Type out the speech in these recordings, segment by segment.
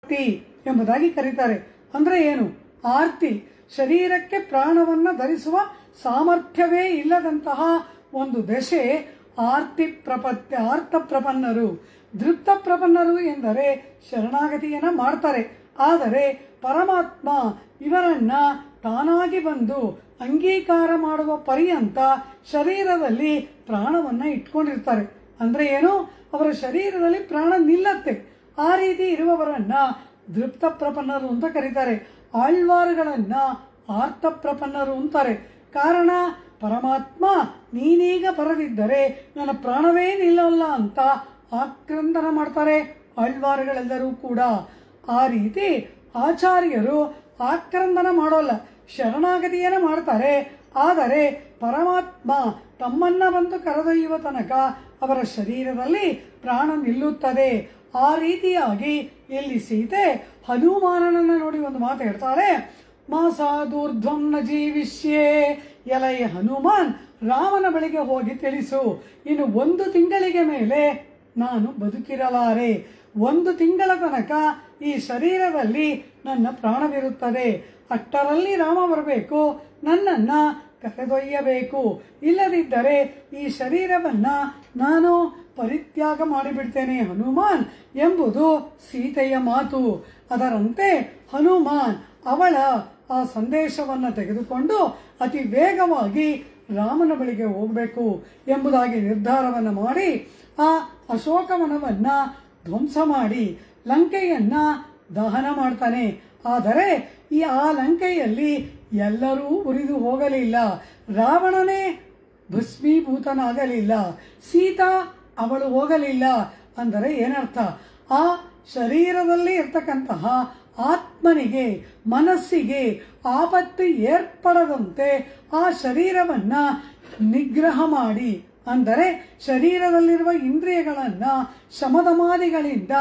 ಆರ್ತಿ ಎಂಬುದಾಗಿ ಕರೀತಾರೆ. ಅಂದ್ರೆ ಏನು? ಆರ್ತಿ ಶರೀರಕ್ಕೆ ಪ್ರಾಣವನ್ನ ಧರಿಸುವ ಸಾಮರ್ಥ್ಯವೇ ಇಲ್ಲದಂತಹ ಒಂದು ದಶೆ ಆರ್ತ ಪ್ರಪನ್ನರು. ದೃಪ್ತ ಪ್ರಪನ್ನರು ಎಂದರೆ ಶರಣಾಗತಿಯನ್ನ ಮಾಡ್ತಾರೆ. ಆದರೆ ಪರಮಾತ್ಮ ಇವರನ್ನ ತಾನಾಗಿ ಬಂದು ಅಂಗೀಕಾರ ಮಾಡುವ ಪರ್ಯಂತ ಶರೀರದಲ್ಲಿ ಪ್ರಾಣವನ್ನ ಇಟ್ಕೊಂಡಿರ್ತಾರೆ. ಅಂದ್ರೆ ಏನು? ಅವರ ಶರೀರದಲ್ಲಿ ಪ್ರಾಣ ನಿಲ್ಲತ್ತೆ. ಆ ರೀತಿ ಇರುವವರನ್ನ ದೃಪ್ತ ಪ್ರಪನ್ನರು ಅಂತ ಕರೀತಾರೆ. ಆಳ್ವಾರುಗಳನ್ನ ಆರ್ತ ಪ್ರಪನ್ನರು ಅಂತಾರೆ. ಕಾರಣ, ಪರಮಾತ್ಮ ನೀನೀಗ ಬರದಿದ್ದರೆ ನನ್ನ ಪ್ರಾಣವೇ ನಿಲ್ಲಲ್ಲ ಅಂತ ಆಕ್ರಂದನ ಮಾಡ್ತಾರೆ ಆಳ್ವಾರುಗಳೆಲ್ಲರೂ ಕೂಡ. ಆ ರೀತಿ ಆಚಾರ್ಯರು ಆಕ್ರಂದನ ಮಾಡೋಲ್ಲ, ಶರಣಾಗತಿಯನ್ನ ಮಾಡ್ತಾರೆ. ಆದರೆ ಪರಮಾತ್ಮ ತಮ್ಮನ್ನ ಬಂದು ಕರೆದೊಯ್ಯುವ ತನಕ ಅವರ ಶರೀರದಲ್ಲಿ ಪ್ರಾಣ ನಿಲ್ಲುತ್ತದೆ. ಆ ರೀತಿಯಾಗಿ ಇಲ್ಲಿ ಸೀತೆ ಹನುಮಾನನನ್ನ ನೋಡಿ ಒಂದು ಮಾತು ಹೇಳ್ತಾಳೆ, ಮಾಸಾದೂರ್ಧ್ವಂ ನ ಜೀವಿಷ್ಯೆ. ಎಲೈ ಹನುಮಾನ್, ರಾಮನ ಬಳಿಗೆ ಹೋಗಿ ತಿಳಿಸು, ಇನ್ನು 1 ತಿಂಗಳಿಗೆ ಮೇಲೆ ನಾನು ಬದುಕಿರಲಾರೆ. 1 ತಿಂಗಳ ತನಕ ಈ ಶರೀರದಲ್ಲಿ ನನ್ನ ಪ್ರಾಣವಿರುತ್ತದೆ. ಅಷ್ಟರಲ್ಲಿ ರಾಮ ಬರಬೇಕು, ನನ್ನನ್ನ ಕರೆದೊಯ್ಯಬೇಕು. ಇಲ್ಲದಿದ್ದರೆ ಈ ಶರೀರವನ್ನ ನಾನು ಪರಿತ್ಯಾಗ ಮಾಡಿಬಿಡ್ತೇನೆ ಹನುಮಾನ್ ಎಂಬುದು ಸೀತೆಯ ಮಾತು. ಅದರಂತೆ ಹನುಮಾನ್ ಅವಳ ಆ ಸಂದೇಶವನ್ನ ತೆಗೆದುಕೊಂಡು ಅತಿ ವೇಗವಾಗಿ ರಾಮನ ಬಳಿಗೆ ಹೋಗಬೇಕು ಎಂಬುದಾಗಿ ನಿರ್ಧಾರವನ್ನ ಮಾಡಿ ಆ ಅಶೋಕವನವನ್ನ ಧ್ವಂಸ ಮಾಡಿ ಲಂಕೆಯನ್ನ ದಹನ ಮಾಡ್ತಾನೆ. ಆದರೆ ಆ ಲಂಕೆಯಲ್ಲಿ ಎಲ್ಲರೂ ಉರಿದು ಹೋಗಲಿಲ್ಲ. ರಾವಣನೇ ಭಸ್ಮೀಭೂತನಾಗಲಿಲ್ಲ. ಸೀತಾ ಅವಳು ಹೋಗಲಿಲ್ಲ. ಅಂದರೆ ಏನರ್ಥ? ಆ ಶರೀರದಲ್ಲಿ ಇರ್ತಕ್ಕಂತಹ ಆತ್ಮನಿಗೆ, ಮನಸ್ಸಿಗೆ ಆಪತ್ತು ಏರ್ಪಡದಂತೆ ಆ ಶರೀರವನ್ನ ನಿಗ್ರಹ ಮಾಡಿ, ಅಂದರೆ ಶರೀರದಲ್ಲಿರುವ ಇಂದ್ರಿಯಗಳನ್ನ ಶಮದಮಾದಿಗಳಿಂದ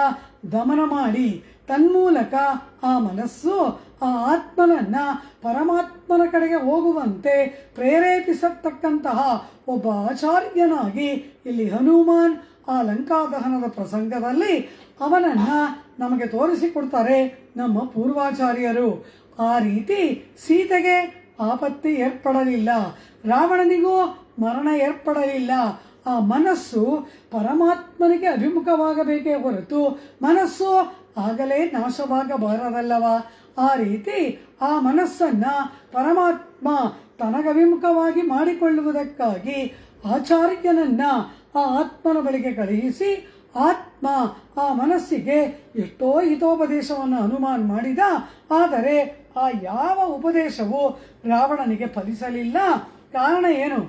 ದಮನ ಮಾಡಿ, ತನ್ಮೂಲಕ ಆ ಮನಸ್ಸು ಆ ಆತ್ಮನನ್ನ ಪರಮಾತ್ಮನ ಕಡೆಗೆ ಹೋಗುವಂತೆ ಪ್ರೇರೇಪಿಸತಕ್ಕಂತಹ ಒಬ್ಬ ಆಚಾರ್ಯನಾಗಿ ಇಲ್ಲಿ ಹನುಮಾನ್ ಆ ಲಂಕಾದಹನದ ಪ್ರಸಂಗದಲ್ಲಿ ಅವನನ್ನ ನಮಗೆ ತೋರಿಸಿಕೊಡ್ತಾರೆ ನಮ್ಮ ಪೂರ್ವಾಚಾರ್ಯರು. ಆ ರೀತಿ ಸೀತೆಗೆ ಆಪತ್ತಿ ಏರ್ಪಡಲಿಲ್ಲ, ರಾವಣನಿಗೂ ಮರಣ ಏರ್ಪಡಲಿಲ್ಲ. ಆ ಮನಸ್ಸು ಪರಮಾತ್ಮನಿಗೆ ಅಭಿಮುಖವಾಗಬೇಕೇ ಹೊರತು ಮನಸ್ಸು ಆಗಲೇ ನಾಶವಾಗಬಾರದಲ್ಲವ. ಆ ರೀತಿ ಆ ಮನಸ್ಸನ್ನ ಪರಮಾತ್ಮ ತನಗಭಿಮುಖವಾಗಿ ಮಾಡಿಕೊಳ್ಳುವುದಕ್ಕಾಗಿ ಆಚಾರ್ಯನನ್ನ ಆ ಆತ್ಮನ ಬಳಿಗೆ ಕಳುಹಿಸಿ, ಆತ್ಮ ಆ ಮನಸ್ಸಿಗೆ ಎಷ್ಟೋ ಹಿತೋಪದೇಶವನ್ನು ಹನುಮಾನ್ ಮಾಡಿದ. ಆದರೆ ಆ ಯಾವ ಉಪದೇಶವು ರಾವಣನಿಗೆ ಫಲಿಸಲಿಲ್ಲ. ಕಾರಣ ಏನು?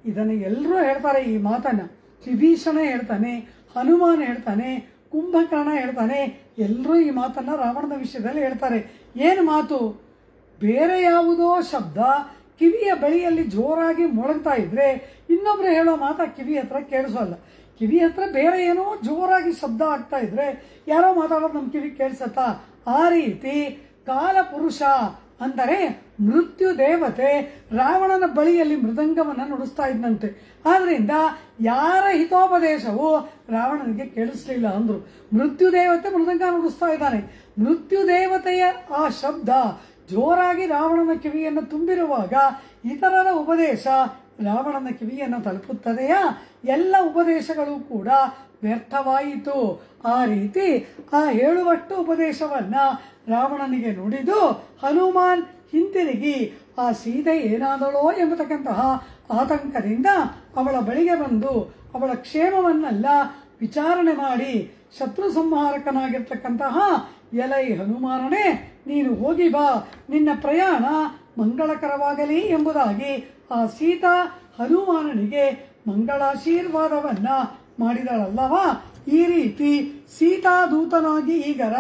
ಇದನ್ನು ಎಲ್ಲರೂ ಹೇಳ್ತಾರೆ. ಈ ಮಾತನ್ನ ವಿಭೀಷಣ ಹೇಳ್ತಾನೆ, ಹನುಮಾನ್ ಹೇಳ್ತಾನೆ, ಕುಂಭಕರ್ಣ ಹೇಳ್ತಾನೆ. ಎಲ್ಲರೂ ಈ ಮಾತನ್ನ ರಾವಣನ ವಿಷಯದಲ್ಲಿ ಹೇಳ್ತಾರೆ. ಏನು ಮಾತು? ಬೇರೆ ಯಾವುದೋ ಶಬ್ದ ಕಿವಿಯ ಬಳಿಯಲ್ಲಿ ಜೋರಾಗಿ ಮೊಳಗ್ತಾ ಇದ್ರೆ ಇನ್ನೊಬ್ರು ಹೇಳೋ ಮಾತ ಕಿವಿ ಹತ್ರ ಕೇಳಿಸೋಲ್ಲ. ಕಿವಿ ಹತ್ರ ಬೇರೆ ಏನೋ ಜೋರಾಗಿ ಶಬ್ದ ಆಗ್ತಾ ಇದ್ರೆ ಯಾರೋ ಮಾತಾಡೋದು ನಮ್ಮ ಕಿವಿ ಕೇಳಿಸತ್ತಾ? ಆ ರೀತಿ ಕಾಲಪುರುಷ ಅಂದರೆ ಮೃತ್ಯು ದೇವತೆ ರಾವಣನ ಬಳಿಯಲ್ಲಿ ಮೃದಂಗವನ್ನ ನುಡಿಸ್ತಾ ಇದ್ದಂತೆ. ಆದ್ರಿಂದ ಯಾರ ಹಿತೋಪದೇಶವು ರಾವಣನಿಗೆ ಕೇಳಿಸ್ಲಿಲ್ಲ ಅಂದ್ರು. ಮೃತ್ಯು ದೇವತೆ ಮೃದಂಗ ನುಡಿಸ್ತಾ ಇದ್ದಾನೆ. ಮೃತ್ಯು ದೇವತೆಯ ಆ ಶಬ್ದ ಜೋರಾಗಿ ರಾವಣನ ಕಿವಿಯನ್ನು ತುಂಬಿರುವಾಗ ಇತರರ ಉಪದೇಶ ರಾವಣನ ಕಿವಿಯನ್ನು ತಲುಪುತ್ತದೆಯಾ? ಎಲ್ಲ ಉಪದೇಶಗಳು ಕೂಡ ವ್ಯರ್ಥವಾಯಿತು. ಆ ರೀತಿ ಆ ಹೇಳುವಷ್ಟು ಉಪದೇಶವನ್ನ ರಾವಣನಿಗೆ ನುಡಿದು ಹನುಮಾನ್ ಹಿಂತಿರುಗಿ ಆ ಸೀತೆ ಏನಾದಳೋ ಎಂಬತಕ್ಕಂತಹ ಆತಂಕದಿಂದ ಅವಳ ಬಳಿಗೆ ಬಂದು ಅವಳ ಕ್ಷೇಮವನ್ನೆಲ್ಲ ವಿಚಾರಣೆ ಮಾಡಿ ಶತ್ರು ಸಂಹಾರಕನಾಗಿರ್ತಕ್ಕಂತಹ ಎಲೈ ಹನುಮಾನನೇ, ನೀನು ಹೋಗಿ ಬಾ, ನಿನ್ನ ಪ್ರಯಾಣ ಮಂಗಳಕರವಾಗಲಿ ಎಂಬುದಾಗಿ ಆ ಸೀತಾ ಹನುಮಾನನಿಗೆ ಮಂಗಳಾಶೀರ್ವಾದವನ್ನ ಮಾಡಿದಳಲ್ಲವಾ. ಈ ರೀತಿ ಸೀತಾದೂತನಾಗಿ ಈಗರ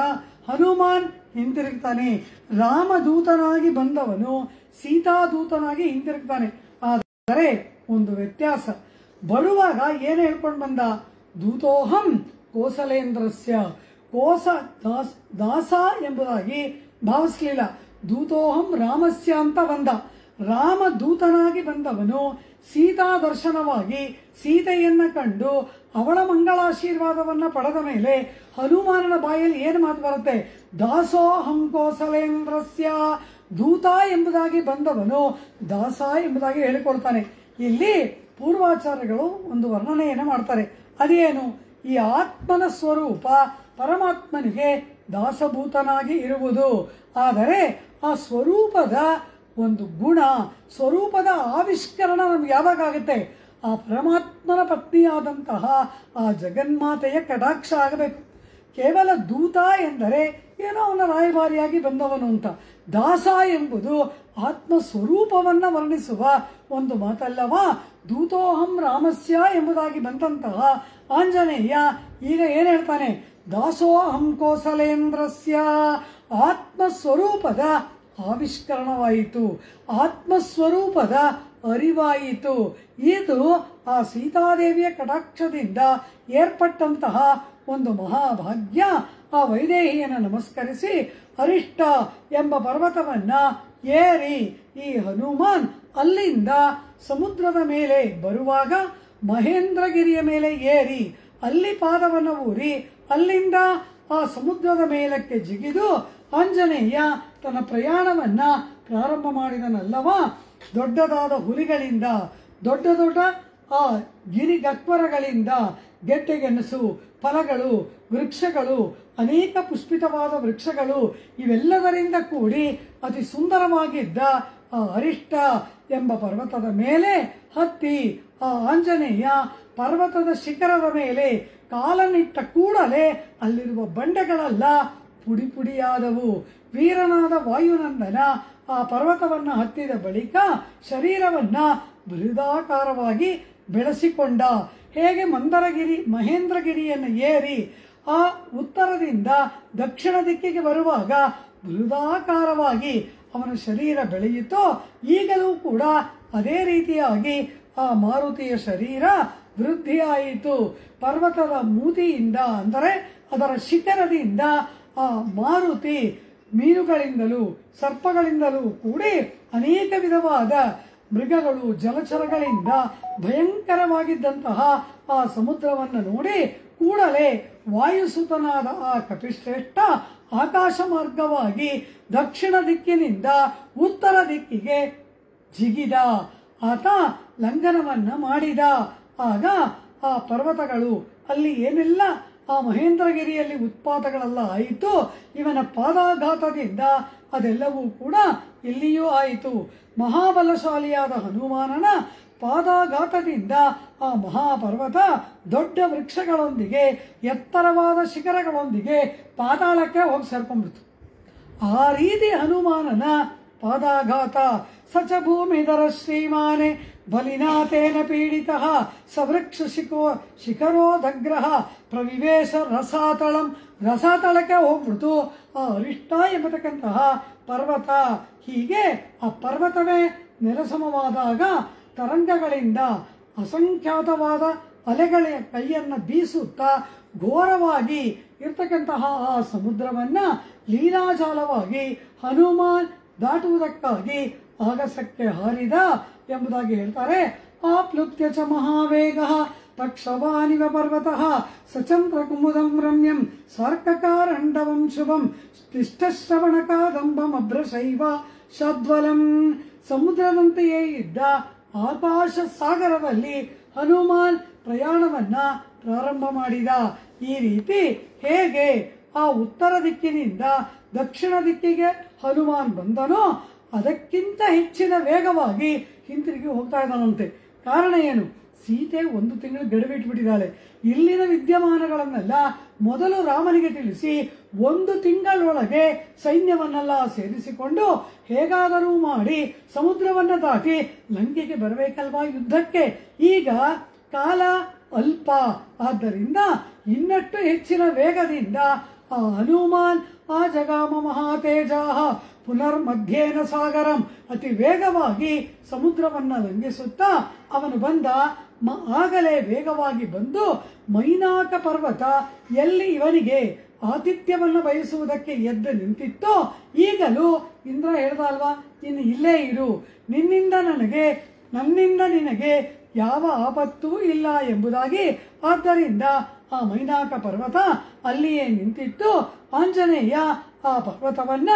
ಹನುಮಾನ್ ಹಿಂತಿರುಗ್ತಾನೆ. ರಾಮದೂತನಾಗಿ ಬಂದವನು ಸೀತಾದೂತನಾಗಿ ಹಿಂತಿರುಗ್ತಾನೆ. ಆದರೆ ಒಂದು ವ್ಯತ್ಯಾಸ. ಬರುವಾಗ ಏನು ಹೇಳ್ಕೊಂಡು ಬಂದ? ದೂತೋಹಂ ಕೋಸಲೇಂದ್ರಸ್ಯ. ಕೋಸ ದಾಸ ಎಂಬುದಾಗಿ ಭಾವಿಸಲಿಲ್ಲ. ದೂತೋಹಂ ರಾಮಸ್ಯ ಅಂತ ಬಂದ. ರಾಮದೂತನಾಗಿ ಬಂದವನು ಸೀತಾ ದರ್ಶನವಾಗಿ ಸೀತೆಯನ್ನ ಕಂಡು ಅವಳ ಮಂಗಳಾಶೀರ್ವಾದವನ್ನ ಪಡೆದ ಮೇಲೆ ಹನುಮಾನನ ಬಾಯಲ್ಲಿ ಏನು ಮಾತು ಬರುತ್ತೆ? ದಾಸೋಹಂ ಕೋಸಲೇಂದ್ರಸ್ಯ. ದೂತ ಎಂಬುದಾಗಿ ಬಂದವನು ದಾಸ ಎಂಬುದಾಗಿ ಹೇಳಿಕೊಳ್ತಾನೆ. ಇಲ್ಲಿ ಪೂರ್ವಾಚಾರ್ಯಗಳು ಒಂದು ವರ್ಣನೆಯನ್ನು ಮಾಡ್ತಾರೆ. ಅದೇನು? ಈ ಆತ್ಮನ ಸ್ವರೂಪ ಪರಮಾತ್ಮನಿಗೆ ದಾಸಭೂತನಾಗಿ ಇರುವುದು. ಆದರೆ ಆ ಸ್ವರೂಪದ ಒಂದು ಗುಣ, ಸ್ವರೂಪದ ಆವಿಷ್ಕರಣ ನಮ್ಗೆ ಯಾವಾಗ ಆಗುತ್ತೆ? ಆ ಪರಮಾತ್ಮನ ಪತ್ನಿಯಾದಂತಹ ಆ ಜಗನ್ಮಾತೆಯ ಕಟಾಕ್ಷ ಆಗಬೇಕು. ಕೇವಲ ದೂತ ಎಂದರೆ ಏನೋ ಅವನ ರಾಯಭಾರಿಯಾಗಿ ಬಂದವನು ಅಂತ. ದಾಸ ಎಂಬುದು ಆತ್ಮ ಸ್ವರೂಪವನ್ನ ವರ್ಣಿಸುವ ಒಂದು ಮಾತಲ್ಲವಾ? ದೂತೋಹಂ ರಾಮಸ್ಯ ಎಂಬುದಾಗಿ ಬಂದಂತಹ ಆಂಜನೇಯ ಈಗ ಏನ್ ಹೇಳ್ತಾನೆ? ದಾಸೋಹಂ ಕೋಸಲೇಂದ್ರಸ್ಯ. ಆತ್ಮಸ್ವರೂಪದ ಆವಿಷ್ಕರಣವಾಯಿತು, ಆತ್ಮಸ್ವರೂಪದ ಅರಿವಾಯಿತು. ಇದು ಆ ಸೀತಾದೇವಿಯ ಕಟಾಕ್ಷದಿಂದ ಏರ್ಪಟ್ಟಂತಹ ಒಂದು ಮಹಾಭಾಗ್ಯ. ಆ ವೈದೇಹಿಯನ್ನು ನಮಸ್ಕರಿಸಿ ಅರಿಷ್ಟ ಎಂಬ ಪರ್ವತವನ್ನ ಏರಿ ಈ ಹನುಮಾನ್ ಅಲ್ಲಿಂದ ಸಮುದ್ರದ ಮೇಲೆ ಬರುವಾಗ ಮಹೇಂದ್ರಗಿರಿಯ ಮೇಲೆ ಏರಿ ಅಲ್ಲಿ ಪಾದವನ್ನು ಊರಿ ಅಲ್ಲಿಂದ ಆ ಸಮುದ್ರದ ಮೇಲಕ್ಕೆ ಜಿಗಿದು ಆಂಜನೇಯ ತನ್ನ ಪ್ರಯಾಣವನ್ನ ಪ್ರಾರಂಭ ಮಾಡಿದನಲ್ಲವಾ? ದೊಡ್ಡದಾದ ಹುಲಿಗಳಿಂದ, ದೊಡ್ಡ ದೊಡ್ಡ ಆ ಗಿರಿಗಕ್ವರಗಳಿಂದ, ಗೆಡ್ಡೆಗೆಣಸು ಫಲಗಳು, ವೃಕ್ಷಗಳು, ಅನೇಕ ಪುಷ್ಪಿತವಾದ ವೃಕ್ಷಗಳು, ಇವೆಲ್ಲದರಿಂದ ಕೂಡಿ ಅತಿ ಸುಂದರವಾಗಿದ್ದ ಆ ಅರಿಷ್ಟ ಎಂಬ ಪರ್ವತದ ಮೇಲೆ ಹತ್ತಿ ಆ ಆಂಜನೇಯ ಪರ್ವತದ ಶಿಖರದ ಮೇಲೆ ಕಾಲನಿಟ್ಟ ಕೂಡಲೇ ಅಲ್ಲಿರುವ ಬಂಡೆಗಳೆಲ್ಲ ಪುಡಿ ಪುಡಿಯಾದವು. ವೀರನಾದ ವಾಯುನಂದನ ಆ ಪರ್ವತವನ್ನ ಹತ್ತಿದ ಬಳಿಕ ಶರೀರವನ್ನ ಬೃಹದಾಕಾರವಾಗಿ ಬೆಳೆಸಿಕೊಂಡ. ಹೇಗೆ ಮಹೇಂದ್ರಗಿರಿಯನ್ನು ಏರಿ ಆ ಉತ್ತರದಿಂದ ದಕ್ಷಿಣ ದಿಕ್ಕಿಗೆ ಬರುವಾಗ ಬೃಹದಾಕಾರವಾಗಿ ಅವನ ಶರೀರ ಬೆಳೆಯಿತೋ, ಈಗಲೂ ಕೂಡ ಅದೇ ರೀತಿಯಾಗಿ ಆ ಮಾರುತಿಯ ಶರೀರ ವೃದ್ಧಿಯಾಯಿತು. ಪರ್ವತದ ಮೂತಿಯಿಂದ ಅಂದರೆ ಅದರ ಶಿಖರದಿಂದ ಆ ಮಾರುತಿ ಮೀನುಗಳಿಂದಲೂ ಸರ್ಪಗಳಿಂದಲೂ ಕೂಡಿ ಅನೇಕ ವಿಧವಾದ ಮೃಗಗಳು, ಜಲಚರಗಳಿಂದ ಭಯಂಕರವಾಗಿದ್ದಂತಹ ಆ ಸಮುದ್ರವನ್ನು ನೋಡಿ ಕೂಡಲೇ ವಾಯುಸುತನಾದ ಆ ಕಪಿಶ್ರೇಷ್ಠ ಆಕಾಶ ಮಾರ್ಗವಾಗಿ ದಕ್ಷಿಣ ದಿಕ್ಕಿನಿಂದ ಉತ್ತರ ದಿಕ್ಕಿಗೆ ಜಿಗಿದ. ಆತ ಲಂಘನವನ್ನ ಮಾಡಿದ. ಆಗ ಆ ಪರ್ವತಗಳು ಅಲ್ಲಿ ಏನೆಲ್ಲ ಆ ಮಹೇಂದ್ರಗಿರಿಯಲ್ಲಿ ಉತ್ಪಾತಗಳೆಲ್ಲ ಆಯಿತು, ಇವನ ಪಾದಾಘಾತದಿಂದ ಅದೆಲ್ಲವೂ ಕೂಡ ಇಲ್ಲಿಯೂ ಆಯಿತು. ಮಹಾಬಲಶಾಲಿಯಾದ ಹನುಮಾನನ ಪಾದಾಘಾತದಿಂದ ಆ ಮಹಾಪರ್ವತ ದೊಡ್ಡ ವೃಕ್ಷಗಳೊಂದಿಗೆ ಎತ್ತರವಾದ ಶಿಖರಗಳೊಂದಿಗೆ ಪಾತಾಳಕ್ಕೆ ಹೋಗಿ ಸೇರ್ಕೊಂಡ್ಬಿಡ್ತು. ಆ ರೀತಿ ಹನುಮಾನನ ಪಾದಾಘಾತ. ಸಚ ಭೂಮಿಧರ ಶ್ರೀಮಾನೆ ಬಲಿನಾಥೇನ ಪೀಡಿತಃ ಸವೃಕ್ಷ ಶಿಖರೋದಗ್ರಹ ಪ್ರವಿವೇಶ ರಸಾತಳಂ. ರಸಾತಳಕ್ಕೆ ಹೋಗ್ಬಿಡ್ತು ಆ ಅರಿಷ್ಟ ಎಂಬತಕ್ಕಂತಹ ಪರ್ವತ. ಹೀಗೆ ಆ ಪರ್ವತವೇ ನೆಲಸಮವಾದಾಗ ತರಂಗಗಳಿಂದ ಅಸಂಖ್ಯಾತವಾದ ಅಲೆಗಳ ಕೈಯನ್ನು ಬೀಸುತ್ತಾ ಘೋರವಾಗಿ ಇರ್ತಕ್ಕಂತಹ ಆ ಸಮುದ್ರವನ್ನ ಲೀಲಾಜಾಲವಾಗಿ ಹನುಮಾನ್ ದಾಟುವುದಕ್ಕಾಗಿ ಆಗಸಕ್ಕೆ ಹಾರಿದ ಎಂಬುದಾಗಿ ಹೇಳ್ತಾರೆ. ಆಪ್ಲುಪ್ತ್ಯ ಚ ಮಹಾವೇಗ ತಕ್ಷವಾನಿವ ಪರ್ವತಃ ಸಚಂದ್ರ ಕುಮುದಂ ರಮ್ಯಂ ಸಾರ್ಕಕಾರಂಡವಂ ಶುಭಂ ಕ್ಲಿಷ್ಟಶ್ರವಣಕಾದಂಬಂ ಅಭ್ರಶೈವ ಶದ್ವಲಂ. ಸಮುದ್ರದಂತೆಯೇ ಇದ್ದ ಆಕಾಶ ಸಾಗರದಲ್ಲಿ ಹನುಮಾನ್ ಪ್ರಯಾಣವನ್ನ ಪ್ರಾರಂಭ ಮಾಡಿದ. ಈ ರೀತಿ ಹೇಗೆ ಆ ಉತ್ತರ ದಿಕ್ಕಿನಿಂದ ದಕ್ಷಿಣ ದಿಕ್ಕಿಗೆ ಹನುಮಾನ್ ಬಂದನೋ ಅದಕ್ಕಿಂತ ಹೆಚ್ಚಿನ ವೇಗವಾಗಿ ಹಿಂತಿರುಗಿ ಹೋಗ್ತಾ ಇದ್ದಾನಂತೆ. ಕಾರಣ ಏನು? ಸೀತೆ 1 ತಿಂಗಳು ಗಡುವಿಟ್ಬಿಟ್ಟಿದ್ದಾಳೆ. ಇಲ್ಲಿನ ವಿದ್ಯಮಾನಗಳನ್ನೆಲ್ಲ ಮೊದಲು ರಾಮನಿಗೆ ತಿಳಿಸಿ 1 ತಿಂಗಳೊಳಗೆ ಸೈನ್ಯವನ್ನೆಲ್ಲ ಸೇರಿಸಿಕೊಂಡು ಹೇಗಾದರೂ ಮಾಡಿ ಸಮುದ್ರವನ್ನ ದಾಟಿ ಲಂಕೆಗೆ ಬರಬೇಕಲ್ವಾ ಯುದ್ಧಕ್ಕೆ. ಈಗ ಕಾಲ ಅಲ್ಪ, ಆದ್ದರಿಂದ ಇನ್ನಷ್ಟು ಹೆಚ್ಚಿನ ವೇಗದಿಂದ ಆ ಹನುಮಾನ್ ಆ ಜಗಾಮ ಮಹಾತೇಜಾಹ ಪುನರ್ಮಧ್ಯೇನ ಸಾಗರಂ ಅತಿ ವೇಗವಾಗಿ ಸಮುದ್ರವನ್ನ ಲಂಘಿಸುತ್ತಾ ಅವನು ಬಂದ. ಆಗಲೇ ವೇಗವಾಗಿ ಬಂದು ಮೈನಾಕ ಪರ್ವತ ಎಲ್ಲಿ ಇವನಿಗೆ ಆತಿಥ್ಯವನ್ನು ಬಯಸುವುದಕ್ಕೆ ಎದ್ದು ನಿಂತಿತ್ತೋ ಈಗಲೂ ಇಂದ್ರ ಹೇಳ್ದ ಅಲ್ವಾ, ಇನ್ನು ಇಲ್ಲೇ ಇರು, ನನ್ನಿಂದ ನಿನಗೆ ಯಾವ ಆಪತ್ತೂ ಇಲ್ಲ ಎಂಬುದಾಗಿ. ಆದ್ದರಿಂದ ಆ ಮೈನಾಕ ಪರ್ವತ ಅಲ್ಲಿಯೇ ನಿಂತಿತ್ತು. ಆಂಜನೇಯ ಆ ಪರ್ವತವನ್ನ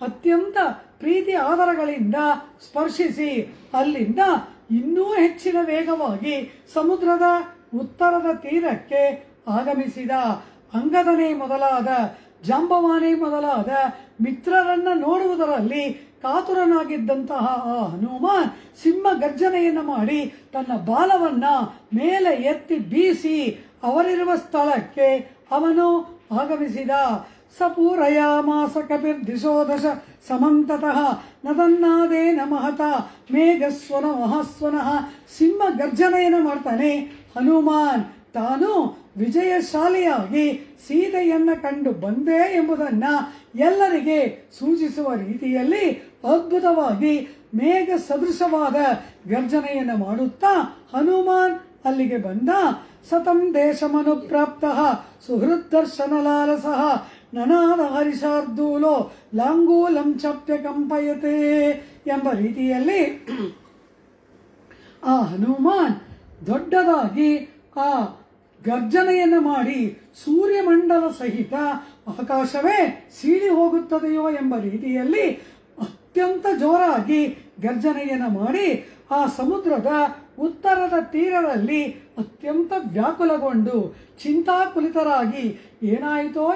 ಅತ್ಯಂತ ಪ್ರೀತಿ ಆದರಗಳಿಂದ ಸ್ಪರ್ಶಿಸಿ ಅಲ್ಲಿಂದ ಇನ್ನೂ ಹೆಚ್ಚಿನ ವೇಗವಾಗಿ ಸಮುದ್ರದ ಉತ್ತರದ ತೀರಕ್ಕೆ ಆಗಮಿಸಿದ. ಅಂಗದನೇ ಮೊದಲಾದ ಜಾಂಬವಾನೇ ಮೊದಲಾದ ಮಿತ್ರರನ್ನ ನೋಡುವುದರಲ್ಲಿ ಕಾತುರನಾಗಿದ್ದಂತಹ ಆ ಹನುಮಾನ್ ಸಿಂಹ ಗರ್ಜನೆಯನ್ನು ಮಾಡಿ ತನ್ನ ಬಾಲವನ್ನ ಮೇಲೆ ಎತ್ತಿ ಬೀಸಿ ಅವರಿರುವ ಸ್ಥಳಕ್ಕೆ ಅವನು ಆಗಮಿಸಿದ. ಸಪೂರಯಾಮಾಸ ಕಪಿರ್ದಿಶೋ ದಶ ಸಮಂತತಃ ನದನ್ನಾದೇನ ಮಹತ ಮೇಘಸ್ವನ ಮಹಾಸ್ವನಃ. ಸಿಂಹ ಗರ್ಜನೆಯನ್ನು ಮಾಡ್ತಾನೆ ಹನುಮಾನ್. ತಾನು ವಿಜಯಶಾಲಿಯಾಗಿ ಸೀತೆಯನ್ನ ಕಂಡು ಬಂದೆ ಎಂಬುದನ್ನ ಎಲ್ಲರಿಗೆ ಸೂಚಿಸುವ ರೀತಿಯಲ್ಲಿ ಅದ್ಭುತವಾಗಿ ಮೇಘ ಸದೃಶವಾದ ಗರ್ಜನೆಯನ್ನು ಮಾಡುತ್ತಾ ಹನುಮಾನ್ ಅಲ್ಲಿಗೆ ಬಂದ. ಸತಂ ದೇಶಮನುಪ್ರಾಪ್ತ ಸುಹೃದ್ದರ್ಶನ ಲಾಲಸಃ ನನಾದ ಹರಿಶಾರ್ದೂಲೋ ಲಾಂಗೂಲಂ ಚಪ್ಯ ಕಂಪಯತೆ ಎಂಬ ರೀತಿಯಲ್ಲಿ ಆ ಹನುಮಾನ್ ದೊಡ್ಡದಾಗಿ ಆ ಗರ್ಜನೆಯನ್ನು ಮಾಡಿ ಸೂರ್ಯಮಂಡಲ ಸಹಿತ ಆಕಾಶವೇ ಸೀಳಿ ಹೋಗುತ್ತದೆಯೋ ಎಂಬ ರೀತಿಯಲ್ಲಿ ಅತ್ಯಂತ ಜೋರಾಗಿ ಗರ್ಜನೆಯನ್ನು ಮಾಡಿ ಆ ಸಮುದ್ರದ ಉತ್ತರದ ತೀರದಲ್ಲಿ ಅತ್ಯಂತ ವ್ಯಾಕುಲಗೊಂಡು ಚಿಂತಾಕುಲಿತರಾಗಿ ಏನಾಯಿತೋ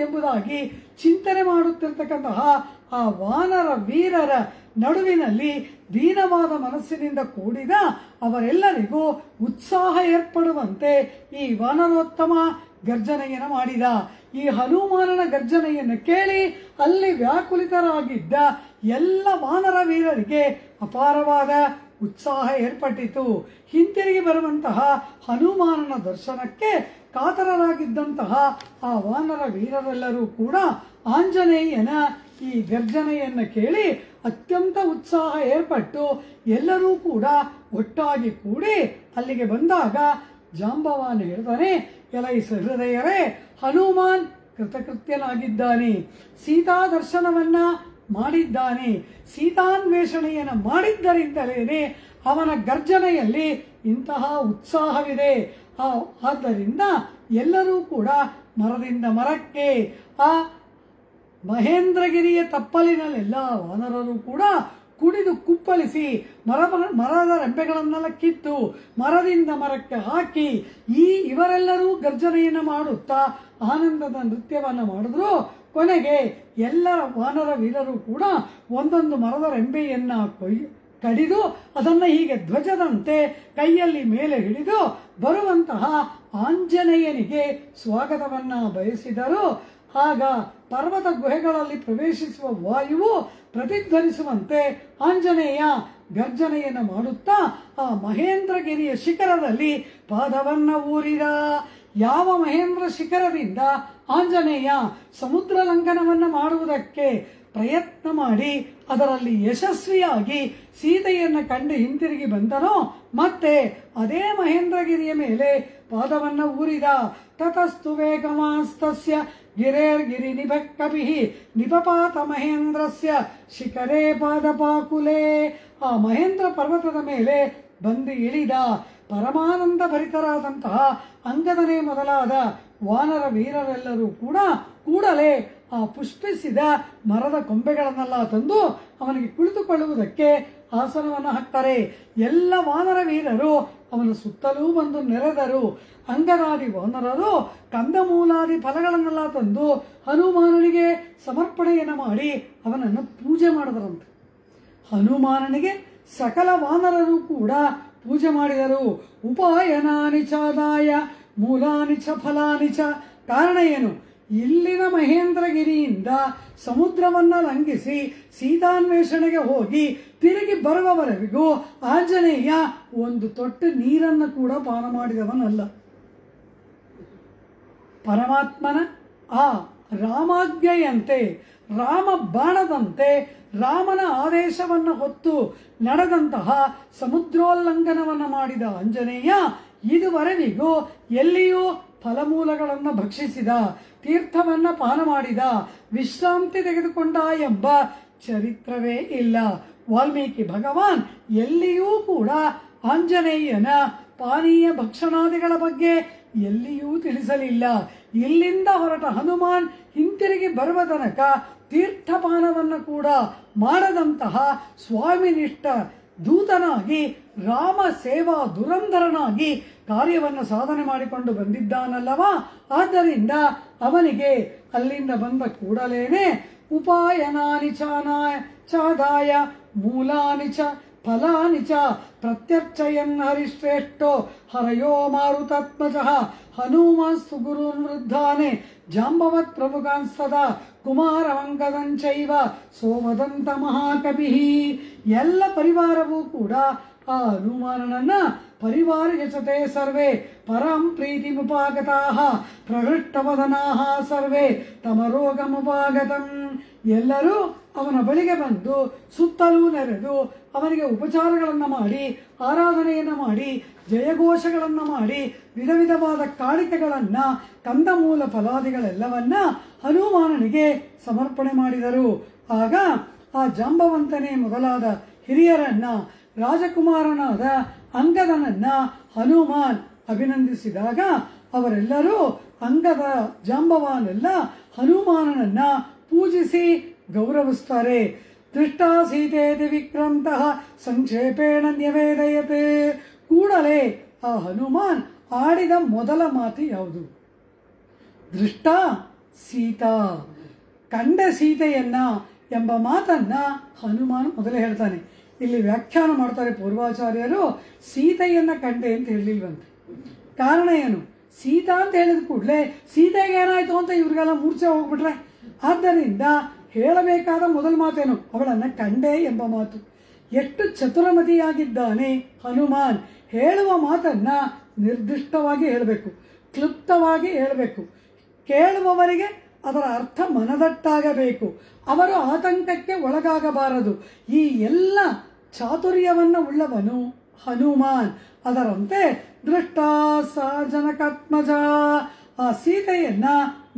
ಎಂಬುದಾಗಿ ಚಿಂತನೆ ಮಾಡುತ್ತಿರ್ತಕ್ಕಂತಹ ಆ ವಾನರ ವೀರರ ನಡುವಿನಲ್ಲಿ ದೀನವಾದ ಮನಸ್ಸಿನಿಂದ ಕೂಡಿದ ಅವರೆಲ್ಲರಿಗೂ ಉತ್ಸಾಹ ಏರ್ಪಡುವಂತೆ ಈ ವಾನರೋತ್ತಮ ಗರ್ಜನೆಯನ್ನು ಮಾಡಿದ. ಈ ಹನುಮಾನನ ಗರ್ಜನೆಯನ್ನು ಕೇಳಿ ಅಲ್ಲಿ ವ್ಯಾಕುಲಿತರಾಗಿದ್ದ ಎಲ್ಲ ವಾನರ ವೀರರಿಗೆ ಅಪಾರವಾದ ಉತ್ಸಾಹ ಏರ್ಪಟ್ಟಿತು. ಹಿಂತಿರುಗಿ ಬರುವಂತಹ ಹನುಮಾನನ ದರ್ಶನಕ್ಕೆ ಕಾತರರಾಗಿದ್ದಂತಹ ಆ ವಾನರ ವೀರರೆಲ್ಲರೂ ಕೂಡ ಆಂಜನೇಯನ ಈ ಗರ್ಜನೆಯನ್ನು ಕೇಳಿ ಅತ್ಯಂತ ಉತ್ಸಾಹ ಏರ್ಪಟ್ಟು ಎಲ್ಲರೂ ಕೂಡ ಒಟ್ಟಾಗಿ ಕೂಡಿ ಅಲ್ಲಿಗೆ ಬಂದಾಗ ಜಾಂಬವಾನ್ ಹೇಳ್ತಾನೆ, ಎಲೈ ಸಹೃದಯರೇ, ಹನುಮಾನ್ ಕೃತಕೃತ್ಯನಾಗಿದ್ದಾನೆ, ಸೀತಾ ದರ್ಶನವನ್ನ ಮಾಡಿದ್ದಾನೆ, ಸೀತಾನ್ವೇಷಣೆಯನ್ನು ಮಾಡಿದ್ದರಿಂದಲೇ ಅವನ ಗರ್ಜನೆಯಲ್ಲಿ ಇಂತಹ ಉತ್ಸಾಹವಿದೆ. ಆದ್ದರಿಂದ ಎಲ್ಲರೂ ಕೂಡ ಮರದಿಂದ ಮರಕ್ಕೆ ಆ ಮಹೇಂದ್ರಗಿರಿಯ ತಪ್ಪಲಿನಲ್ಲೆಲ್ಲ ವಾನರರು ಕೂಡ ಕುಡಿದು ಕುಪ್ಪಳಿಸಿ ಮರದ ರೆಂಬೆಗಳನ್ನೆಲ್ಲ ಕಿತ್ತು ಮರದಿಂದ ಮರಕ್ಕೆ ಹಾಕಿ ಇವರೆಲ್ಲರೂ ಗರ್ಜನೆಯನ್ನು ಮಾಡುತ್ತಾ ಆನಂದದ ನೃತ್ಯವನ್ನು ಮಾಡಿದ್ರು. ಕೊನೆಗೆ ಎಲ್ಲರ ವಾನರ ವೀರರು ಕೂಡ ಒಂದೊಂದು ಮರದ ರೆಂಬೆಯನ್ನ ಕಡಿದು ಅದನ್ನು ಹೀಗೆ ಧ್ವಜದಂತೆ ಕೈಯಲ್ಲಿ ಮೇಲೆ ಹಿಡಿದು ಬರುವಂತಹ ಆಂಜನೇಯನಿಗೆ ಸ್ವಾಗತವನ್ನ ಬಯಸಿದರು. ಆಗ ಪರ್ವತ ಗುಹೆಗಳಲ್ಲಿ ಪ್ರವೇಶಿಸುವ ವಾಯುವು ಪ್ರತಿಧ್ವನಿಸುವಂತೆ ಆಂಜನೇಯ ಗರ್ಜನೆಯನ್ನು ಮಾಡುತ್ತಾ ಆ ಮಹೇಂದ್ರಗಿರಿಯ ಶಿಖರದಲ್ಲಿ ಪಾದವನ್ನ ಊರಿದ. ಯಾವ ಮಹೇಂದ್ರ ಶಿಖರದಿಂದ ಆಂಜನೇಯ ಸಮುದ್ರ ಲಂಘನವನ್ನ ಮಾಡುವುದಕ್ಕೆ ಪ್ರಯತ್ನ ಮಾಡಿ ಅದರಲ್ಲಿ ಯಶಸ್ವಿಯಾಗಿ ಸೀತೆಯನ್ನು ಕಂಡು ಹಿಂತಿರುಗಿ ಬಂದನೋ ಮತ್ತೆ ಅದೇ ಮಹೇಂದ್ರಗಿರಿಯ ಮೇಲೆ ಪಾದವನ್ನ ಊರಿದ. ತತಸ್ತು ವೇಗಮಾಸ್ತಸ್ಯ ಗಿರೇರ್ಗಿರಿ ನಿಭಕ್ಕಪಿ ನಿಪಪಾತ ಮಹೇಂದ್ರಸ್ಯ ಶಿಖರೇ ಪಾದಪಾಕುಲೆ. ಆ ಮಹೇಂದ್ರ ಪರ್ವತದ ಮೇಲೆ ಬಂದು ಇಳಿದ. ಪರಮಾನಂದ ಭರಿತರಾದಂತಹ ಅಂಗದನೇ ಮೊದಲಾದ ವಾನರ ವೀರರೆಲ್ಲರೂ ಕೂಡ ಕೂಡಲೇ ಆ ಪುಷ್ಪಿಸಿದ ಮರದ ಕೊಂಬೆಗಳನ್ನೆಲ್ಲ ತಂದು ಅವನಿಗೆ ಕುಳಿತುಕೊಳ್ಳುವುದಕ್ಕೆ ಆಸನವನ್ನು ಹಾಕ್ತಾರೆ. ಎಲ್ಲ ವಾನರ ವೀರರು ಅವನ ಸುತ್ತಲೂ ಬಂದು ನೆರೆದರು. ಅಂಗದಾದಿ ವಾನರರು ಕಂದಮೂಲಾದಿ ಫಲಗಳನ್ನೆಲ್ಲ ತಂದು ಹನುಮಾನನಿಗೆ ಸಮರ್ಪಣೆಯನ್ನು ಮಾಡಿ ಅವನನ್ನು ಪೂಜೆ ಮಾಡಿದರಂತೆ. ಹನುಮಾನನಿಗೆ ಸಕಲ ವಾನರರು ಕೂಡ ಪೂಜೆ ಮಾಡಿದರು. ಉಪಾಯನಾನಿ ಚಾದಾಯ ಮೂಲಾನಿ ಚ ಫಲಾನಿ ಚ. ಕಾರಣ ಏನು? ಇಲ್ಲಿನ ಮಹೇಂದ್ರಗಿರಿಯಿಂದ ಸಮುದ್ರವನ್ನ ಲಂಘಿಸಿ ಸೀತಾನ್ವೇಷಣೆಗೆ ಹೋಗಿ ತಿರುಗಿ ಬರುವವರೆಗೂ ಆಂಜನೇಯ ಒಂದು ತೊಟ್ಟು ನೀರನ್ನು ಕೂಡ ಪಾನ ಮಾಡಿದವನಲ್ಲ. ಪರಮಾತ್ಮನ ಆ ರಾಮಾಜ್ಞೆಯಂತೆ ರಾಮ ಬಾಣದಂತೆ ರಾಮನ ಆದೇಶವನ್ನು ಹೊತ್ತು ನಡೆದಂತಹ ಸಮುದ್ರೋಲ್ಲಂಘನವನ್ನು ಮಾಡಿದ ಆಂಜನೇಯ ಇದುವರೆವಿಗೂ ಎಲ್ಲಿಯೂ ಫಲಮೂಲಗಳನ್ನು ಭಕ್ಷಿಸಿದ, ತೀರ್ಥವನ್ನ ಪಾನ ಮಾಡಿದ, ವಿಶ್ರಾಂತಿ ತೆಗೆದುಕೊಂಡ ಎಂಬ ಚರಿತ್ರವೇ ಇಲ್ಲ. ವಾಲ್ಮೀಕಿ ಭಗವಾನ್ ಎಲ್ಲಿಯೂ ಕೂಡ ಆಂಜನೇಯನ ಪಾನೀಯ ಭಕ್ಷಣಾದಿಗಳ ಬಗ್ಗೆ ಎಲ್ಲಿಯೂ ತಿಳಿಸಲಿಲ್ಲ. ಇಲ್ಲಿಂದ ಹೊರಟ ಹನುಮಾನ್ ಹಿಂತಿರುಗಿ ಬರುವ ತನಕ ತೀರ್ಥಪಾನವನ್ನು ಕೂಡ ಮಾಡದಂತಹ ಸ್ವಾಮಿನಿಷ್ಠ ದೂತನಾಗಿ ರಾಮ ಸೇವಾ ದುರಂಧರನಾಗಿ ಕಾರ್ಯವನ್ನು ಸಾಧನೆ ಮಾಡಿಕೊಂಡು ಬಂದಿದ್ದಾನಲ್ಲವಾ. ಆದ್ದರಿಂದ ಅವನಿಗೆ ಅಲ್ಲಿಂದ ಬಂದ ಕೂಡಲೇನೆ ಉಪಾಯನಾನಿ ಚಾದಾಯ ಮೂಲಾನಿ ಚ ಫಲಾನಿ ಚ ಪ್ರತ್ಯರ್ಚಯನ್ ಹರಿಶ್ರೇಷ್ಠೋ ಹರಯೋ ಮಾರುತಾತ್ಮಜಃ ಹನುಮಸ್ತು ಗುರುನ್ ವೃದ್ಧಾನೆ ಜಾಂಬವತ್ ಪ್ರಮುಖಾನ್ ಸದಾ ಕುಮಾರವಂಗದಂಚೈವ ಸೋಮದಂತ ಮಹಾಕವಿ. ಎಲ್ಲ ಪರಿವಾರವೂ ಕೂಡ ಆ ಹನುಮಾನನನ್ನ ಪರಿವಾರ ಯಚತೆ ಸರ್ವೇ ಪರಂ ಪ್ರೀತಿಮುಪಾಗತಾಃ ಪ್ರಹೃಷ್ಟವದನಾಃ ಸರ್ವೇ ತಮರೋಗಮುಪಾಗತಂ. ಎಲ್ಲರೂ ಅವನ ಬಳಿಗೆ ಬಂದು ಸುತ್ತಲೂ ನೆರೆದು ಅವನಿಗೆ ಉಪಚಾರಗಳನ್ನು ಮಾಡಿ ಆರಾಧನೆಯನ್ನು ಮಾಡಿ ಜಯಘೋಷಗಳನ್ನು ಮಾಡಿ ವಿಧ ವಿಧವಾದ ಕಾಣಿಕೆಗಳನ್ನು ಕಂದಮೂಲ ಫಲಾದಿಗಳೆಲ್ಲವನ್ನ ಹನುಮಾನನಿಗೆ ಸಮರ್ಪಣೆ ಮಾಡಿದರು. ಆಗ ಆ ಜಾಂಬವಂತನೇ ಮೊದಲಾದ ಹಿರಿಯರನ್ನ ರಾಜಕುಮಾರನಾದ ಅಂಗದನನ್ನ ಹನುಮಾನ್ ಅಭಿನಂದಿಸಿದಾಗ ಅವರೆಲ್ಲರೂ ಅಂಗದ ಜಾಂಬವಾನೆಲ್ಲ ಹನುಮಾನನನ್ನ ಪೂಜಿಸಿ ಗೌರವಿಸ್ತಾರೆ. ದೃಷ್ಟಾ ಸೀತೇತಿ ವಿಕ್ರಾಂತಃ ಸಂಕ್ಷೇಪೇಣ ನ್ಯವೇದಯತೆ. ಕೂಡಲೇ ಆ ಹನುಮಾನ್ ಆಡಿದ ಮೊದಲ ಮಾತು ಯಾವುದು? ದೃಷ್ಟ ಸೀತಾ, ಕಂಡ ಸೀತೆಯನ್ನ ಎಂಬ ಮಾತನ್ನ ಹನುಮಾನ್ ಮೊದಲೇ ಹೇಳ್ತಾನೆ. ಇಲ್ಲಿ ವ್ಯಾಖ್ಯಾನ ಮಾಡ್ತಾರೆ ಪೂರ್ವಾಚಾರ್ಯರು, ಸೀತೆಯನ್ನ ಕಂಡೆ ಅಂತ ಹೇಳಿಲ್ವಂತೆ. ಕಾರಣ ಏನು? ಸೀತಾ ಅಂತ ಹೇಳಿದ ಕೂಡಲೇ ಸೀತೆಗೆ ಏನಾಯ್ತು ಅಂತ ಇವ್ರಿಗೆಲ್ಲ ಮೂರ್ಛೆ ಹೋಗ್ಬಿಟ್ರೆ, ಆದ್ದರಿಂದ ಹೇಳಬೇಕಾದ ಮೊದಲ ಮಾತೇನು? ಅವಳನ್ನ ಕಂಡೆ ಎಂಬ ಮಾತು. ಎಷ್ಟು ಚತುರಮತಿಯಾಗಿದ್ದಾನೆ ಹನುಮಾನ್. ಹೇಳುವ ಮಾತನ್ನ ನಿರ್ದಿಷ್ಟವಾಗಿ ಹೇಳಬೇಕು, ಕ್ಲುಪ್ತವಾಗಿ ಹೇಳಬೇಕು, ಕೇಳುವವರಿಗೆ ಅದರ ಅರ್ಥ ಮನದಟ್ಟಾಗಬೇಕು, ಅವರು ಆತಂಕಕ್ಕೆ ಒಳಗಾಗಬಾರದು. ಈ ಎಲ್ಲ ಚಾತುರ್ಯವನ್ನು ಉಳ್ಳವನು ಹನುಮಾನ್. ಅದರಂತೆ ದೃಷ್ಟ ಸ ಜನಕಾತ್ಮಜ, ಆ ಸೀತೆಯನ್ನ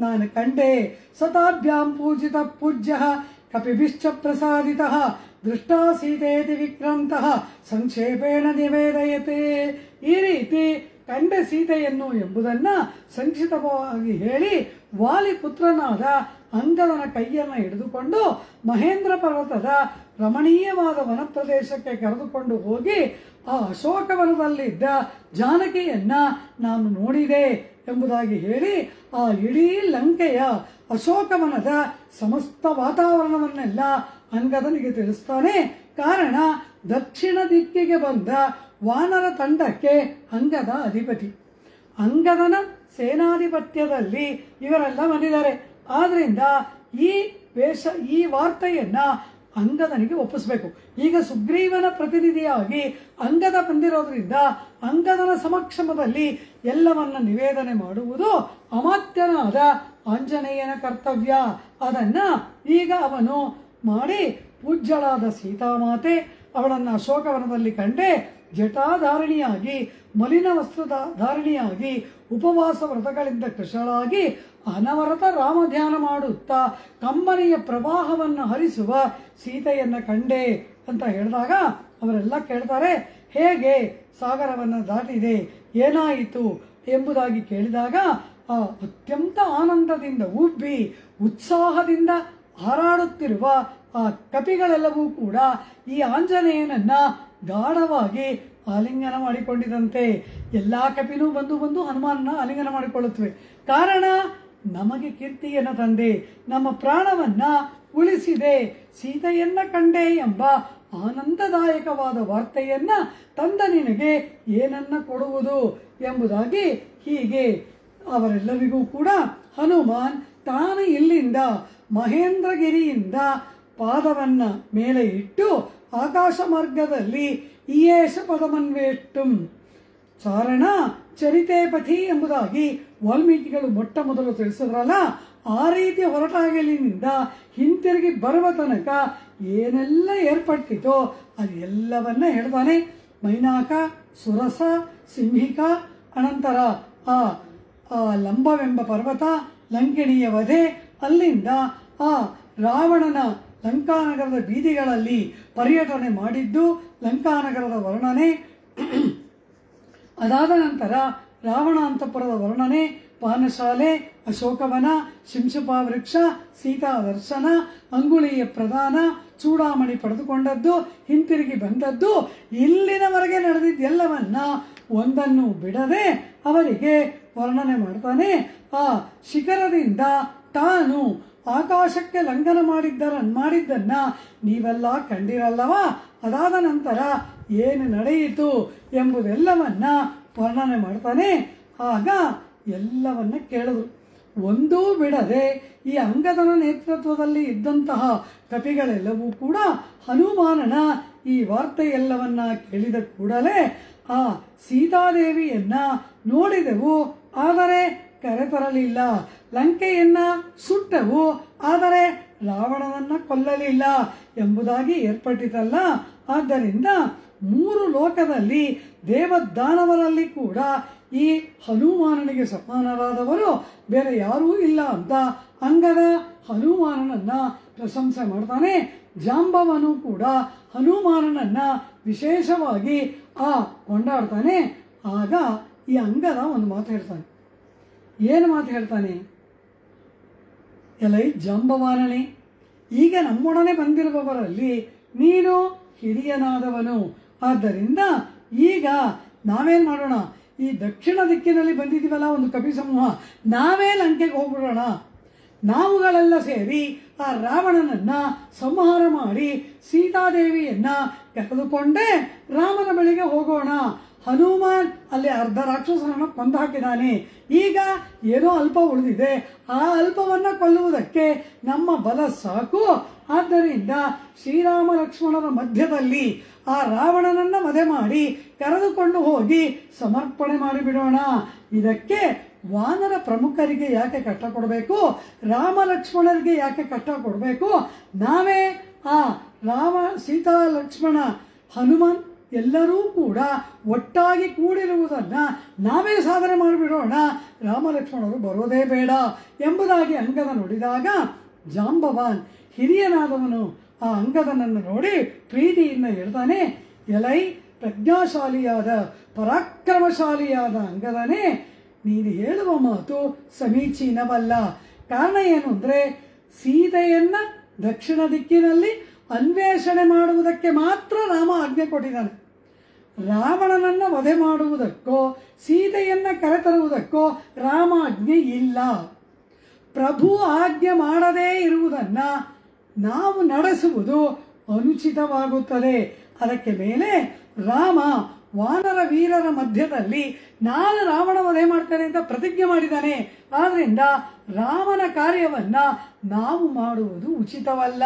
ನಾನು ಕಂಡೆ. ಸತಾಭ್ಯಾಂ ಪೂಜಿತ ಪೂಜ್ಯ ಕಪಿಭಿಶ್ಚ ಪ್ರಸಾದಿತ ದೃಷ್ಟ ಸೀತೇತಿ ವಿಕ್ರಾಂತಃ ಸಂಕ್ಷೇಪೇಣ ನಿವೇದಯತೆ. ಈ ರೀತಿ ಕಂಡ ಸೀತೆಯನ್ನು ಎಂಬುದನ್ನ ಸಂಕ್ಷಿಪ್ತವಾಗಿ ಹೇಳಿ ವಾಲಿಪುತ್ರನಾದ ಅಂಗದನ ಕೈಯನ್ನು ಹಿಡಿದುಕೊಂಡು ಮಹೇಂದ್ರ ಪರ್ವತದ ರಮಣೀಯವಾದ ವನಪ್ರದೇಶಕ್ಕೆ ಕರೆದುಕೊಂಡು ಹೋಗಿ ಆ ಅಶೋಕವನದಲ್ಲಿದ್ದ ಜಾನಕಿಯನ್ನ ನಾನು ನೋಡಿದೆ ಎಂಬುದಾಗಿ ಹೇಳಿ ಆ ಇಡೀ ಲಂಕೆಯ ಅಶೋಕವನದ ಸಮಸ್ತ ವಾತಾವರಣವನ್ನೆಲ್ಲ ಅಂಗದನಿಗೆ ತಿಳಿಸ್ತಾನೆ. ಕಾರಣ ದಕ್ಷಿಣ ದಿಕ್ಕಿಗೆ ಬಂದ ವಾನರ ತಂಡಕ್ಕೆ ಅಂಗದ ಅಧಿಪತಿ. ಅಂಗದನ ಸೇನಾಧಿಪತ್ಯದಲ್ಲಿ ಇವರೆಲ್ಲ ಬಂದಿದ್ದಾರೆ. ಆದ್ರಿಂದ ಈ ವಾರ್ತೆಯನ್ನ ಅಂಗದನಿಗೆ ಒಪ್ಪಿಸಬೇಕು. ಈಗ ಸುಗ್ರೀವನ ಪ್ರತಿನಿಧಿಯಾಗಿ ಅಂಗದ ಬಂದಿರೋದ್ರಿಂದ ಅಂಗದನ ಸಮಕ್ಷಮದಲ್ಲಿ ಎಲ್ಲವನ್ನ ನಿವೇದನೆ ಮಾಡುವುದು ಅಮಾತ್ಯನಾದ ಆಂಜನೇಯನ ಕರ್ತವ್ಯ. ಅದನ್ನ ಈಗ ಅವನು ಮಾಡಿ ಪೂಜ್ಯಳಾದ ಸೀತಾಮಾತೆ ಅವಳನ್ನು ಅಶೋಕವನದಲ್ಲಿ ಕಂಡೆ ಜಟಾಧಾರಿಣಿಯಾಗಿ ಮಲಿನ ವಸ್ತ್ರದ ಧಾರಿಣಿಯಾಗಿ ಉಪವಾಸ ವ್ರತಗಳಿಂದ ಕೃಶಳಾಗಿ ಅನವರತ ರಾಮಧ್ಯಾನ ಮಾಡುತ್ತಾ ಕಂಬನಿಯ ಪ್ರವಾಹವನ್ನು ಹರಿಸುವ ಸೀತೆಯನ್ನ ಕಂಡೆ ಅಂತ ಹೇಳಿದಾಗ ಅವರೆಲ್ಲ ಕೇಳ್ತಾರೆ, ಹೇಗೆ ಸಾಗರವನ್ನು ದಾಟಿದೆ, ಏನಾಯಿತು ಎಂಬುದಾಗಿ ಕೇಳಿದಾಗ ಆ ಅತ್ಯಂತ ಆನಂದದಿಂದ ಉಬ್ಬಿ ಉತ್ಸಾಹದಿಂದ ಹಾರಾಡುತ್ತಿರುವ ಆ ಕಪಿಗಳೆಲ್ಲವೂ ಕೂಡ ಈ ಆಂಜನೇಯನನ್ನ ಗಾಢವಾಗಿ ಆಲಿಂಗನ ಮಾಡಿಕೊಂಡಿದಂತೆ. ಎಲ್ಲಾ ಕಪಿನೂ ಬಂದು ಬಂದು ಹನುಮಾನನ ಆಲಿಂಗನ ಮಾಡಿಕೊಳ್ಳುತ್ತವೆ. ಕಾರಣ, ನಮಗೆ ಕೀರ್ತಿಯನ್ನು ತಂದೆ, ನಮ್ಮ ಪ್ರಾಣವನ್ನ ಉಳಿಸಿದೆ, ಸೀತೆಯನ್ನ ಕಂಡೆ ಎಂಬ ಆನಂದದಾಯಕವಾದ ವಾರ್ತೆಯನ್ನ ತಂದ ನಿನಗೆ ಏನನ್ನ ಕೊಡುವುದು ಎಂಬುದಾಗಿ ಹೀಗೆ ಅವರೆಲ್ಲರಿಗೂ ಕೂಡ ಹನುಮಾನ್ ತಾನು ಇಲ್ಲಿಂದ ಮಹೇಂದ್ರಗಿರಿಯಿಂದ ಪಾದವನ್ನ ಮೇಲೆ ಇಟ್ಟು ಆಕಾಶ ಮಾರ್ಗದಲ್ಲಿ ಈಯೇಷ ಪದಮನ್ವೇಷ್ಟುಂ ಚಾರಣ ಚರಿತೆ ಪಥಿ ಎಂಬುದಾಗಿ ವಾಲ್ಮೀಕಿಗಳು ಮೊಟ್ಟ ಮೊದಲು ತಿಳಿಸಿದ್ರಲ್ಲ, ಆ ರೀತಿ ಹೊರಟಾಗಲಿನಿಂದ ಹಿಂತಿರುಗಿ ಬರುವ ತನಕ ಏನೆಲ್ಲ ಏರ್ಪಟ್ಟಿತೋ ಅದೆಲ್ಲವನ್ನ ಹೇಳ್ತಾನೆ. ಮೈನಾಕ, ಸುರಸ, ಸಿಂಹಿಕ, ಅನಂತರ ಆ ಲಂಬವೆಂಬ ಪರ್ವತ, ಲಂಕಿಣಿಯ ವಧೆ, ಅಲ್ಲಿಂದ ಆ ರಾವಣನ ಲಂಕಾನಗರದ ಬೀದಿಗಳಲ್ಲಿ ಪರ್ಯಟನೆ ಮಾಡಿದ್ದು, ಲಂಕಾನಗರದ ವರ್ಣನೆ, ಅದಾದ ನಂತರ ರಾವಣ ಅಂತಃಪುರದ ವರ್ಣನೆ, ಪಾನಶಾಲೆ, ಅಶೋಕವನ, ಶಿಂಶುಪಾ ವೃಕ್ಷ, ಸೀತಾ ದರ್ಶನ, ಅಂಗುಳಿಯ ಪ್ರದಾನ, ಚೂಡಾಮಣಿ ಪಡೆದುಕೊಂಡದ್ದು, ಹಿಂತಿರುಗಿ ಬಂದದ್ದು, ಇಲ್ಲಿನವರೆಗೆ ನಡೆದಿದ್ದೆಲ್ಲವನ್ನ ಒಂದನ್ನು ಬಿಡದೆ ಅವರಿಗೆ ವರ್ಣನೆ ಮಾಡ್ತಾನೆ. ಆ ಶಿಖರದಿಂದ ತಾನು ಆಕಾಶಕ್ಕೆ ಲಂಘನ ಮಾಡಿದ್ದನ್ನ ನೀವೆಲ್ಲ ಕಂಡಿರಲ್ಲವಾ? ಅದಾದ ನಂತರ ಏನು ನಡೆಯಿತು ಎಂಬುದೆಲ್ಲವನ್ನ ವರ್ಣನೆ ಮಾಡ್ತಾನೆ. ಆಗ ಎಲ್ಲವನ್ನ ಕೇಳಿದ್ರು. ಒಂದೂ ಬಿಡದೆ ಈ ಅಂಗದನ ನೇತೃತ್ವದಲ್ಲಿ ಇದ್ದಂತಹ ಕಪಿಗಳೆಲ್ಲವೂ ಕೂಡ ಹನುಮಾನನ ಈ ವಾರ್ತೆಯೆಲ್ಲವನ್ನ ಕೇಳಿದ ಕೂಡಲೇ ಆ ಸೀತಾದೇವಿಯನ್ನ ನೋಡಿದೆವು, ಆದರೆ ಕರೆತರಲಿಲ್ಲ. ಲಂಕೆಯನ್ನ ಸುಟ್ಟವು, ಆದರೆ ರಾವಣನನ್ನ ಕೊಲ್ಲಲಿಲ್ಲ ಎಂಬುದಾಗಿ ಏರ್ಪಟ್ಟಿತಲ್ಲ. ಆದ್ದರಿಂದ 3 ಲೋಕದಲ್ಲಿ ದೇವದಾನವರಲ್ಲಿ ಕೂಡ ಈ ಹನುಮಾನನಿಗೆ ಸಮಾನರಾದವರು ಬೇರೆ ಯಾರೂ ಇಲ್ಲ ಅಂತ ಅಂಗದ ಹನುಮಾನನನ್ನ ಪ್ರಶಂಸೆ ಮಾಡ್ತಾನೆ. ಜಾಂಬವನು ಕೂಡ ಹನುಮಾನನನ್ನ ವಿಶೇಷವಾಗಿ ಕೊಂಡಾಡ್ತಾನೆ. ಆಗ ಈ ಅಂಗದ ಒಂದು ಮಾತು ಹೇಳ್ತಾನೆ. ಏನು ಮಾತು ಹೇಳ್ತಾನೆ? ಎಲೈ ಜಾಂಬವಾನನೇ, ಈಗ ನಮ್ಮೊಡನೆ ಬಂದಿರುವವರಲ್ಲಿ ನೀನು ಹಿರಿಯನಾದವನು. ಆದ್ದರಿಂದ ಈಗ ನಾವೇನು ಮಾಡೋಣ? ಈ ದಕ್ಷಿಣ ದಿಕ್ಕಿನಲ್ಲಿ ಬಂದಿದ್ದೀವಲ್ಲ ಒಂದು ಕಪಿ ಸಮೂಹ, ನಾವೇ ಲಂಕೆಗೆ ಹೋಗ್ಬಿಡೋಣ. ನಾವುಗಳೆಲ್ಲ ಸೇರಿ ಆ ರಾವಣನನ್ನ ಸಂಹಾರ ಮಾಡಿ ಸೀತಾದೇವಿಯನ್ನ ಕರೆದುಕೊಂಡೇ ರಾಮನ ಬಳಿಗೆ ಹೋಗೋಣ. ಹನುಮಾನ್ ಅಲ್ಲಿ ಅರ್ಧ ರಾಕ್ಷಸರನ್ನು ಕೊಂದು ಹಾಕಿದ್ದಾನೆ. ಈಗ ಏನೋ ಅಲ್ಪ ಉಳಿದಿದೆ, ಆ ಅಲ್ಪವನ್ನ ಕೊಲ್ಲುವುದಕ್ಕೆ ನಮ್ಮ ಬಲ ಸಾಕು. ಆದ್ದರಿಂದ ಶ್ರೀರಾಮ ಲಕ್ಷ್ಮಣರ ಮಧ್ಯದಲ್ಲಿ ಆ ರಾವಣನನ್ನ ವಧೆ ಮಾಡಿ ಕರೆದುಕೊಂಡು ಹೋಗಿ ಸಮರ್ಪಣೆ ಮಾಡಿಬಿಡೋಣ. ಇದಕ್ಕೆ ವಾನರ ಪ್ರಮುಖರಿಗೆ ಯಾಕೆ ಕಷ್ಟ ಕೊಡಬೇಕು? ರಾಮ ಲಕ್ಷ್ಮಣರಿಗೆ ಯಾಕೆ ಕಷ್ಟ ಕೊಡಬೇಕು? ನಾವೇ ಆ ರಾಮ ಸೀತಾ ಲಕ್ಷ್ಮಣ ಹನುಮಾನ್ ಎಲ್ಲರೂ ಕೂಡ ಒಟ್ಟಾಗಿ ಕೂಡಿರುವುದನ್ನ ನಾವೇ ಸಾಧನೆ ಮಾಡಿಬಿಡೋಣ. ರಾಮ ಲಕ್ಷ್ಮಣರು ಬರೋದೇ ಬೇಡ ಎಂಬುದಾಗಿ ಅಂಗದ ನುಡಿದಾಗ ಜಾಂಬವಾನ್ ಹಿರಿಯನಾದವನು ಆ ಅಂಗದನನ್ನು ನೋಡಿ ಪ್ರೀತಿಯಿಂದ ಹೇಳ್ತಾನೆ, ಎಲೈ ಪ್ರಜ್ಞಾಶಾಲಿಯಾದ ಪರಾಕ್ರಮಶಾಲಿಯಾದ ಅಂಗದನೇ, ನೀನು ಹೇಳುವ ಮಾತು ಸಮೀಚೀನವಲ್ಲ. ಕಾರಣ ಏನು ಅಂದರೆ, ಸೀತೆಯನ್ನ ದಕ್ಷಿಣ ದಿಕ್ಕಿನಲ್ಲಿ ಅನ್ವೇಷಣೆ ಮಾಡುವುದಕ್ಕೆ ಮಾತ್ರ ರಾಮ ಆಜ್ಞೆ ಕೊಟ್ಟಿದ್ದಾನೆ. ರಾವಣನನ್ನ ವಧೆ ಮಾಡುವುದಕ್ಕೋ ಸೀತೆಯನ್ನ ಕರೆತರುವುದಕ್ಕೋ ರಾಮ ಆಜ್ಞೆ ಇಲ್ಲ. ಪ್ರಭು ಆಜ್ಞೆ ಮಾಡದೇ ಇರುವುದನ್ನ ನಾವು ನಡೆಸುವುದು ಅನುಚಿತವಾಗುತ್ತದೆ. ಅದಕ್ಕೆ ಮೇಲೆ ರಾಮ ವಾನರ ವೀರರ ಮಧ್ಯದಲ್ಲಿ ನಾನು ರಾವಣ ವಧೆ ಮಾಡ್ತೇನೆ ಅಂತ ಪ್ರತಿಜ್ಞೆ ಮಾಡಿದ್ದಾನೆ. ಆದ್ರಿಂದ ರಾಮನ ಕಾರ್ಯವನ್ನ ನಾವು ಮಾಡುವುದು ಉಚಿತವಲ್ಲ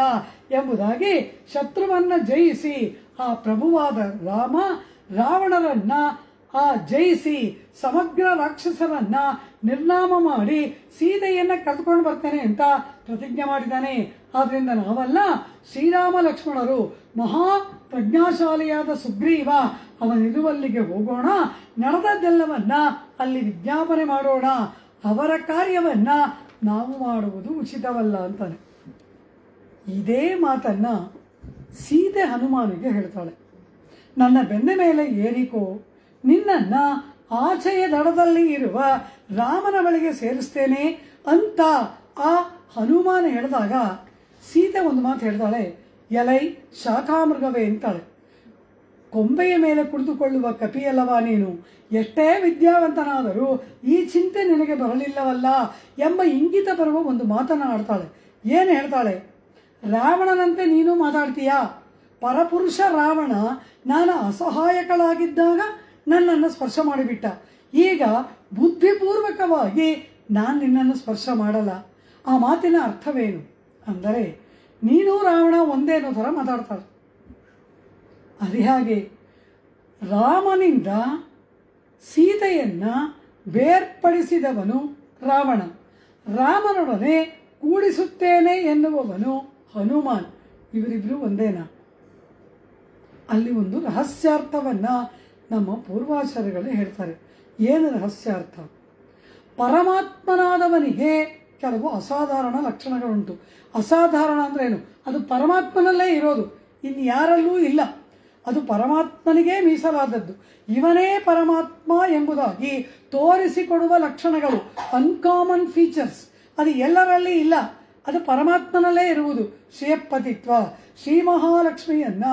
ಎಂಬುದಾಗಿ ಶತ್ರುವನ್ನ ಜಯಿಸಿ ಆ ಪ್ರಭುವಾದ ರಾಮ ರಾವಣರನ್ನ ಜಯಿಸಿ ಸಮಗ್ರ ರಾಕ್ಷಸರನ್ನ ನಿರ್ನಾಮ ಮಾಡಿ ಸೀತೆಯನ್ನ ಕರೆದುಕೊಂಡು ಬರ್ತೇನೆ ಅಂತ ಪ್ರತಿಜ್ಞೆ ಮಾಡಿದ್ದಾನೆ. ಆದ್ರಿಂದ ನಾವಲ್ಲ, ಶ್ರೀರಾಮ ಲಕ್ಷ್ಮಣರು ಮಹಾ ಪ್ರಜ್ಞಾಶಾಲಿಯಾದ ಸುಗ್ರೀವ ಅವನಿರುವಲ್ಲಿಗೆ ಹೋಗೋಣ, ನಡೆದದ್ದೆಲ್ಲವನ್ನ ಅಲ್ಲಿ ವಿಜ್ಞಾಪನೆ ಮಾಡೋಣ, ಅವರ ಕಾರ್ಯವನ್ನ ನಾವು ಮಾಡುವುದು ಉಚಿತವಲ್ಲ ಅಂತಾನೆ. ಇದೇ ಮಾತನ್ನ ಸೀತೆ ಹನುಮಾನಿಗೆ ಹೇಳ್ತಾಳೆ. ನನ್ನ ಬೆನ್ನ ಮೇಲೆ ಏರಿಕೋ, ನಿನ್ನನ್ನ ಆಚೆಯ ದಡದಲ್ಲಿ ಇರುವ ರಾಮನ ಬಳಿಗೆ ಸೇರಿಸ್ತೇನೆ ಅಂತ ಆ ಹನುಮಾನ ಹೇಳಿದಾಗ ಸೀತೆ ಒಂದು ಮಾತು ಹೇಳ್ತಾಳೆ, ಎಲೈ ಶಾಖಾಮೃಗವೇ ಅಂತಾಳೆ. ಕೊಂಬೆಯ ಮೇಲೆ ಕುಳಿತುಕೊಳ್ಳುವ ಕಪಿಯಲ್ಲವಾ ನೀನು? ಎಷ್ಟೇ ವಿದ್ಯಾವಂತನಾದರೂ ಈ ಚಿಂತೆ ನಿನಗೆ ಬರಲಿಲ್ಲವಲ್ಲ ಎಂಬ ಇಂಗಿತ ಬರುವ ಒಂದು ಮಾತನಾಡ್ತಾಳೆ. ಏನು ಹೇಳ್ತಾಳೆ? ರಾವಣನಂತೆ ನೀನು ಮಾತಾಡ್ತೀಯಾ? ಪರಪುರುಷ ರಾವಣ ನಾನು ಅಸಹಾಯಕಳಾಗಿದ್ದಾಗ ನನ್ನನ್ನು ಸ್ಪರ್ಶ ಮಾಡಿಬಿಟ್ಟ. ಈಗ ಬುದ್ಧಿಪೂರ್ವಕವಾಗಿ ನಾನು ನಿನ್ನನ್ನು ಸ್ಪರ್ಶ ಮಾಡಲ್ಲ. ಆ ಮಾತಿನ ಅರ್ಥವೇನು ಅಂದರೆ, ನೀನು ರಾವಣ ಒಂದೇನೋ ಥರ ಮಾತಾಡ್ತಾಳೆ. ಅದೇ ಹಾಗೆ ರಾಮನಿಂದ ಸೀತೆಯನ್ನ ಬೇರ್ಪಡಿಸಿದವನು ರಾವಣ, ರಾಮನೊಡನೆ ಕೂಡಿಸುತ್ತೇನೆ ಎನ್ನುವವನು ಹನುಮಾನ್. ಇವರಿಬ್ರು ಒಂದೇನಾ? ಅಲ್ಲಿ ಒಂದು ರಹಸ್ಯಾರ್ಥವನ್ನ ನಮ್ಮ ಪೂರ್ವಾಚಾರ್ಯಗಳು ಹೇಳ್ತಾರೆ. ಏನು ರಹಸ್ಯಾರ್ಥ? ಪರಮಾತ್ಮನಾದವನಿಗೆ ಕೆಲವು ಅಸಾಧಾರಣ ಲಕ್ಷಣಗಳುಂಟು. ಅಸಾಧಾರಣ ಅಂದ್ರೆ ಏನು? ಅದು ಪರಮಾತ್ಮನಲ್ಲೇ ಇರೋದು, ಇನ್ನು ಯಾರಲ್ಲೂ ಇಲ್ಲ. ಅದು ಪರಮಾತ್ಮನಿಗೆ ಮೀಸಲಾದದ್ದು. ಇವನೇ ಪರಮಾತ್ಮ ಎಂಬುದಾಗಿ ತೋರಿಸಿಕೊಡುವ ಲಕ್ಷಣಗಳು, ಅನ್ಕಾಮನ್ ಫೀಚರ್ಸ್, ಅದು ಎಲ್ಲರಲ್ಲಿ ಇಲ್ಲ, ಅದು ಪರಮಾತ್ಮನಲ್ಲೇ ಇರುವುದು. ಶ್ರೀಯಪ್ಪತಿತ್ವ, ಶ್ರೀ ಮಹಾಲಕ್ಷ್ಮಿಯನ್ನ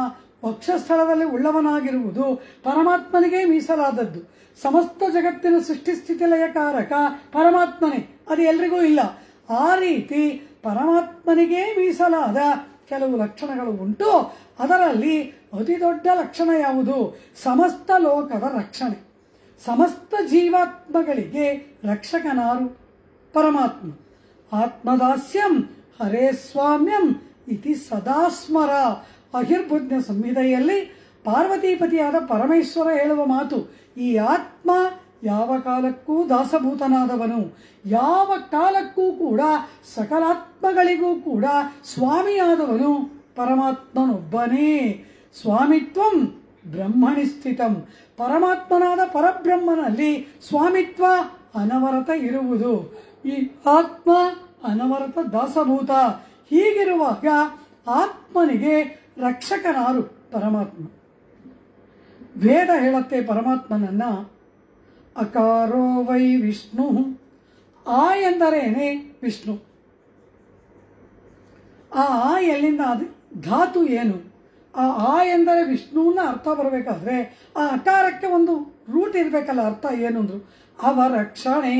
ವಕ್ಷಸ್ಥಳದಲ್ಲಿ ಉಳ್ಳವನಾಗಿರುವುದು ಪರಮಾತ್ಮನಿಗೆ ಮೀಸಲಾದದ್ದು. ಸಮಸ್ತ ಜಗತ್ತಿನ ಸೃಷ್ಟಿಸ್ಥಿತಿ ಲಯಕಾರಕ ಪರಮಾತ್ಮನೇ, ಅದು ಎಲ್ರಿಗೂ ಇಲ್ಲ. ಆ ರೀತಿ ಪರಮಾತ್ಮನಿಗೆ ಮೀಸಲಾದ ಕೆಲವು ಲಕ್ಷಣಗಳು ಉಂಟು. ಅದರಲ್ಲಿ ಅತಿ ದೊಡ್ಡ ಲಕ್ಷಣ ಯಾವುದು? ಸಮಸ್ತ ಲೋಕದ ರಕ್ಷಣೆ. ಸಮಸ್ತ ಜೀವಾತ್ಮಗಳಿಗೆ ರಕ್ಷಕನಾರು? ಪರಮಾತ್ಮ. ಆತ್ಮದಾಸ್ಯಂ ಹರೇ ಸ್ವಾಮ್ಯಂ ಇತಿ ಸದಾ ಸ್ಮರ. ಅಹಿರ್ಬುದ್ಧ ಸಂಹಿತೆಯಲ್ಲಿ ಪಾರ್ವತೀಪತಿಯಾದ ಪರಮೇಶ್ವರ ಹೇಳುವ ಮಾತು, ಈ ಆತ್ಮ ಯಾವ ಕಾಲಕ್ಕೂ ದಾಸಭೂತನಾದವನು, ಯಾವ ಕಾಲಕ್ಕೂ ಕೂಡ ಸಕಲಾತ್ಮಗಳಿಗೂ ಕೂಡ ಸ್ವಾಮಿಯಾದವನು ಪರಮಾತ್ಮನೊಬ್ಬನೇ. ಸ್ವಾಮಿತ್ವಂ ಬ್ರಹ್ಮಣಿ ಸ್ಥಿತಂ. ಪರಮಾತ್ಮನಾದ ಪರಬ್ರಹ್ಮನಲ್ಲಿ ಸ್ವಾಮಿತ್ವ ಅನವರತ ಇರುವುದು. ಈ ಆತ್ಮ ಅನವರತ ದಾಸಭೂತ. ಹೀಗಿರುವಾಗ ಆತ್ಮನಿಗೆ ರಕ್ಷಕನಾರು? ಪರಮಾತ್ಮ. ವೇದ ಹೇಳುತ್ತೆ ಪರಮಾತ್ಮನನ್ನ ಅಕಾರೋ ವೈ ವಿಷ್ಣು. ಆ ಎಂದರೇನೆ ವಿಷ್ಣು. ಆ ಎಲ್ಲಿಂದ? ಅದು ಧಾತು ಏನು? ಆ ಎಂದರೆ ವಿಷ್ಣುವನ್ನ ಅರ್ಥ ಬರಬೇಕಾದ್ರೆ ಆ ಅಕಾರಕ್ಕೆ ಒಂದು ರೂಟ್ ಇರಬೇಕಲ್ಲ, ಅರ್ಥ ಏನು ಅಂದ್ರು ಅವರಕ್ಷಣೆ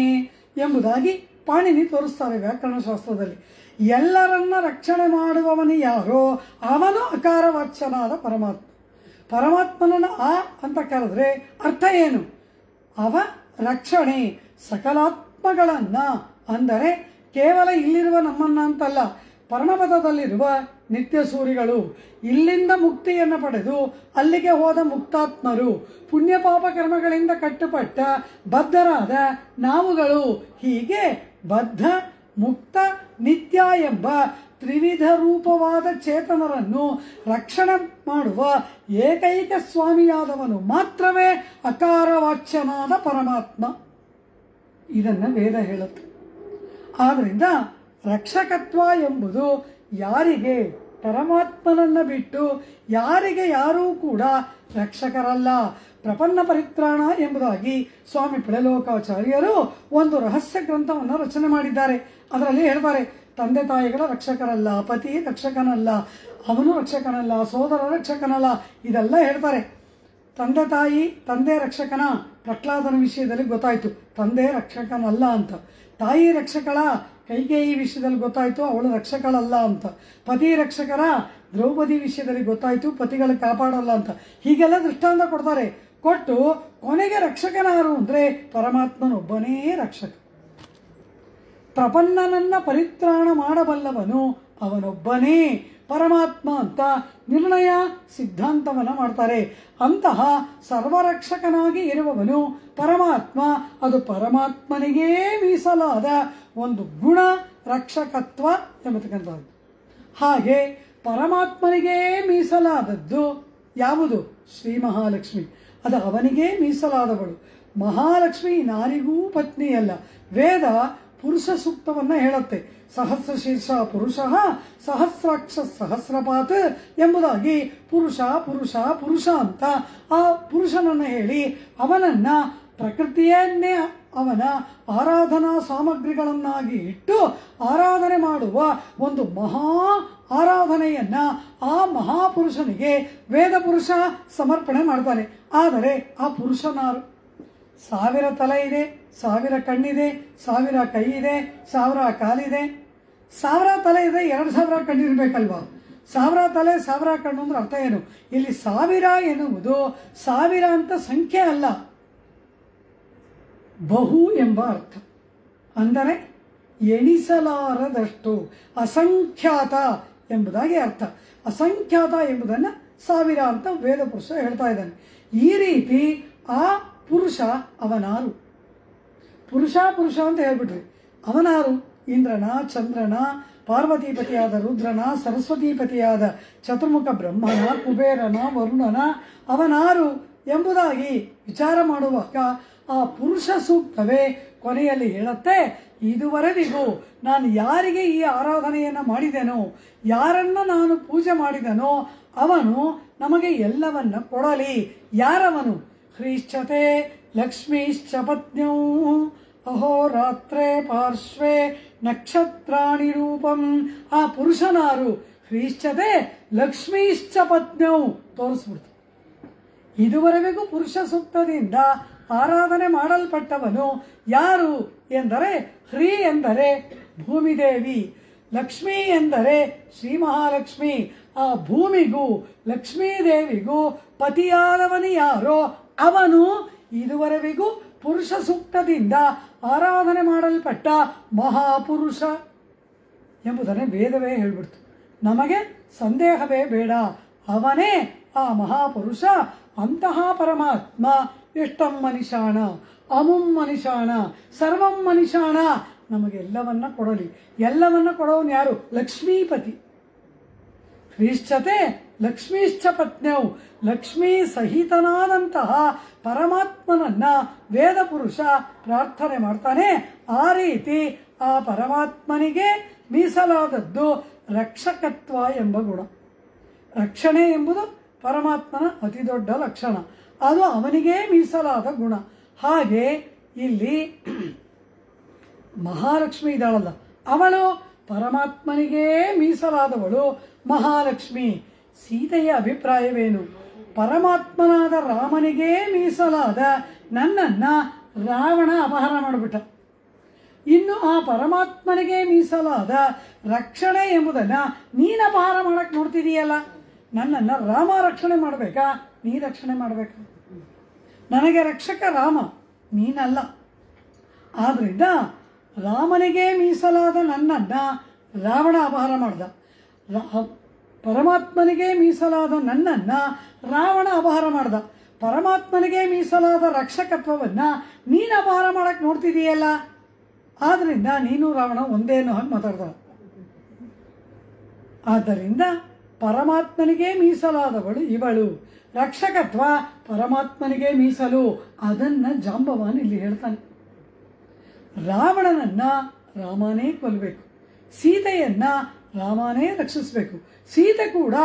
ಎಂಬುದಾಗಿ ಪಾಣಿನಿ ತೋರಿಸ್ತಾರೆ ವ್ಯಾಕರಣಶಾಸ್ತ್ರದಲ್ಲಿ. ಎಲ್ಲರನ್ನ ರಕ್ಷಣೆ ಮಾಡುವವನು ಯಾರೋ ಅವನು ಅಕಾರವಾಚ್ಯನಾದ ಪರಮಾತ್ಮ. ಪರಮಾತ್ಮನನ್ನ ಆ ಅಂತ ಕರೆದ್ರೆ ಅರ್ಥ ಏನು? ಅವ ರಕ್ಷಣೆ ಸಕಲಾತ್ಮಗಳನ್ನ, ಅಂದರೆ ಕೇವಲ ಇಲ್ಲಿರುವ ನಮ್ಮನ್ನ ಅಂತಲ್ಲ, ಪರಮಪದದಲ್ಲಿರುವ ನಿತ್ಯ ಸೂರಿಗಳು, ಇಲ್ಲಿಂದ ಮುಕ್ತಿಯನ್ನು ಪಡೆದು ಅಲ್ಲಿಗೆ ಹೋದ ಮುಕ್ತಾತ್ಮರು, ಪುಣ್ಯ ಪಾಪ ಕರ್ಮಗಳಿಂದ ಕಟ್ಟುಪಟ್ಟ ಬದ್ಧರಾದ ನಾವುಗಳು, ಹೀಗೆ ಬದ್ಧ ಮುಕ್ತ ನಿತ್ಯ ಎಂಬ ತ್ರಿವಿಧ ರೂಪವಾದ ಚೇತನರನ್ನು ರಕ್ಷಣೆ ಮಾಡುವ ಏಕೈಕ ಸ್ವಾಮಿಯಾದವನು ಮಾತ್ರವೇ ಅಕಾರವಾಚ್ಯನಾದ ಪರಮಾತ್ಮ. ಇದನ್ನು ವೇದ ಹೇಳುತ್ತೆ. ಆದ್ದರಿಂದ ರಕ್ಷಕತ್ವ ಎಂಬುದು ಯಾರಿಗೆ? ಪರಮಾತ್ಮನನ್ನ ಬಿಟ್ಟು ಯಾರಿಗೆ ಯಾರೂ ಕೂಡ ರಕ್ಷಕರಲ್ಲ. ಪ್ರಪನ್ನ ಪರಿತ್ರಾಣ ಎಂಬುದಾಗಿ ಸ್ವಾಮಿ ಪಿಳಲೋಕಾಚಾರ್ಯರು ಒಂದು ರಹಸ್ಯ ಗ್ರಂಥವನ್ನು ರಚನೆ ಮಾಡಿದ್ದಾರೆ. ಅದರಲ್ಲಿ ಹೇಳ್ತಾರೆ, ತಂದೆ ತಾಯಿಗಳ ರಕ್ಷಕರಲ್ಲ, ಪತಿ ರಕ್ಷಕನಲ್ಲ, ಅವನು ರಕ್ಷಕನಲ್ಲ, ಸೋದರ ರಕ್ಷಕನಲ್ಲ, ಇದೆಲ್ಲ ಹೇಳ್ತಾರೆ. ತಂದೆ ರಕ್ಷಕನ ಪ್ರಹ್ಲಾದನ ವಿಷಯದಲ್ಲಿ ಗೊತ್ತಾಯ್ತು ತಂದೆ ರಕ್ಷಕನಲ್ಲ ಅಂತ. ತಾಯಿ ರಕ್ಷಕಳ ಕೈಕೇಯಿ ವಿಷಯದಲ್ಲಿ ಗೊತ್ತಾಯ್ತು ಅವಳು ರಕ್ಷಕಳಲ್ಲ ಅಂತ. ಪತಿ ರಕ್ಷಕರ ದ್ರೌಪದಿ ವಿಷಯದಲ್ಲಿ ಗೊತ್ತಾಯ್ತು ಪತಿಗಳು ಕಾಪಾಡಲ್ಲ ಅಂತ. ಹೀಗೆಲ್ಲ ದೃಷ್ಟಾಂತ ಕೊಡ್ತಾರೆ. ಕೊಟ್ಟು ಕೊನೆಗೆ ರಕ್ಷಕನಾರು ಅಂದ್ರೆ ಪರಮಾತ್ಮನೊಬ್ಬನೇ ರಕ್ಷಕ. ಪ್ರಪನ್ನನನ್ನ ಪರಿತ್ರಾಣ ಮಾಡಬಲ್ಲವನು ಅವನೊಬ್ಬನೇ ಪರಮಾತ್ಮ ಅಂತ ನಿರ್ಣಯ ಸಿದ್ಧಾಂತವನ್ನ ಮಾಡ್ತಾರೆ. ಅಂತಹ ಸರ್ವರಕ್ಷಕನಾಗಿ ಇರುವವನು ಪರಮಾತ್ಮ. ಅದು ಪರಮಾತ್ಮನಿಗೇ ಮೀಸಲಾದ ಒಂದು ಗುಣ ರಕ್ಷಕತ್ವ ಎಂಬತಕ್ಕಂಥದ್ದು. ಹಾಗೆ ಪರಮಾತ್ಮನಿಗೇ ಮೀಸಲಾದದ್ದು ಯಾವುದು? ಶ್ರೀ ಮಹಾಲಕ್ಷ್ಮಿ. ಅದು ಅವನಿಗೇ ಮೀಸಲಾದವಳು. ಮಹಾಲಕ್ಷ್ಮಿ ನಾರಿಗೂ ಪತ್ನಿಯಲ್ಲ. ವೇದ ಪುರುಷ ಸೂಕ್ತವನ್ನ ಹೇಳುತ್ತೆ. ಸಹಸ್ರ ಶೀರ್ಷ ಪುರುಷ ಸಹಸ್ರಾಕ್ಷ ಸಹಸ್ರಪಾತ್ ಎಂಬುದಾಗಿ ಪುರುಷ ಪುರುಷ ಪುರುಷ ಅಂತ ಆ ಪುರುಷನನ್ನು ಹೇಳಿ ಅವನನ್ನ ಪ್ರಕೃತಿಯನ್ನೇ ಅವನ ಆರಾಧನಾ ಸಾಮಗ್ರಿಗಳನ್ನಾಗಿ ಇಟ್ಟು ಆರಾಧನೆ ಮಾಡುವ ಒಂದು ಮಹಾ ಆರಾಧನೆಯನ್ನ ಆ ಮಹಾಪುರುಷನಿಗೆ ವೇದ ಪುರುಷ ಸಮರ್ಪಣೆ ಮಾಡ್ತಾನೆ. ಆದರೆ ಆ ಪುರುಷನಾರು? 1000 ತಲೆ ಇದೆ, 1000 ಕಣ್ಣಿದೆ, 1000 ಕೈ ಇದೆ, 1000 ಕಾಲಿದೆ. 1000 ತಲೆ ಇದೆ, 2000 ಕಣ್ಣಿರ್ಬೇಕಲ್ವಾ? 1000 ತಲೆ 1000 ಕಣ್ಣು ಅಂದ್ರೆ ಅರ್ಥ ಏನು? ಇಲ್ಲಿ 1000 ಎನ್ನುವುದು 1000 ಅಂತ ಸಂಖ್ಯೆ ಅಲ್ಲ, ಬಹು ಎಂಬ ಅರ್ಥ. ಅಂದರೆ ಎಣಿಸಲಾರದಷ್ಟು, ಅಸಂಖ್ಯಾತ ಎಂಬುದಾಗಿ ಅರ್ಥ. ಅಸಂಖ್ಯಾತ ಎಂಬುದನ್ನು 1000 ಅಂತ ವೇದ ಪುರುಷ ಹೇಳ್ತಾ ಇದ್ದಾನೆ. ಈ ರೀತಿ ಆ ಪುರುಷ ಅವನಾರು? ಪುರುಷ ಪುರುಷ ಅಂತ ಹೇಳ್ಬಿಟ್ರಿ. ಅವನಾರು? ಇಂದ್ರನ, ಚಂದ್ರನ, ಪಾರ್ವತೀಪತಿಯಾದ ರುದ್ರನ, ಸರಸ್ವತೀಪತಿಯಾದ ಚತುರ್ಮುಖ ಬ್ರಹ್ಮನ, ಕುಬೇರನ, ವರುಣನ ಅವನಾರು ಎಂಬುದಾಗಿ ವಿಚಾರ ಮಾಡುವಾಗ ಆ ಪುರುಷ ಸೂಕ್ತವೇ ಕೊನೆಯಲ್ಲಿ ಹೇಳುತ್ತೆ, ಇದುವರೆವಿಗೂ ನಾನು ಯಾರಿಗೆ ಈ ಆರಾಧನೆಯನ್ನು ಮಾಡಿದೆನೋ, ಯಾರನ್ನ ನಾನು ಪೂಜೆ ಮಾಡಿದನೋ ಅವನು ನಮಗೆ ಎಲ್ಲವನ್ನ ಕೊಡಲಿ. ಯಾರವನು? ಹ್ರೀಶ್ಚತೆ ಲಕ್ಷ್ಮೀಶ್ಚ ಪತ್ನ್ಯೌ ಅಹೋರಾತ್ರೇ ಪಾರ್ಶ್ವೇ ನಕ್ಷತ್ರಾಣಿ ರೂಪಂ. ಆ ಪುರುಷನಾರು? ಹ್ರೀಶ್ಚತೆ ಲಕ್ಷ್ಮೀಶ್ಚ ಪತ್ನ್ಯೌ ತೋರಿಸ್ಬಿಡ್ತು. ಇದುವರೆಗೂ ಪುರುಷ ಸೂಕ್ತದಿಂದ ಆರಾಧನೆ ಮಾಡಲ್ಪಟ್ಟವನು ಯಾರು ಎಂದರೆ, ಹ್ರೀ ಎಂದರೆ ಭೂಮಿದೇವಿ, ಲಕ್ಷ್ಮೀ ಎಂದರೆ ಶ್ರೀ ಮಹಾಲಕ್ಷ್ಮಿ. ಆ ಭೂಮಿಗೂ ಲಕ್ಷ್ಮೀದೇವಿಗೂ ಪತಿಯಾದವನು ಯಾರೋ ಅವನು ಇದುವರೆಗೂ ಪುರುಷ ಸೂಕ್ತದಿಂದ ಆರಾಧನೆ ಮಾಡಲ್ಪಟ್ಟ ಮಹಾಪುರುಷ ಎಂಬುದನ್ನೇ ವೇದವೇ ಹೇಳ್ಬಿಡ್ತು. ನಮಗೆ ಸಂದೇಹವೇ ಬೇಡ, ಅವನೇ ಆ ಮಹಾಪುರುಷ. ಅಂತಹ ಪರಮಾತ್ಮ ಇಷ್ಟಂ ಮನಿಷಾಣ ಅಮುಂ ಮನಿಷಾಣ ಸರ್ವಂ ಮನಿಷಾಣ ನಮಗೆಲ್ಲವನ್ನ ಕೊಡಲಿ. ಎಲ್ಲವನ್ನ ಕೊಡೋನು ಯಾರು? ಲಕ್ಷ್ಮೀಪತಿ. ಹ್ರೀಶ್ಚತೆ ಲಕ್ಷ್ಮೀಶ್ಚ ಪತ್ನ್ಯೌ. ಲಕ್ಷ್ಮೀ ಸಹಿತನಾದಂತಹ ಪರಮಾತ್ಮನನ್ನ ವೇದ ಪುರುಷ ಪ್ರಾರ್ಥನೆ ಮಾಡ್ತಾನೆ. ಆ ರೀತಿ ಆ ಪರಮಾತ್ಮನಿಗೆ ಮೀಸಲಾದದ್ದು ರಕ್ಷಕತ್ವ ಎಂಬ ಗುಣ. ರಕ್ಷಣೆ ಎಂಬುದು ಪರಮಾತ್ಮನ ಅತಿ ದೊಡ್ಡ ಲಕ್ಷಣ, ಅದು ಅವನಿಗೇ ಮೀಸಲಾದ ಗುಣ. ಹಾಗೆ ಇಲ್ಲಿ ಮಹಾಲಕ್ಷ್ಮಿ ಇದ್ದಾಳಲ್ಲ, ಅವಳು ಪರಮಾತ್ಮನಿಗೇ ಮೀಸಲಾದವಳು ಮಹಾಲಕ್ಷ್ಮಿ. ಸೀತೆಯ ಅಭಿಪ್ರಾಯವೇನು? ಪರಮಾತ್ಮನಾದ ರಾಮನಿಗೇ ಮೀಸಲಾದ ನನ್ನನ್ನ ರಾವಣ ಅಪಹರಣ ಮಾಡಿಬಿಟ್ಟ. ಇನ್ನು ಆ ಪರಮಾತ್ಮನಿಗೆ ಮೀಸಲಾದ ರಕ್ಷಣೆ ಎಂಬುದನ್ನ ನೀನು ಅಪಹಾರ ಮಾಡಕ್ ನೋಡ್ತಿದೀಯಲ್ಲ, ನನ್ನನ್ನು ರಾಮ ರಕ್ಷಣೆ ಮಾಡಬೇಕಾ, ನೀ ರಕ್ಷಣೆ ಮಾಡಬೇಕಾ? ನನಗೆ ರಕ್ಷಕ ರಾಮ, ನೀನಲ್ಲ. ಆದ್ರಿಂದ ರಾಮನಿಗೆ ಮೀಸಲಾದ ನನ್ನನ್ನ ರಾವಣ ಅಪಹಾರ ಮಾಡ್ದ, ಪರಮಾತ್ಮನಿಗೆ ಮೀಸಲಾದ ನನ್ನನ್ನ ರಾವಣ ಅಪಹಾರ ಮಾಡ್ದ. ಪರಮಾತ್ಮನಿಗೆ ಮೀಸಲಾದ ರಕ್ಷಕತ್ವವನ್ನ ನೀನು ಅಪಹಾರ ಮಾಡಕ್ ನೋಡ್ತಿದೀಯಲ್ಲ, ಆದ್ರಿಂದ ನೀನು ರಾವಣ ಒಂದೇನೋ ಹಾಗೆ ಮಾತಾಡ್ದ. ಆದ್ದರಿಂದ ಪರಮಾತ್ಮನಿಗೆ ಮೀಸಲಾದವಳು ಇವಳು, ರಕ್ಷಕತ್ವ ಪರಮಾತ್ಮನಿಗೆ ಮೀಸಲು. ಅದನ್ನ ಜಾಂಬವಾನ್ ಇಲ್ಲಿ ಹೇಳ್ತಾನೆ. ರಾವಣನನ್ನ ರಾಮನೇ ಕೊಲ್ಲಬೇಕು, ಸೀತೆಯನ್ನ ರಾಮನೇ ರಕ್ಷಿಸಬೇಕು. ಸೀತೆ ಕೂಡ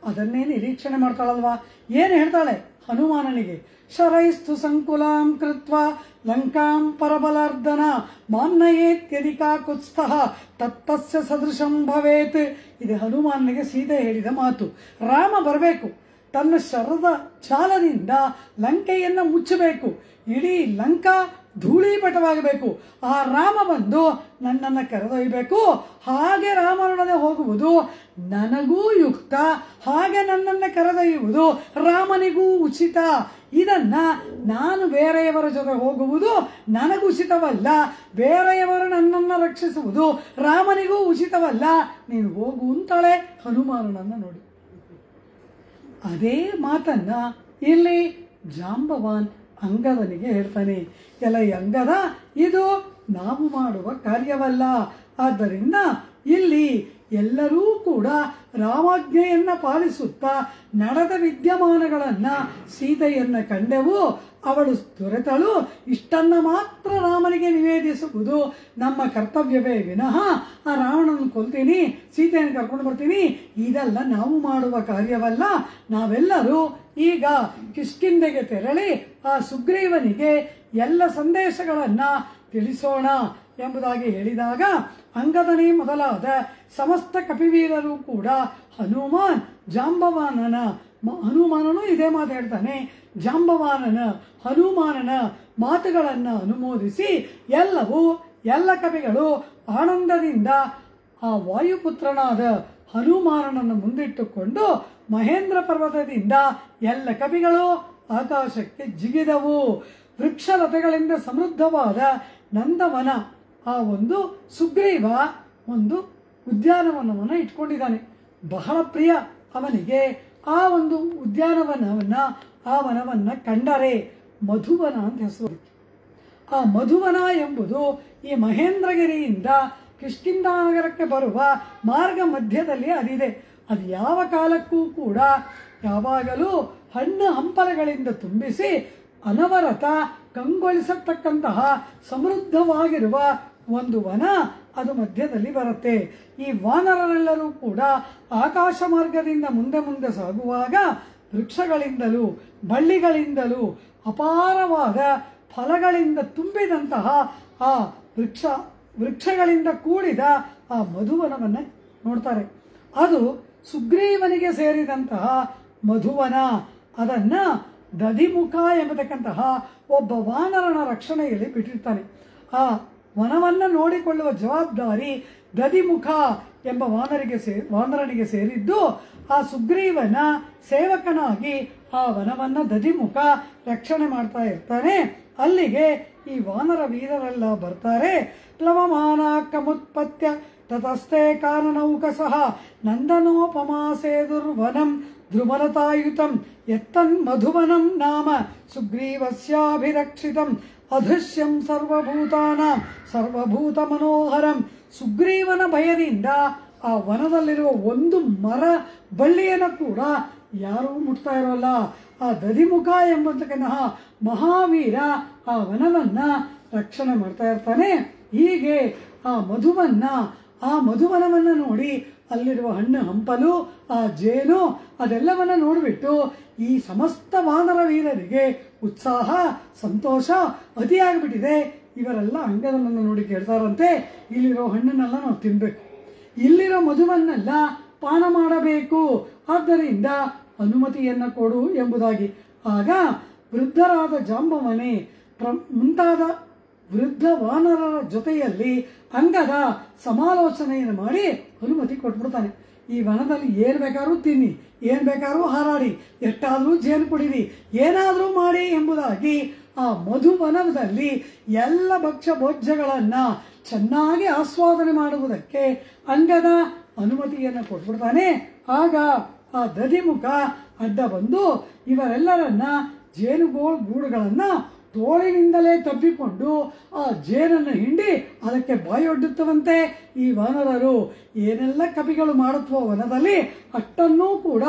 ಅದನ್ನೇ ನಿರೀಕ್ಷಣೆ ಮಾಡ್ತಾಳಲ್ವಾ. ಏನು ಹೇಳ್ತಾಳೆ ಹನುಮಾನನಿಗೆ? ಶರೈಸ್ತು ಸಂಕುಲಾಂ ಕೃತ್ವ ಲಂಕಾಂ ಪರಬಲಾರ್ದನ ಮಾನ್ನಯೇತ್ಯಧಿಕಾ ಕುತ್ಸ್ಥಃ ತತ್ತಸ್ಯ ಸದೃಶಂ ಭವೇತ್. ಇದು ಹನುಮಾನನಿಗೆ ಸೀತೆ ಹೇಳಿದ ಮಾತು. ರಾಮ ಬರಬೇಕು, ತನ್ನ ಶರದ ಚಾಲದಿಂದ ಲಂಕೆಯನ್ನು ಮುಚ್ಚಬೇಕು, ಇಡೀ ಲಂಕಾ ಧೂಳೀಪಟವಾಗಬೇಕು. ಆ ರಾಮ ಬಂದು ನನ್ನನ್ನು ಕರೆದೊಯ್ಯಬೇಕು. ಹಾಗೆ ರಾಮನೊಡನೆ ಹೋಗುವುದು ನನಗೂ ಯುಕ್ತ, ಹಾಗೆ ನನ್ನನ್ನು ಕರೆದೊಯ್ಯುವುದು ರಾಮನಿಗೂ ಉಚಿತ. ಇದನ್ನ ನಾನು ಬೇರೆಯವರ ಜೊತೆ ಹೋಗುವುದು ನನಗೂ ಉಚಿತವಲ್ಲ, ಬೇರೆಯವರು ನನ್ನನ್ನು ರಕ್ಷಿಸುವುದು ರಾಮನಿಗೂ ಉಚಿತವಲ್ಲ. ನೀನು ಹೋಗು ಅಂತಾಳೆ ಹನುಮಾನನನ್ನು ನೋಡಿ. ಅದೇ ಮಾತನ್ನ ಇಲ್ಲಿ ಜಾಂಬವಾನ್ ಅಂಗದನಿಗೆ ಹೇಳ್ತಾನೆ. ಎಲ್ಲ ಅಂಗದ, ಇದು ನಾವು ಮಾಡುವ ಕಾರ್ಯವಲ್ಲ. ಆದ್ದರಿಂದ ಇಲ್ಲಿ ಎಲ್ಲರೂ ಕೂಡ ರಾಮಾಜ್ಞೆಯನ್ನ ಪಾಲಿಸುತ್ತಾ ನಡೆದ ವಿದ್ಯಮಾನಗಳನ್ನ ಸೀತೆಯನ್ನ ಕಂಡೆವು, ಅವಳು ದೊರೆತಳು, ಇಷ್ಟನ್ನ ಮಾತ್ರ ರಾಮನಿಗೆ ನಿವೇದಿಸುವುದು ನಮ್ಮ ಕರ್ತವ್ಯವೇ ವಿನಃ ಆ ರಾವಣನ ಕೊಲ್ತೀನಿ, ಸೀತೆಯನ್ನು ಕರ್ಕೊಂಡು ಬರ್ತೀನಿ, ಇದೆಲ್ಲ ನಾವು ಮಾಡುವ ಕಾರ್ಯವಲ್ಲ. ನಾವೆಲ್ಲರೂ ಈಗ ಕಿಷ್ಕಿಂಧೆಗೆ ತೆರಳಿ ಆ ಸುಗ್ರೀವನಿಗೆ ಎಲ್ಲ ಸಂದೇಶಗಳನ್ನ ತಿಳಿಸೋಣ ಎಂಬುದಾಗಿ ಹೇಳಿದಾಗ ಅಂಗದನೇ ಮೊದಲಾದ ಸಮಸ್ತ ಕಪಿವೀರರು ಕೂಡ ಹನುಮಾನ್ ಜಾಂಬವಾನನ, ಹನುಮಾನನು ಇದೇ ಮಾತು ಹೇಳ್ತಾನೆ, ಜಾಂಬವಾನನ ಹನುಮಾನನ ಮಾತುಗಳನ್ನು ಅನುಮೋದಿಸಿ ಎಲ್ಲ ಕವಿಗಳು ಆನಂದದಿಂದ ಆ ವಾಯುಪುತ್ರನಾದ ಹನುಮಾನನನ್ನು ಮುಂದಿಟ್ಟುಕೊಂಡು ಮಹೇಂದ್ರ ಪರ್ವತದಿಂದ ಎಲ್ಲ ಕವಿಗಳು ಆಕಾಶಕ್ಕೆ ಜಿಗಿದವು. ವೃಕ್ಷಲತೆಗಳಿಂದ ಸಮೃದ್ಧವಾದ ನಂದವನ, ಆ ಒಂದು ಸುಗ್ರೀವ ಒಂದು ಉದ್ಯಾನವನವನ್ನು ಇಟ್ಕೊಂಡಿದ್ದಾನೆ. ಬಹಳ ಪ್ರಿಯ ಅವನಿಗೆ ಆ ಒಂದು ಉದ್ಯಾನವನವನ್ನ, ಆ ವನವನ್ನ ಕಂಡರೆ ಮಧುವನ ಅಂತ ಹೆಸರು. ಆ ಮಧುವನ ಎಂಬುದು ಈ ಮಹೇಂದ್ರಗಿರಿಯಿಂದ ಕಿಷ್ಕಿಂಧಾನಗರಕ್ಕೆ ಬರುವ ಮಾರ್ಗ ಮಧ್ಯದಲ್ಲಿ ಅದಿದೆ. ಅದು ಯಾವ ಕಾಲಕ್ಕೂ ಕೂಡ ಯಾವಾಗಲೂ ಹಣ್ಣು ಹಂಪಲಗಳಿಂದ ತುಂಬಿಸಿ ಅನವರತ ಕಂಗೊಳಿಸತಕ್ಕಂತಹ ಸಮೃದ್ಧವಾಗಿರುವ ಒಂದು ವನ ಅದು ಮಧ್ಯದಲ್ಲಿ ಬರುತ್ತೆ. ಈ ವಾನರರೆಲ್ಲರೂ ಕೂಡ ಆಕಾಶ ಮಾರ್ಗದಿಂದ ಮುಂದೆ ಮುಂದೆ ಸಾಗುವಾಗ ವೃಕ್ಷಗಳಿಂದಲೂ ಬಳ್ಳಿಗಳಿಂದಲೂ ಅಪಾರವಾದ ಫಲಗಳಿಂದ ತುಂಬಿದಂತಹ ಆ ವೃಕ್ಷಗಳಿಂದ ಕೂಡಿದ ಆ ಮಧುವನವನ್ನು ನೋಡ್ತಾರೆ. ಅದು ಸುಗ್ರೀವನಿಗೆ ಸೇರಿದಂತಹ ಮಧುವನ. ಅದನ್ನು ದಧಿಮುಖ ಎಂಬತಕ್ಕಂತಹ ಒಬ್ಬ ವಾನರನ ರಕ್ಷಣೆಯಲ್ಲಿ ಬಿಟ್ಟಿರ್ತಾನೆ. ಆ ವನವನ್ನು ನೋಡಿಕೊಳ್ಳುವ ಜವಾಬ್ದಾರಿ ದಧಿಮುಖ ಎಂಬ ವಾನರನಿಗೆ ಸೇರಿದ್ದು. ಆ ಸುಗ್ರೀವನ ಸೇವಕನಾಗಿ ಆ ವನವನ್ನು ದಧಿಮುಖ ರಕ್ಷಣೆ ಮಾಡ್ತಾ ಇರ್ತಾನೆ. ಅಲ್ಲಿಗೆ ಈ ವಾನರ ವೀರರೆಲ್ಲ ಬರ್ತಾರೆ. ಪ್ಲವಮಾನಾಕಮುತ್ಪತ್ಯ ತತಸ್ಥೆ ಕಾನನೌಕಸಃ ನಂದನೋಪಮಾಸೇದುರ್ವನಂ ಧ್ರುವಲತಾಯುತಂ ಎತ್ತನ್ ಮಧುವನಂ ನಾಮ ಸುಗ್ರೀವಸ್ಯಾಭಿರಕ್ಷಿತಂ ಅದೃಶ್ಯಂ ಸರ್ವಭೂತಾನಾಂ ಸರ್ವಭೂತ ಮನೋಹರಂ. ಸುಗ್ರೀವನ ಭಯದಿಂದ ಆ ವನದಲ್ಲಿರುವ ಒಂದು ಮರ ಬಳ್ಳಿಯನ್ನು ಕೂಡ ಯಾರೂ ಮುಟ್ತಾ ಇರೋಲ್ಲ. ಆ ದಧಿಮುಖ ಎಂಬತಕ್ಕಂತಹ ಮಹಾವೀರ ಆ ವನವನ್ನು ರಕ್ಷಣೆ ಮಾಡ್ತಾ ಇರ್ತಾನೆ. ಹೀಗೆ ಆ ಮಧುವನವನ್ನು ನೋಡಿ ಅಲ್ಲಿರುವ ಹಣ್ಣು ಹಂಪಲು ಆ ಜೇನು ಅದೆಲ್ಲವನ್ನ ನೋಡಿಬಿಟ್ಟು ಈ ಸಮಸ್ತ ವಾನರ ವೀರರಿಗೆ ಉತ್ಸಾಹ ಸಂತೋಷ ಅತಿಯಾಗಿಬಿಟ್ಟಿದೆ. ಇವರೆಲ್ಲ ಅಂಗದನ್ನು ನೋಡಿ ಕೇಳ್ತಾರಂತೆ, ಇಲ್ಲಿರೋ ಹಣ್ಣನ್ನೆಲ್ಲ ನಾವು ತಿನ್ಬೇಕು, ಇಲ್ಲಿರೋ ಮಧುವನ್ನೆಲ್ಲ ಪಾನ ಮಾಡಬೇಕು, ಆದ್ದರಿಂದ ಅನುಮತಿಯನ್ನು ಕೊಡು ಎಂಬುದಾಗಿ. ಆಗ ವೃದ್ಧರಾದ ಜಾಂಬವನೇ ಮುಂತಾದ ವೃದ್ಧ ವಾನರರ ಜೊತೆಯಲ್ಲಿ ಅಂಗದ ಸಮಾಲೋಚನೆಯನ್ನು ಮಾಡಿ ಅನುಮತಿ ಕೊಟ್ಬಿಡ್ತಾನೆ. ಈ ವನದಲ್ಲಿ ಏನು ಬೇಕಾದ್ರೂ ತಿನ್ನಿ, ಏನು ಬೇಕಾದ್ರೂ ಹಾರಾಡಿ, ಎಷ್ಟಾದರೂ ಜೇನು ಕುಡಿರಿ, ಏನಾದರೂ ಮಾಡಿ ಎಂಬುದಾಗಿ ಆ ಮಧುವನದಲ್ಲಿ ಎಲ್ಲ ಭಕ್ಷ್ಯ ಭೋಜ್ಯಗಳನ್ನು ಚೆನ್ನಾಗಿ ಆಸ್ವಾದನೆ ಮಾಡುವುದಕ್ಕೆ ಅಂಗದ ಅನುಮತಿಯನ್ನು ಕೊಟ್ಬಿಡ್ತಾನೆ. ಆಗ ಆ ದಧಿಮುಖ ಅಡ್ಡ ಬಂದು ಇವರೆಲ್ಲರನ್ನ ಗೂಡುಗಳನ್ನು ತೋಳಿನಿಂದಲೇ ತಬ್ಬಿಕೊಂಡು ಆ ಜೇನನ್ನು ಹಿಂಡಿ ಅದಕ್ಕೆ ಬಾಯೊಡ್ಡುತ್ತವಂತೆ. ಈ ವಾನರರು ಏನೆಲ್ಲ ಕಪಿಗಳು ಮಾಡುತ್ತವೋ ವನದಲ್ಲಿ ಅಷ್ಟನ್ನೂ ಕೂಡ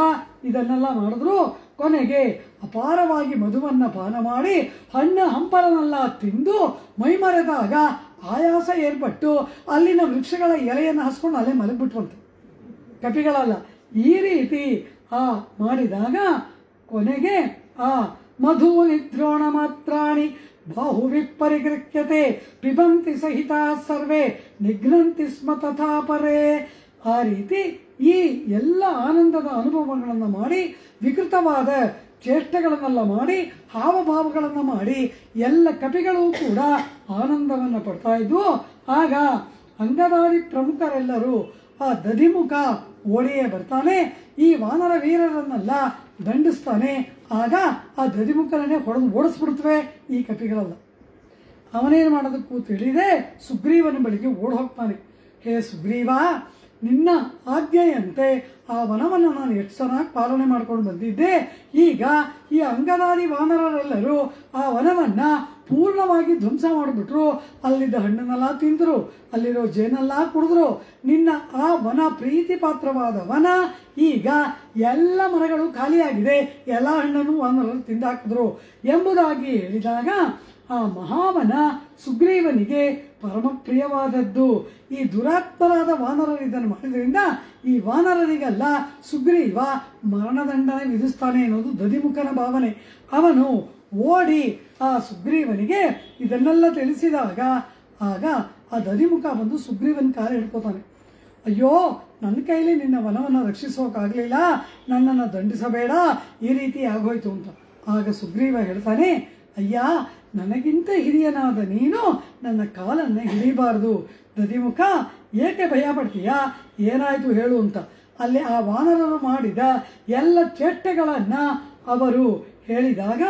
ಇದನ್ನೆಲ್ಲ ಮಾಡಿದ್ರು. ಕೊನೆಗೆ ಅಪಾರವಾಗಿ ಮಧುವನ್ನು ಪಾನ ಮಾಡಿ ಹಣ್ಣು ಹಂಪಲನ್ನೆಲ್ಲ ತಿಂದು ಮೈಮರೆದಾಗ ಆಯಾಸ ಏರ್ಪಟ್ಟು ಅಲ್ಲಿನ ವೃಕ್ಷಗಳ ಎಲೆಯನ್ನು ಹಸ್ಕೊಂಡು ಅಲ್ಲೇ ಮಲಗಿಬಿಟ್ವಂತೆ, ಕಪಿಗಳಲ್ಲ. ಈ ರೀತಿ ಮಾಡಿದಾಗ ಕೊನೆಗೆ ಆ ಮಧು ನಿದ್ರೋಣ ಮಾತ್ರಾಣಿ ಬಾಹುವಿಪರಿಗೃಹ್ಯತೆ ಪಿಬಂತಿ ಸಹಿತ ಸರ್ವೇ ನಿಘ್ನಂತಿ ಸ್ಮ ತಥಾ ಪರೇ. ಆ ರೀತಿ ಈ ಎಲ್ಲ ಆನಂದದ ಅನುಭವಗಳನ್ನು ಮಾಡಿ ವಿಕೃತವಾದ ಚೇಷ್ಟೆಗಳನ್ನೆಲ್ಲ ಮಾಡಿ ಹಾವಭಾವಗಳನ್ನು ಮಾಡಿ ಎಲ್ಲ ಕಪಿಗಳು ಕೂಡ ಆನಂದವನ್ನು ಪಡ್ತಾ ಇದ್ವು. ಆಗ ಅಂಗದಾದಿ ಪ್ರಮುಖರೆಲ್ಲರೂ ಆ ದಧಿಮುಖ ಓಡಿಯೇ ಬರ್ತಾನೆ. ಈ ವಾನರ ವೀರರನ್ನೆಲ್ಲ ದಂಡಿಸ್ತಾನೆ. ಆಗ ಆ ದಧಿಮುಖರನ್ನೇ ಹೊಡೆದು ಓಡಿಸ್ಬಿಡ್ತವೆ ಈ ಕಪಿಗಳೆಲ್ಲ. ಅವನೇನು ಮಾಡೋದಕ್ಕೂ ತಿಳಿದೆ ಸುಗ್ರೀವನ ಬಳಿಗೆ ಓಡಿ ಹೋಗ್ತಾನೆ. ಹೇ ಸುಗ್ರೀವ, ನಿನ್ನ ಆಜ್ಞೆಯಂತೆ ಆ ವನವನ್ನು ನಾನು ಎಷ್ಟು ಚೆನ್ನಾಗಿ ಪಾಲನೆ ಮಾಡ್ಕೊಂಡು ಬಂದಿದ್ದೆ. ಈಗ ಈ ಅಂಗದಾದಿ ವಾನರರೆಲ್ಲರೂ ಆ ವನವನ್ನು ಪೂರ್ಣವಾಗಿ ಧ್ವಂಸ ಮಾಡಿಬಿಟ್ರು. ಅಲ್ಲಿದ್ದ ಹಣ್ಣನ್ನೆಲ್ಲ ತಿಂದರು, ಅಲ್ಲಿರೋ ಜೇನೆಲ್ಲ ಕುಡಿದ್ರು. ನಿನ್ನ ಆ ವನ ಪ್ರೀತಿ ಪಾತ್ರವಾದ ವನ ಈಗ ಎಲ್ಲ ಮರಗಳು ಖಾಲಿಯಾಗಿದೆ, ಎಲ್ಲ ಹಣ್ಣನ್ನು ವಾನರರು ತಿಂದಾಕಿದ್ರು ಎಂಬುದಾಗಿ ಹೇಳಿದಾಗ ಆ ಮಹಾವನ ಸುಗ್ರೀವನಿಗೆ ಪರಮ ಪ್ರಿಯವಾದದ್ದು. ಈ ದುರಾತ್ಮರಾದ ವಾನರರು ಇದನ್ನು ಮಾಡಿದ್ರಿಂದ ಈ ವಾನರರಿಗೆಲ್ಲ ಸುಗ್ರೀವ ಮರಣದಂಡನೆ ವಿಧಿಸ್ತಾನೆ ಅನ್ನೋದು ದಧಿಮುಖನ ಭಾವನೆ. ಅವನು ಓಡಿ ಆ ಸುಗ್ರೀವನಿಗೆ ಇದನ್ನೆಲ್ಲ ತಿಳಿಸಿದಾಗ ಆಗ ಆ ದಧಿಮುಖ ಬಂದು ಸುಗ್ರೀವನ ಕಾಲು ಹಿಡ್ಕೋತಾನೆ. ಅಯ್ಯೋ, ನನ್ನ ಕೈಲಿ ನಿನ್ನ ವನವನ್ನು ರಕ್ಷಿಸೋಕ್ಕಾಗಲಿಲ್ಲ, ನನ್ನನ್ನು ದಂಡಿಸಬೇಡ, ಈ ರೀತಿ ಆಗೋಯ್ತು ಅಂತ. ಆಗ ಸುಗ್ರೀವ ಹೇಳ್ತಾನೆ, ಅಯ್ಯ, ನನಗಿಂತ ಹಿರಿಯನಾದ ನೀನು ನನ್ನ ಕಾಲನ್ನು ಹಿಡಿಬಾರ್ದು. ದಧಿಮುಖ, ಏಕೆ ಭಯ ಪಡ್ತೀಯಾ, ಏನಾಯಿತು ಹೇಳು ಅಂತ. ಅಲ್ಲಿ ಆ ವಾನರರು ಮಾಡಿದ ಎಲ್ಲ ಚೇಷ್ಟೆಗಳನ್ನು ಅವರು ಹೇಳಿದಾಗ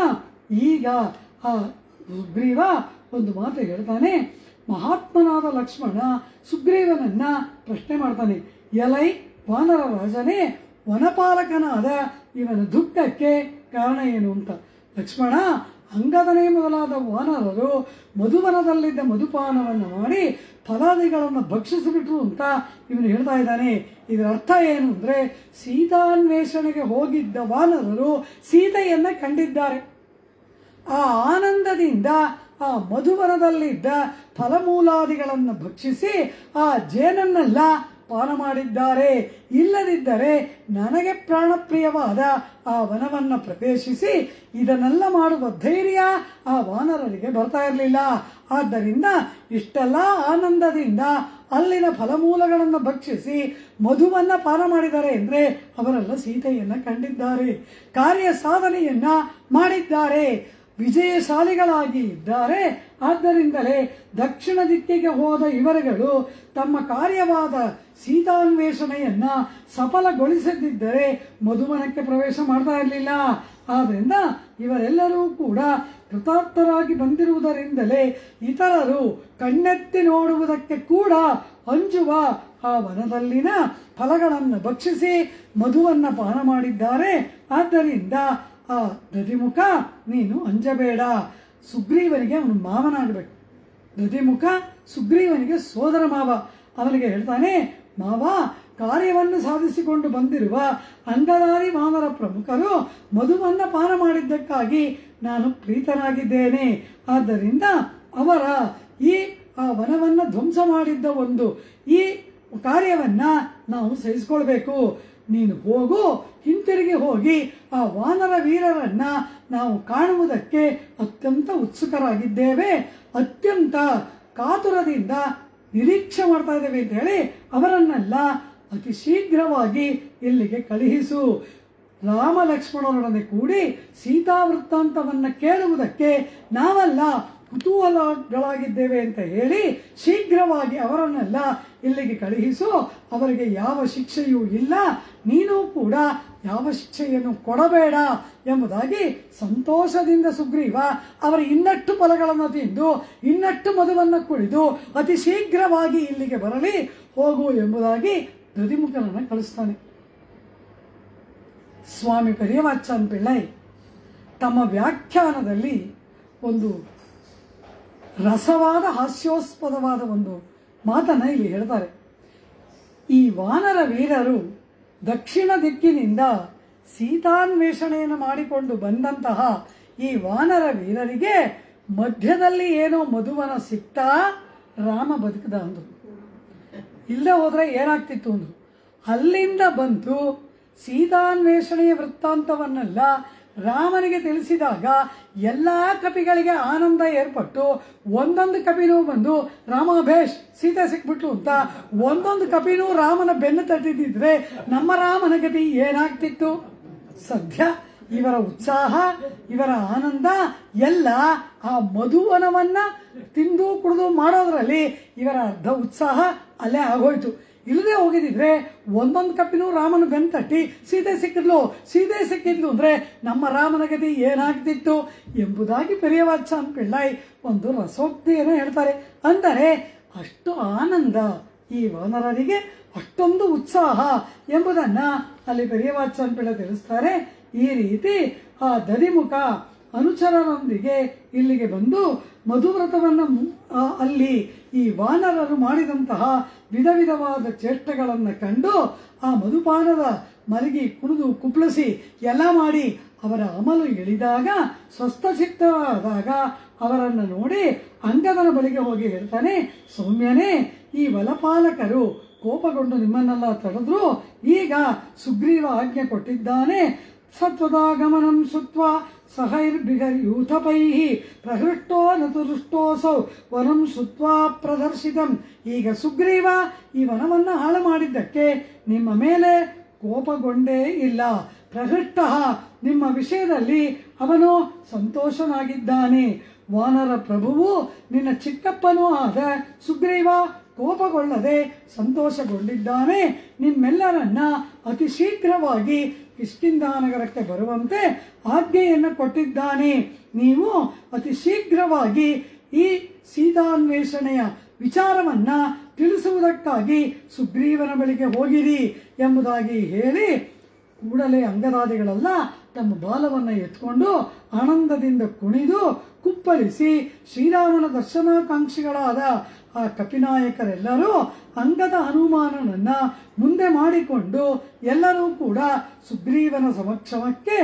ಈಗ ಆ ಸುಗ್ರೀವ ಒಂದು ಮಾತು ಹೇಳ್ತಾನೆ. ಮಹಾತ್ಮನಾದ ಲಕ್ಷ್ಮಣ ಸುಗ್ರೀವನನ್ನ ಪ್ರಶ್ನೆ ಮಾಡ್ತಾನೆ, ಎಲೈ ವಾನರ ರಾಜನೇ, ವನಪಾಲಕನಾದ ಇವನ ದುಃಖಕ್ಕೆ ಕಾರಣ ಏನು ಅಂತ. ಲಕ್ಷ್ಮಣ, ಅಂಗದನೇ ಮೊದಲಾದ ವಾನರರು ಮಧುವನದಲ್ಲಿದ್ದ ಮಧುಪಾನವನ್ನು ಮಾಡಿ ಫಲಾದಿಗಳನ್ನು ಭಕ್ಷಿಸಿಬಿಟ್ರು ಅಂತ ಇವನು ಹೇಳ್ತಾ ಇದ್ದಾನೆ. ಇದರ ಅರ್ಥ ಏನು ಅಂದರೆ, ಸೀತಾನ್ವೇಷಣೆಗೆ ಹೋಗಿದ್ದ ವಾನರರು ಸೀತೆಯನ್ನು ಕಂಡಿದ್ದಾರೆ. ಆ ಆನಂದದಿಂದ ಆ ಮಧುವನದಲ್ಲಿದ್ದ ಫಲಮೂಲಾದಿಗಳನ್ನು ಭಕ್ಷಿಸಿ ಆ ಜೇನನ್ನೆಲ್ಲ ಪಾನ ಮಾಡಿದ್ದಾರೆ. ಇಲ್ಲದಿದ್ದರೆ ನನಗೆ ಪ್ರಾಣಪ್ರಿಯವಾದ ಆ ವನವನ್ನು ಪ್ರವೇಶಿಸಿ ಇದನ್ನೆಲ್ಲ ಮಾಡುವ ಧೈರ್ಯ ಆ ವಾನರರಿಗೆ ಬರ್ತಾ ಇರಲಿಲ್ಲ. ಆದ್ದರಿಂದ ಇಷ್ಟೆಲ್ಲ ಆನಂದದಿಂದ ಅಲ್ಲಿನ ಫಲಮೂಲಗಳನ್ನು ಭಕ್ಷಿಸಿ ಮಧುವನ್ನು ಪಾನ ಮಾಡಿದ್ದಾರೆ ಅಂದರೆ ಅವರೆಲ್ಲ ಸೀತೆಯನ್ನು ಕಂಡಿದ್ದಾರೆ, ಕಾರ್ಯ ಸಾಧನೆಯನ್ನ ಮಾಡಿದ್ದಾರೆ, ವಿಜಯಶಾಲಿಗಳಾಗಿ ಇದ್ದಾರೆ. ಆದ್ದರಿಂದಲೇ ದಕ್ಷಿಣ ದಿಕ್ಕಿಗೆ ಹೋದ ಇವರುಗಳು ತಮ್ಮ ಕಾರ್ಯವಾದ ಸೀತಾನ್ವೇಷಣೆಯನ್ನ ಸಫಲಗೊಳಿಸದಿದ್ದರೆ ಮಧುವನಕ್ಕೆ ಪ್ರವೇಶ ಮಾಡ್ತಾ ಇರಲಿಲ್ಲ. ಆದ್ದರಿಂದ ಇವರೆಲ್ಲರೂ ಕೂಡ ಕೃತಾರ್ಥರಾಗಿ ಬಂದಿರುವುದರಿಂದಲೇ ಇತರರು ಕಣ್ಣೆತ್ತಿ ನೋಡುವುದಕ್ಕೆ ಕೂಡ ಅಂಜುವ ಆ ವನದಲ್ಲಿನ ಫಲಗಳನ್ನು ಭಕ್ಷಿಸಿ ಮಧುವನ್ನು ಪಾನ ಮಾಡಿದ್ದಾರೆ. ಆದ್ದರಿಂದ ಆ ದಧಿಮುಖ ನೀನು ಅಂಜಬೇಡ. ಸುಗ್ರೀವನಿಗೆ ಅವನು ಮಾವನಾಗಬೇಕು. ದಧಿಮುಖ ಸುಗ್ರೀವನಿಗೆ ಸೋದರ ಮಾವ. ಅವನಿಗೆ ಹೇಳ್ತಾನೆ, ಮಾವ, ಕಾರ್ಯವನ್ನು ಸಾಧಿಸಿಕೊಂಡು ಬಂದಿರುವ ಅಂಗದಾರಿ ವಾನರ ಪ್ರಮುಖರು ಮಧುವನ್ನು ಪಾನ ಮಾಡಿದ್ದಕ್ಕಾಗಿ ನಾನು ಪ್ರೀತನಾಗಿದ್ದೇನೆ. ಆದ್ದರಿಂದ ಅವರ ಆ ವನವನ್ನು ಧ್ವಂಸ ಮಾಡಿದ್ದ ಈ ಕಾರ್ಯವನ್ನ ನಾವು ಸಹಿಸಿಕೊಳ್ಬೇಕು. ನೀನು ಹೋಗು, ಹಿಂತಿರುಗಿ ಹೋಗಿ ಆ ವಾನರ ವೀರರನ್ನ ನಾವು ಕಾಣುವುದಕ್ಕೆ ಅತ್ಯಂತ ಉತ್ಸುಕರಾಗಿದ್ದೇವೆ, ಅತ್ಯಂತ ಕಾತುರದಿಂದ ನಿರೀಕ್ಷೆ ಮಾಡ್ತಾ ಇದ್ದೇವೆ ಅಂತ ಹೇಳಿ ಅವರನ್ನೆಲ್ಲ ಅತಿ ಶೀಘ್ರವಾಗಿ ಇಲ್ಲಿಗೆ ಕಳುಹಿಸು. ರಾಮ ಲಕ್ಷ್ಮಣರೊಡನೆ ಕೂಡಿ ಸೀತಾ ವೃತ್ತಾಂತವನ್ನು ಕೇಳುವುದಕ್ಕೆ ನಾವೆಲ್ಲ ಕುತೂಹಲಗಳಾಗಿದ್ದೇವೆ ಅಂತ ಹೇಳಿ ಶೀಘ್ರವಾಗಿ ಅವರನ್ನೆಲ್ಲ ಇಲ್ಲಿಗೆ ಕಳುಹಿಸು. ಅವರಿಗೆ ಯಾವ ಶಿಕ್ಷೆಯೂ ಇಲ್ಲ, ನೀನು ಕೂಡ ಯಾವ ಶಿಕ್ಷೆಯನ್ನು ಕೊಡಬೇಡ ಎಂಬುದಾಗಿ ಸಂತೋಷದಿಂದ ಸುಗ್ರೀವ ಅವರ ಇನ್ನಷ್ಟು ಫಲಗಳನ್ನು ತಿಂದು ಇನ್ನಷ್ಟು ಮಧುವನ್ನು ಕುಡಿದು ಅತಿ ಶೀಘ್ರವಾಗಿ ಇಲ್ಲಿಗೆ ಬರಲಿ, ಹೋಗು ಎಂಬುದಾಗಿ ದಧಿಮುಖನನ್ನು ಕಳಿಸ್ತಾನೆ. ಸ್ವಾಮಿ ಪೆರಿಯವಾಚಾನ್ ಪಿಳ್ಳೈ ತಮ್ಮ ವ್ಯಾಖ್ಯಾನದಲ್ಲಿ ಒಂದು ರಸವಾದ ಹಾಸ್ಯೋಸ್ಪದವಾದ ಒಂದು ಮಾತನ್ನು ಇಲ್ಲಿ ಹೇಳ್ತಾರೆ. ಈ ವಾನರ ವೀರರು ದಕ್ಷಿಣ ದಿಕ್ಕಿನಿಂದ ಸೀತಾನ್ವೇಷಣೆಯನ್ನು ಮಾಡಿಕೊಂಡು ಬಂದಂತಹ ಈ ವಾನರ ವೀರರಿಗೆ ಮಧ್ಯದಲ್ಲಿ ಏನೋ ಮಧುವನ ಸಿಕ್ತಾ ರಾಮ ಬದುಕದ ಅಂದರು. ಇಲ್ಲದೆ ಹೋದ್ರೆ ಏನಾಗ್ತಿತ್ತು ಅಂದ್ರು. ಅಲ್ಲಿಂದ ಬಂದು ಸೀತಾನ್ವೇಷಣೆಯ ವೃತ್ತಾಂತವನ್ನೆಲ್ಲ ರಾಮನಿಗೆ ತಿಳಿಸಿದಾಗ ಎಲ್ಲ ಕಪಿಗಳಿಗೆ ಆನಂದ ಏರ್ಪಟ್ಟು ಒಂದೊಂದು ಕಪಿನೂ ಬಂದು ರಾಮ ಭೇಷ್ ಸೀತೆ ಸಿಕ್ಬಿಟ್ಲು ಅಂತ ಒಂದೊಂದು ಕಪಿನೂ ರಾಮನ ಬೆನ್ನು ತಟ್ಟಿದ್ರೆ ನಮ್ಮ ರಾಮನ ಗತಿ ಏನಾಗ್ತಿತ್ತು? ಸದ್ಯ ಇವರ ಉತ್ಸಾಹ, ಇವರ ಆನಂದ ಎಲ್ಲ ಆ ಮಧುವನವನ್ನ ತಿಂದು ಕುಡಿದು ಮಾಡೋದ್ರಲ್ಲಿ ಇವರ ಅರ್ಧ ಉತ್ಸಾಹ ಅಲ್ಲೇ ಆಗೋಯ್ತು. ಇಲ್ಲದೆ ಹೋಗಿದ್ರೆ ಒಂದೊಂದು ಕಪ್ಪಿನೂ ರಾಮನ ಬೆನ್ನು ತಟ್ಟಿ ಸೀತೆ ಸಿಕ್ಕಿದ್ಲು ಅಂದ್ರೆ ನಮ್ಮ ರಾಮನ ಗತಿ ಏನಾಗ್ತಿತ್ತು ಎಂಬುದಾಗಿ ಪೆರಿಯವಾಚಾನ್ ಪಿಳ್ಳೈ ಒಂದು ರಸೋಕ್ತಿಯನ್ನು ಹೇಳ್ತಾರೆ. ಅಂದರೆ ಅಷ್ಟು ಆನಂದ ಈ ವಾನರರಿಗೆ, ಅಷ್ಟೊಂದು ಉತ್ಸಾಹ ಎಂಬುದನ್ನ ಅಲ್ಲಿ ಪೆರಿಯವಾಚಾನ್ ಪಿಳ್ಳೈ ತಿಳಿಸ್ತಾರೆ. ಈ ರೀತಿ ಆ ದಧಿಮುಖ ಅನುಚರರೊಂದಿಗೆ ಇಲ್ಲಿಗೆ ಬಂದು ಮಧುವ್ರತವನ್ನು ಅಲ್ಲಿ ಈ ವಾನರರು ಮಾಡಿದಂತಹ ವಿಧ ವಿಧವಾದ ಚೇಷ್ಟೆಗಳನ್ನು ಕಂಡು ಆ ಮಧುಪಾನದ ಮಲಗಿ ಕುಣಿದು ಕುಪ್ಪಳಿಸಿ ಎಲ್ಲ ಮಾಡಿ ಅವರ ಅಮಲು ಇಳಿದಾಗ ಸ್ವಸ್ಥಚಿತ್ತರಾದಾಗ ಅವರನ್ನು ನೋಡಿ ಅಂಗದನ ಬಳಿಗೆ ಹೋಗಿ ಹೇಳ್ತಾನೆ, ಸೌಮ್ಯನೇ, ಈ ವಲಪಾಲಕರು ಕೋಪಗೊಂಡು ನಿಮ್ಮನ್ನೆಲ್ಲ ತಡೆದ್ರು. ಈಗ ಸುಗ್ರೀವ ಆಜ್ಞೆ ಕೊಟ್ಟಿದ್ದಾನೆ, ಸತ್ವದಾಗಮನಂ ಸುತ್ವ ಸಹೈರ್ಬಿಗರ್ಯೂಥಪೈ ಪ್ರಹೃಷ್ಟೋ ನತುರುಷ್ಟೋಸೌ ವನಂ ಸುತ್ವಾ ಪ್ರದರ್ಶಿತಂ. ಈಗ ಸುಗ್ರೀವ ಈ ವನವನ್ನು ಹಾಳು ಮಾಡಿದ್ದಕ್ಕೆ ನಿಮ್ಮ ಮೇಲೆ ಕೋಪಗೊಂಡೇ ಇಲ್ಲ. ಪ್ರಹೃಷ್ಟ, ನಿಮ್ಮ ವಿಷಯದಲ್ಲಿ ಅವನು ಸಂತೋಷನಾಗಿದ್ದಾನೆ. ವಾನರ ಪ್ರಭುವು ನಿನ್ನ ಚಿಕ್ಕಪ್ಪನೂ ಆದ ಸುಗ್ರೀವ ಕೋಪಗೊಳ್ಳದೆ ಸಂತೋಷಗೊಂಡಿದ್ದಾನೆ. ನಿಮ್ಮೆಲ್ಲರನ್ನ ಅತಿ ಶೀಘ್ರವಾಗಿ ಕಿಷ್ಕಿಂಧಾನಗರಕ್ಕೆ ಬರುವಂತೆ ಆಜ್ಞೆಯನ್ನು ಕೊಟ್ಟಿದ್ದಾನೆ. ನೀವು ಅತಿ ಶೀಘ್ರವಾಗಿ ಈ ಸೀತಾನ್ವೇಷಣೆಯ ವಿಚಾರವನ್ನ ತಿಳಿಸುವುದಕ್ಕಾಗಿ ಸುಗ್ರೀವನ ಬಳಿಗೆ ಹೋಗಿರಿ ಎಂಬುದಾಗಿ ಹೇಳಿ ಕೂಡಲೇ ಅಂಗದಾದಿಗಳೆಲ್ಲ ತಮ್ಮ ಬಾಲವನ್ನು ಎತ್ಕೊಂಡು ಆನಂದದಿಂದ ಕುಣಿದು ಕುಪ್ಪಳಿಸಿ ಶ್ರೀರಾಮನ ದರ್ಶನಾಕಾಂಕ್ಷಿಗಳಾದ ಆ ಕಪಿನಾಯಕರೆಲ್ಲರೂ ಅಂಗದ ಹನುಮಾನನನ್ನ ಮುಂದೆ ಮಾಡಿಕೊಂಡು ಎಲ್ಲರೂ ಕೂಡ ಸುಗ್ರೀವನ ಸಮಕ್ಷಮಕ್ಕೆ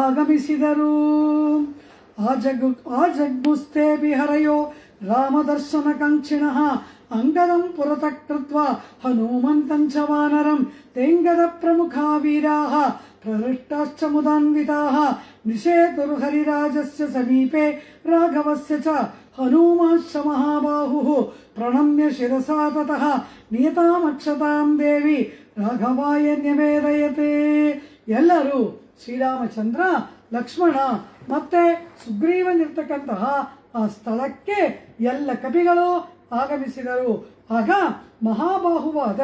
ಆಗಮಿಸಿದರು. ಆಜಗ್ಮುಸ್ತೆ ಬಿಹರಯೋ ರಾಮದರ್ಶನ ಕಾಂಕ್ಷಿಣಃ ಅಂಗದಂ ಪುರತಃ ಕೃತ್ವಾ ಹನುಮಂತಂಚ ವಾನರಂ ತೇಂಗದ ಪ್ರಮುಖಾ ವೀರಾಃ ಪ್ರಹೃಷ್ಟಾಶ್ಚ ಮುದಾನ್ವಿತಾಃ ನಿಷೇತುರ್ಹರಿರಾಜಸ್ಯ ಸಮೀಪೆ ರಾಘವಸ್ಯ ಚ ಹನುಮಾಶ್ಚ ಮಹಾಬಾಹುಃ ಪ್ರಣಮ್ಯ ಶಿರಸಾ ತತಃ ನಿಯತಾಮಕ್ಷತಾಂ ದೇವಿ ರಾಘವಾಯ ನ್ಯವೇದಯತೆ. ಎಲ್ಲರೂ ಶ್ರೀರಾಮಚಂದ್ರ, ಲಕ್ಷ್ಮಣ ಮತ್ತೆ ಸುಗ್ರೀವನಿರ್ತಕ್ಕಂತಹ ಆ ಸ್ಥಳಕ್ಕೆ ಎಲ್ಲ ಕವಿಗಳು ಆಗಮಿಸಿದರು. ಆಗ ಮಹಾಬಾಹುವಾದ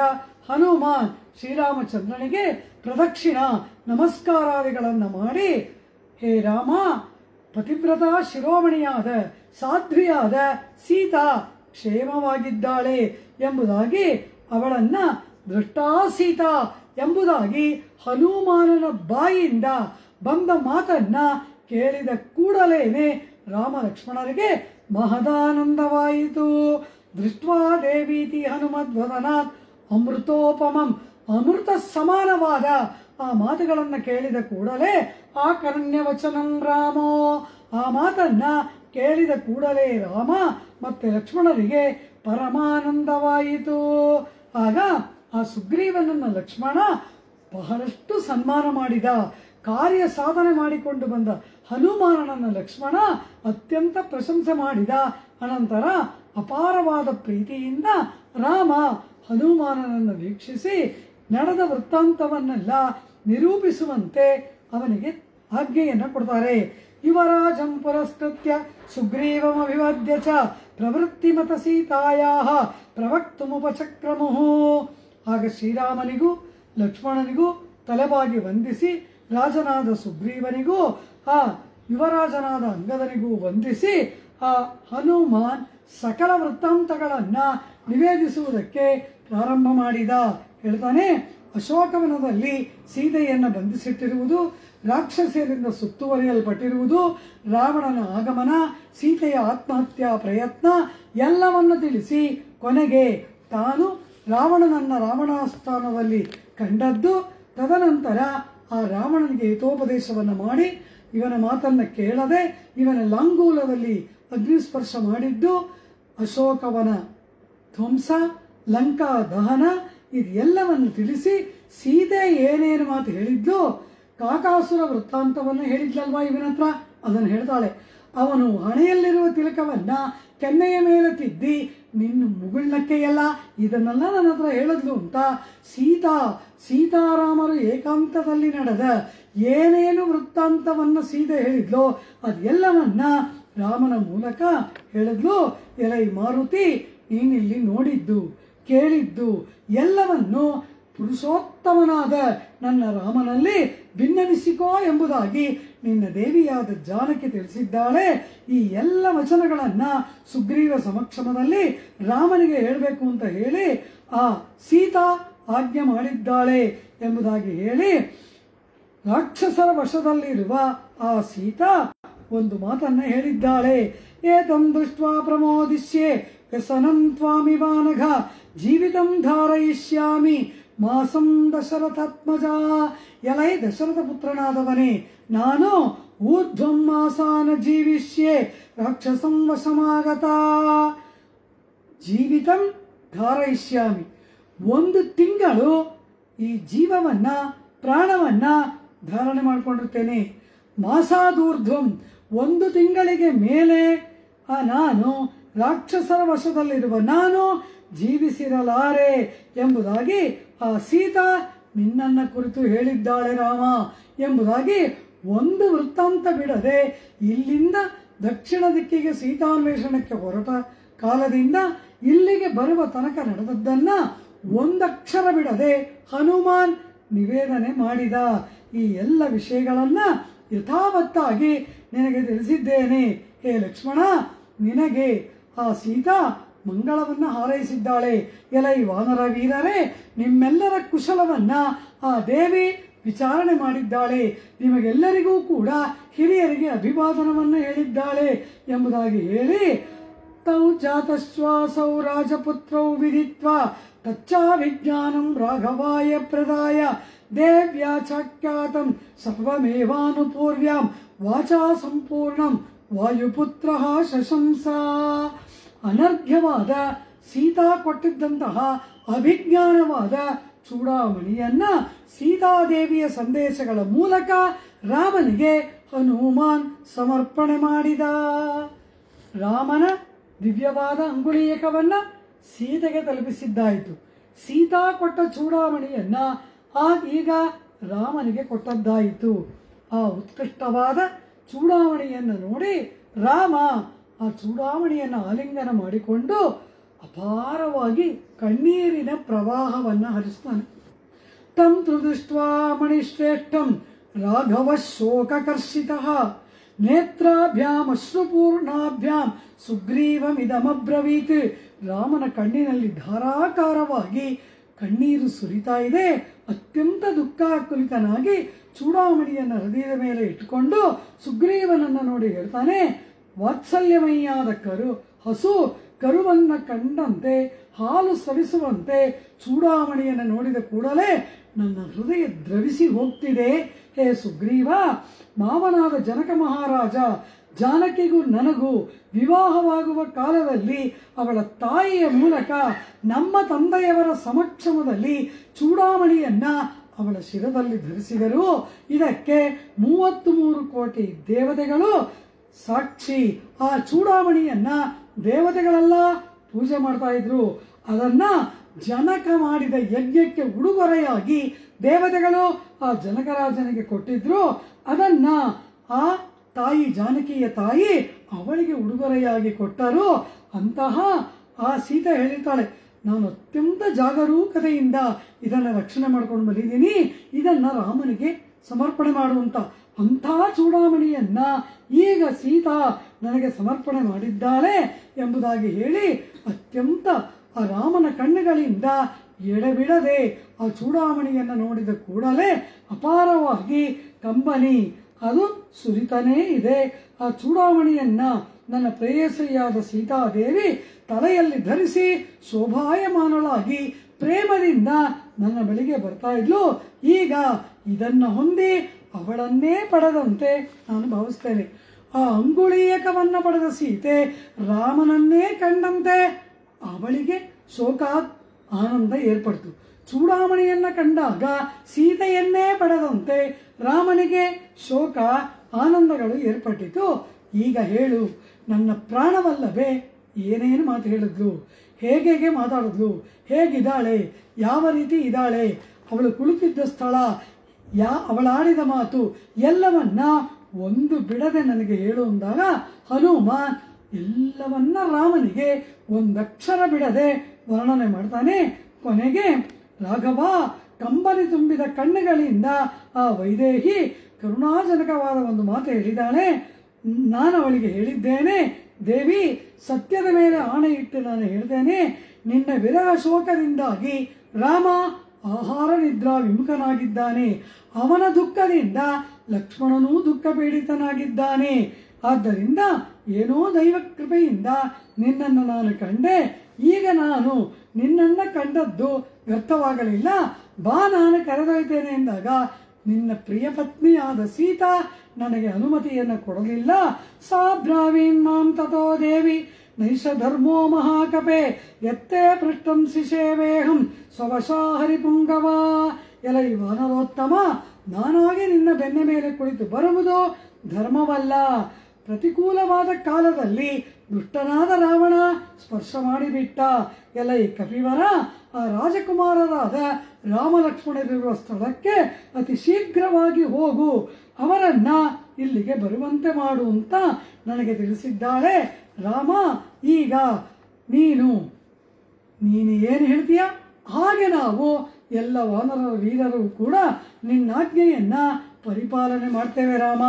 ಹನುಮಾನ್ ಶ್ರೀರಾಮಚಂದ್ರನಿಗೆ ಪ್ರದಕ್ಷಿಣ ನಮಸ್ಕಾರಾದಿಗಳನ್ನು ಮಾಡಿ, ಹೇ ರಾಮ, ಪತಿವ್ರತ ಶಿರೋಮಣಿಯಾದ ಸಾಧ್ವಿಯಾದ ಸೀತಾ ಕ್ಷೇಮವಾಗಿದ್ದಾಳೆ ಎಂಬುದಾಗಿ, ಅವಳನ್ನ ದೃಷ್ಟಾ ಸೀತಾ ಎಂಬುದಾಗಿ ಹನುಮಾನನ ಬಾಯಿಯಿಂದ ಬಂದ ಮಾತನ್ನ ಕೇಳಿದ ಕೂಡಲೇನೆ ರಾಮ ಲಕ್ಷ್ಮಣರಿಗೆ ಮಹದಾನಂದವಾಯಿತು. ದೃಷ್ಟ್ವಾ ದೇವೀತಿ ಹನುಮದ್ವದನಾತ್ ಅಮೃತೋಪಮಂ, ಅಮೃತ ಸಮಾನವಾದ ಆ ಮಾತುಗಳನ್ನು ಕೇಳಿದ ಕೂಡಲೇ ಆಕರ್ಣ್ಯ ವಚನಂ ರಾಮೋ, ಆ ಮಾತನ್ನ ಕೇಳಿದ ಕೂಡಲೇ ರಾಮ ಮತ್ತೆ ಲಕ್ಷ್ಮಣರಿಗೆ ಪರಮಾನಂದವಾಯಿತು. ಆಗ ಆ ಸುಗ್ರೀವನನ್ನ ಲಕ್ಷ್ಮಣ ಬಹಳಷ್ಟು ಸನ್ಮಾನ ಮಾಡಿದ. ಕಾರ್ಯ ಸಾಧನೆ ಮಾಡಿಕೊಂಡು ಬಂದ ಹನುಮಾನನನ್ನ ಲಕ್ಷ್ಮಣ ಅತ್ಯಂತ ಪ್ರಶಂಸೆ ಮಾಡಿದ. ಅನಂತರ ಅಪಾರವಾದ ಪ್ರೀತಿಯಿಂದ ರಾಮ ಹನುಮಾನನನ್ನು ವೀಕ್ಷಿಸಿ ನಡೆದ ವೃತ್ತಾಂತವನ್ನೆಲ್ಲ ನಿರೂಪಿಸುವಂತೆ ಅವನಿಗೆ ಆಜ್ಞೆಯನ್ನು ಕೊಡ್ತಾರೆ. ಯುವರಾಜಂ ಪುರಸ್ಕೃತ್ಯ ಸುಗ್ರೀವಮಭಿವಾದ್ಯ ಚ ಪ್ರವೃತ್ತಿಮತ ಸೀತಾಯಾಹ ಪ್ರವಕ್ತುಮುಪಚಕ್ರಮುಃ. ಆಗ ಶ್ರೀರಾಮನಿಗೂ ಲಕ್ಷ್ಮಣನಿಗೂ ತಲೆಬಾಗಿ ವಂದಿಸಿ, ರಾಜನಾದ ಸುಗ್ರೀವನಿಗೂ ಆ ಯುವರಾಜನಾದ ಅಂಗದನಿಗೂ ವಂದಿಸಿ, ಆ ಹನುಮಾನ್ ಸಕಲ ವೃತ್ತಾಂತಗಳನ್ನ ನಿವೇದಿಸುವುದಕ್ಕೆ ಪ್ರಾರಂಭ ಮಾಡಿದ. ಹೇಳ್ತಾನೆ, ಅಶೋಕವನದಲ್ಲಿ ಸೀತೆಯನ್ನು ಬಂಧಿಸಿಟ್ಟಿರುವುದು, ರಾಕ್ಷಸರಿಂದ ಸುತ್ತುವರಿಯಲ್ಪಟ್ಟಿರುವುದು, ರಾವಣನ ಆಗಮನ, ಸೀತೆಯ ಆತ್ಮಹತ್ಯಾ ಪ್ರಯತ್ನ ಎಲ್ಲವನ್ನು ತಿಳಿಸಿ ಕೊನೆಗೆ ತಾನು ರಾವಣನನ್ನ ರಾವಣಾಸ್ಥಾನದಲ್ಲಿ ಕಂಡದ್ದು, ತದನಂತರ ಆ ರಾವಣನಿಗೆ ಹಿತೋಪದೇಶವನ್ನು ಮಾಡಿ ಇವನ ಮಾತನ್ನ ಕೇಳದೆ ಇವನ ಲಾಂಗೂಲದಲ್ಲಿ ಅಗ್ನಿಸ್ಪರ್ಶ ಮಾಡಿದ್ದು, ಅಶೋಕವನ ಧ್ವಂಸ, ಲಂಕಾ ದಹನ ಇದೆಲ್ಲವನ್ನು ತಿಳಿಸಿ ಸೀತೆ ಏನೇನು ಮಾತು ಹೇಳಿದ್ಲು, ಕಾಕಾಸುರ ವೃತ್ತಾಂತವನ್ನು ಹೇಳಿದ್ಲಲ್ವಾ ಇವನ ಹತ್ರ, ಅದನ್ನು ಹೇಳ್ತಾಳೆ. ಅವನು ಹಣೆಯಲ್ಲಿರುವ ತಿಲಕವನ್ನ ಕೆನ್ನೆಯ ಮೇಲೆ ತಿದ್ದಿ ನಿನ್ನ ಮುಗುಳ್ನಕ್ಕೆಯಲ್ಲ ಇದನ್ನೆಲ್ಲ ನನ್ನ ಹತ್ರ ಹೇಳಿದ್ಲು ಅಂತ ಸೀತಾರಾಮರು ಏಕಾಂತದಲ್ಲಿ ನಡೆದ ಏನೇನು ವೃತ್ತಾಂತವನ್ನ ಸೀತೆ ಹೇಳಿದ್ಲೋ ಅದೆಲ್ಲವನ್ನ ರಾಮನ ಮೂಲಕ ಹೇಳಿದ್ಲು. ಎಲೈ ಮಾರುತಿ, ನೀನಿಲ್ಲಿ ನೋಡಿದ್ದು ಕೇಳಿದ್ದು ಎಲ್ಲವನ್ನು ಪುರುಷೋತ್ತಮನಾದ ನನ್ನ ರಾಮನಲ್ಲಿ ಭಿನ್ನವಿಸಿಕೋ ಎಂಬುದಾಗಿ ನಿನ್ನ ದೇವಿಯಾದ ಜಾನಕಿ ತಿಳಿಸಿದ್ದಾಳೆ. ಈ ಎಲ್ಲ ವಚನಗಳನ್ನ ಸುಗ್ರೀವ ಸಮಕ್ಷಮದಲ್ಲಿ ರಾಮನಿಗೆ ಹೇಳಬೇಕು ಅಂತ ಹೇಳಿ ಆ ಸೀತಾ ಆಜ್ಞೆ ಮಾಡಿದ್ದಾಳೆ ಎಂಬುದಾಗಿ ಹೇಳಿ, ರಾಕ್ಷಸರ ವಶದಲ್ಲಿರುವ ಆ ಸೀತಾ ಒಂದು ಮಾತನ್ನ ಹೇಳಿದ್ದಾಳೆ. ಏತಂ ದೃಷ್ಟ್ವಾ ಪ್ರಮೋದಿಷ್ಯೆ ವ್ಯಸನಂ ತ್ವಾಮಿವಾನಘ ಜೀವಿತಂ ಧಾರಯಿಷ್ಯಾಮಿ ಮಾಸಂ ದಶರಥಾತ್ಮಜ. ಎಲೈ ದಶರಥ ಪುತ್ರನಾದವನೇ, ನಾನು ಊರ್ಧ್ವಂ ಮಾಸಾನ ಜೀವಿಷ್ಯೆ ರಾಕ್ಷಸಂ ವಶಮಾಗತ. ಜೀವಿತಂ ಧಾರಯಿಷ್ಯಾಮಿ, 1 ತಿಂಗಳು ಈ ಜೀವವನ್ನ ಪ್ರಾಣವನ್ನ ಧಾರಣೆ ಮಾಡಿಕೊಂಡಿರ್ತೇನೆ. ಮಾಸಾದೂರ್ಧ್ವಂ, 1 ತಿಂಗಳಿಗೆ ಮೇಲೆ ನಾನು ರಾಕ್ಷಸರ ವಶದಲ್ಲಿರುವ ನಾನು ಜೀವಿಸಿರಲಾರೆ ಎಂಬುದಾಗಿ ಆ ಸೀತಾ ನಿನ್ನನ್ನ ಕುರಿತು ಹೇಳಿದ್ದಾಳೆ ರಾಮ ಎಂಬುದಾಗಿ ಒಂದು ವೃತ್ತಾಂತ ಬಿಡದೆ ಇಲ್ಲಿಂದ ದಕ್ಷಿಣ ದಿಕ್ಕಿಗೆ ಸೀತಾನ್ವೇಷಣಕ್ಕೆ ಹೊರಟ ಕಾಲದಿಂದ ಇಲ್ಲಿಗೆ ಬರುವ ತನಕ ನಡೆದದ್ದನ್ನ ಒಂದಕ್ಷರ ಬಿಡದೆ ಹನುಮಾನ್ ನಿವೇದನೆ ಮಾಡಿದ. ಈ ಎಲ್ಲ ವಿಷಯಗಳನ್ನ ಯಥಾವತ್ತಾಗಿ ನಿನಗೆ ತಿಳಿಸಿದ್ದೇನೆ. ಹೇ ಲಕ್ಷ್ಮಣ, ನಿನಗೆ ಆ ಸೀತಾ ಮಂಗಳವನ್ನ ಹಾರೈಸಿದ್ದಾಳೆ. ಎಲೈ ವಾನರ ವೀರರೇ, ನಿಮ್ಮೆಲ್ಲರ ಕುಶಲವನ್ನ ಆ ದೇವಿ ವಿಚಾರಣೆ ಮಾಡಿದ್ದಾಳೆ. ನಿಮಗೆಲ್ಲರಿಗೂ ಕೂಡ ಹಿರಿಯರಿಗೆ ಅಭಿವಾದನವನ್ನ ಹೇಳಿದ್ದಾಳೆ ಎಂಬುದಾಗಿ ಹೇಳಿ, ತೌ ಜಾತಶ್ವಾಸೌ ರಾಜಪುತ್ರೌ ವಿದಿತ್ವಾ ತಚ್ಚಾ ವಿಜ್ಞಾನಂ ರಾಘವಾಯ ಪ್ರದಾಯ ದೇವ್ಯಾ ಚಾಖ್ಯಾತಂ ಸರ್ವಮೇವಾನುಪೂರ್ವ್ಯಾಂ ವಾಚಾ ಸಂಪೂರ್ಣಂ ವಾಯುಪುತ್ರ ಶಶಂಸ. ಅನರ್ಘ್ಯವಾದ ಸೀತಾ ಕೊಟ್ಟಿದ್ದಂತಹ ಅಭಿಜ್ಞಾನವಾದ ಚೂಡಾಮಣಿಯನ್ನ ಸೀತಾದೇವಿಯ ಸಂದೇಶಗಳ ಮೂಲಕ ರಾಮನಿಗೆ ಹನುಮಾನ್ ಸಮರ್ಪಣೆ ಮಾಡಿದ. ರಾಮನ ದಿವ್ಯವಾದ ಅಂಗುಳೀಯಕವನ್ನ ಸೀತೆಗೆ ತಲುಪಿಸಿದ್ದಾಯಿತು. ಸೀತಾ ಕೊಟ್ಟ ಚೂಡಾಮಣಿಯನ್ನ ಈಗ ರಾಮನಿಗೆ ಕೊಟ್ಟದ್ದಾಯಿತು. ಆ ಉತ್ಕೃಷ್ಟವಾದ ಚೂಡಾಮಣಿಯನ್ನು ನೋಡಿ ರಾಮ ಆ ಚೂಡಾಮಣಿಯನ್ನು ಆಲಿಂಗನ ಮಾಡಿಕೊಂಡು ಅಪಾರವಾಗಿ ಕಣ್ಣೀರಿನ ಪ್ರವಾಹವನ್ನು ಹರಿಸ್ತಾನೆ. ತಂ ದೃಷ್ಟ್ವಾ ಮಣಿಶ್ರೇಷ್ಠಂ ರಾಘವ ಶೋಕಕರ್ಷಿತಃ ನೇತ್ರಾಭ್ಯಾಂ ಅಶ್ರುಪೂರ್ಣಾಭ್ಯಾಂ ಸುಗ್ರೀವಮಿದಮಬ್ರವೀತ್. ರಾಮನ ಕಣ್ಣಿನಲ್ಲಿ ಧಾರಾಕಾರವಾಗಿ ಕಣ್ಣೀರು ಸುರಿತಾ ಇದೆ. ಅತ್ಯಂತ ದುಃಖಾಕುಲಿತನಾಗಿ ಚೂಡಾಮಣಿಯನ್ನು ಹೃದಯದ ಮೇಲೆ ಇಟ್ಟುಕೊಂಡು ಸುಗ್ರೀವನನ್ನು ನೋಡಿ ಹೇಳ್ತಾನೆ, ವಾತ್ಸಲ್ಯಮಯ್ಯಾದ ಹಸು ಕರುವನ್ನ ಕಂಡಂತೆ ಹಾಲು ಸವಿಸುವಂತೆ ಚೂಡಾಮಣಿಯನ್ನು ನೋಡಿದ ಕೂಡಲೇ ನನ್ನ ಹೃದಯ ದ್ರವಿಸಿ ಹೋಗ್ತಿದೆ. ಹೇ ಸುಗ್ರೀವ, ಮಾವನಾದ ಜನಕ ಮಹಾರಾಜ ಜಾನಕಿಗೂ ನನಗೂ ವಿವಾಹವಾಗುವ ಕಾಲದಲ್ಲಿ ಅವಳ ತಾಯಿಯ ಮೂಲಕ ನಮ್ಮ ತಂದೆಯವರ ಸಮಕ್ಷಮದಲ್ಲಿ ಚೂಡಾಮಣಿಯನ್ನ ಅವಳ ಶಿರದಲ್ಲಿ ಧರಿಸಿದರು. ಇದಕ್ಕೆ 33 ಕೋಟಿ ದೇವತೆಗಳು ಸಾಕ್ಷಿ. ಆ ಚೂಡಾಮಣಿಯನ್ನ ದೇವತೆಗಳೆಲ್ಲ ಪೂಜೆ ಮಾಡ್ತಾ ಇದ್ರು. ಅದನ್ನ ಜನಕ ಮಾಡಿದ ಯಜ್ಞಕ್ಕೆ ಉಡುಗೊರೆಯಾಗಿ ದೇವತೆಗಳು ಆ ಜನಕರಾಜನಿಗೆ ಕೊಟ್ಟಿದ್ರು. ಅದನ್ನ ಆ ತಾಯಿ ಜಾನಕಿಯ ತಾಯಿ ಅವಳಿಗೆ ಉಡುಗೊರೆಯಾಗಿ ಕೊಟ್ಟರು. ಅಂತಹ ಆ ಸೀತೆ ಹೇಳಿರ್ತಾಳೆ, ನಾನು ಅತ್ಯಂತ ಜಾಗರೂಕತೆಯಿಂದ ಇದನ್ನು ರಕ್ಷಣೆ ಮಾಡ್ಕೊಂಡು ಬಂದಿದ್ದೀನಿ, ಇದನ್ನ ರಾಮನಿಗೆ ಸಮರ್ಪಣೆ ಮಾಡುವಂತ. ಅಂಥ ಚೂಡಾಮಣಿಯನ್ನ ಈಗ ಸೀತಾ ನನಗೆ ಸಮರ್ಪಣೆ ಮಾಡಿದ್ದಾಳೆ ಎಂಬುದಾಗಿ ಹೇಳಿ ಅತ್ಯಂತ ಆ ರಾಮನ ಕಣ್ಣುಗಳಿಂದ ಎಡೆಬಿಡದೆ ಆ ಚೂಡಾಮಣಿಯನ್ನು ನೋಡಿದ ಕೂಡಲೇ ಅಪಾರವಾಗಿ ಕಂಬನಿ ಅದು ಸುರಿತಾನೇ ಇದೆ. ಆ ಚೂಡಾಮಣಿಯನ್ನ ನನ್ನ ಪ್ರೇಯಸಿಯಾದ ಸೀತಾದೇವಿ ತಲೆಯಲ್ಲಿ ಧರಿಸಿ ಶೋಭಾಯಮಾನಳಾಗಿ ಪ್ರೇಮದಿಂದ ನನ್ನ ಬಳಿಗೆ ಬರ್ತಾ ಇದ್ಲು. ಈಗ ಇದನ್ನ ಹೊಂದಿ ಅವಳನ್ನೇ ಪಡೆದಂತೆ ನಾನು ಭಾವಿಸ್ತೇನೆ. ಆ ಅಂಗುಳೀಯಕವನ್ನ ಪಡೆದ ಸೀತೆ ರಾಮನನ್ನೇ ಕಂಡಂತೆ ಅವಳಿಗೆ ಶೋಕ ಆನಂದ ಏರ್ಪಡ್ತು. ಚೂಡಾಮಣಿಯನ್ನ ಕಂಡಾಗ ಸೀತೆಯನ್ನೇ ಪಡೆದಂತೆ ರಾಮನಿಗೆ ಶೋಕ ಆನಂದಗಳು ಏರ್ಪಟ್ಟಿತು. ಈಗ ಹೇಳು, ನನ್ನ ಪ್ರಾಣವಲ್ಲವೇ ಏನೇನು ಮಾತು ಹೇಳಿದ್ಲು, ಹೇಗೆ ಮಾತಾಡಿದ್ಲು, ಹೇಗಿದ್ದಾಳೆ, ಯಾವ ರೀತಿ ಇದ್ದಾಳೆ, ಅವಳು ಕುಳಿತಿದ್ದ ಸ್ಥಳ, ಅವಳಾಡಿದ ಮಾತು ಎಲ್ಲವನ್ನ ಒಂದು ಬಿಡದೆ ನನಗೆ ಹೇಳು ಅಂದಾಗ ಹನುಮಾನ್ ಎಲ್ಲವನ್ನ ರಾಮನಿಗೆ ಒಂದಕ್ಷರ ಬಿಡದೆ ವರ್ಣನೆ ಮಾಡ್ತಾನೆ. ಕೊನೆಗೆ ರಾಘವ ಕಂಬನಿ ತುಂಬಿದ ಕಣ್ಣುಗಳಿಂದ ಆ ವೈದೇಹಿ ಕರುಣಾಜನಕವಾದ ಒಂದು ಮಾತು ಹೇಳಿದ್ದಾಳೆ. ನಾನು ಅವಳಿಗೆ ಹೇಳಿದ್ದೇನೆ, ದೇವಿ ಸತ್ಯದ ಮೇಲೆ ಆಣೆ ಇಟ್ಟು ನಾನು ಹೇಳ್ತೇನೆ, ನಿನ್ನ ವಿರಹ ಶೋಕದಿಂದಾಗಿ ರಾಮ ಆಹಾರ ನಿದ್ರಾ ವಿಮುಖನಾಗಿದ್ದಾನೆ. ಅವನ ದುಃಖದಿಂದ ಲಕ್ಷ್ಮಣನೂ ದುಃಖ ಪೀಡಿತನಾಗಿದ್ದಾನೆ. ಆದ್ದರಿಂದ ಏನೋ ದೈವ ಕೃಪೆಯಿಂದ ನಿನ್ನನ್ನು ನಾನು ಕಂಡೆ. ಈಗ ನಾನು ನಿನ್ನನ್ನು ಕಂಡದ್ದು ವ್ಯರ್ಥವಾಗಲಿಲ್ಲ, ಬಾ ನಾನು ಕರೆದೊಯ್ತೇನೆ ಎಂದಾಗ ನಿನ್ನ ಪ್ರಿಯ ಪತ್ನಿಯಾದ ಸೀತಾ ನನಗೆ ಅನುಮತಿಯನ್ನು ಕೊಡಲಿಲ್ಲ. ಸಾ ಬ್ರಾವೀನ್ ಮಾಂ ತಥೋ ದೇವಿ ನೈಷ ಧರ್ಮೋ ಮಹಾಕಪೆ ಎತ್ತೇ ಪೃಷ್ಟಂ ಶಿಶೇವೇಹಂ ಸ್ವವಶಾ ಹರಿಪುಂಗವ. ಎಲೈ ವಾನರೋತ್ತಮ, ನಾನಾಗಿ ನಿನ್ನ ಬೆನ್ನ ಮೇಲೆ ಕುಳಿತು ಬರುವುದು ಧರ್ಮವಲ್ಲ. ಪ್ರತಿಕೂಲವಾದ ಕಾಲದಲ್ಲಿ ದುಷ್ಟನಾದ ರಾವಣ ಸ್ಪರ್ಶ ಮಾಡಿಬಿಟ್ಟ. ಎಲೈ ಕಪಿವರ, ಆ ರಾಜಕುಮಾರರಾದ ರಾಮ ಲಕ್ಷ್ಮಣರಿರುವ ಸ್ಥಳಕ್ಕೆ ಅತಿ ಶೀಘ್ರವಾಗಿ ಹೋಗು, ಅವರನ್ನ ಇಲ್ಲಿಗೆ ಬರುವಂತೆ ಮಾಡು ಅಂತ ನನಗೆ ತಿಳಿಸಿದ್ದಾಳೆ. ರಾಮ, ಈಗ ನೀನು ಏನು ಹೇಳ್ತೀಯ ಹಾಗೆ ನಾವು ಎಲ್ಲ ವಾನರ ವೀರರು ಕೂಡ ನಿನ್ನಾಜ್ಞೆಯನ್ನ ಪರಿಪಾಲನೆ ಮಾಡ್ತೇವೆ. ರಾಮ,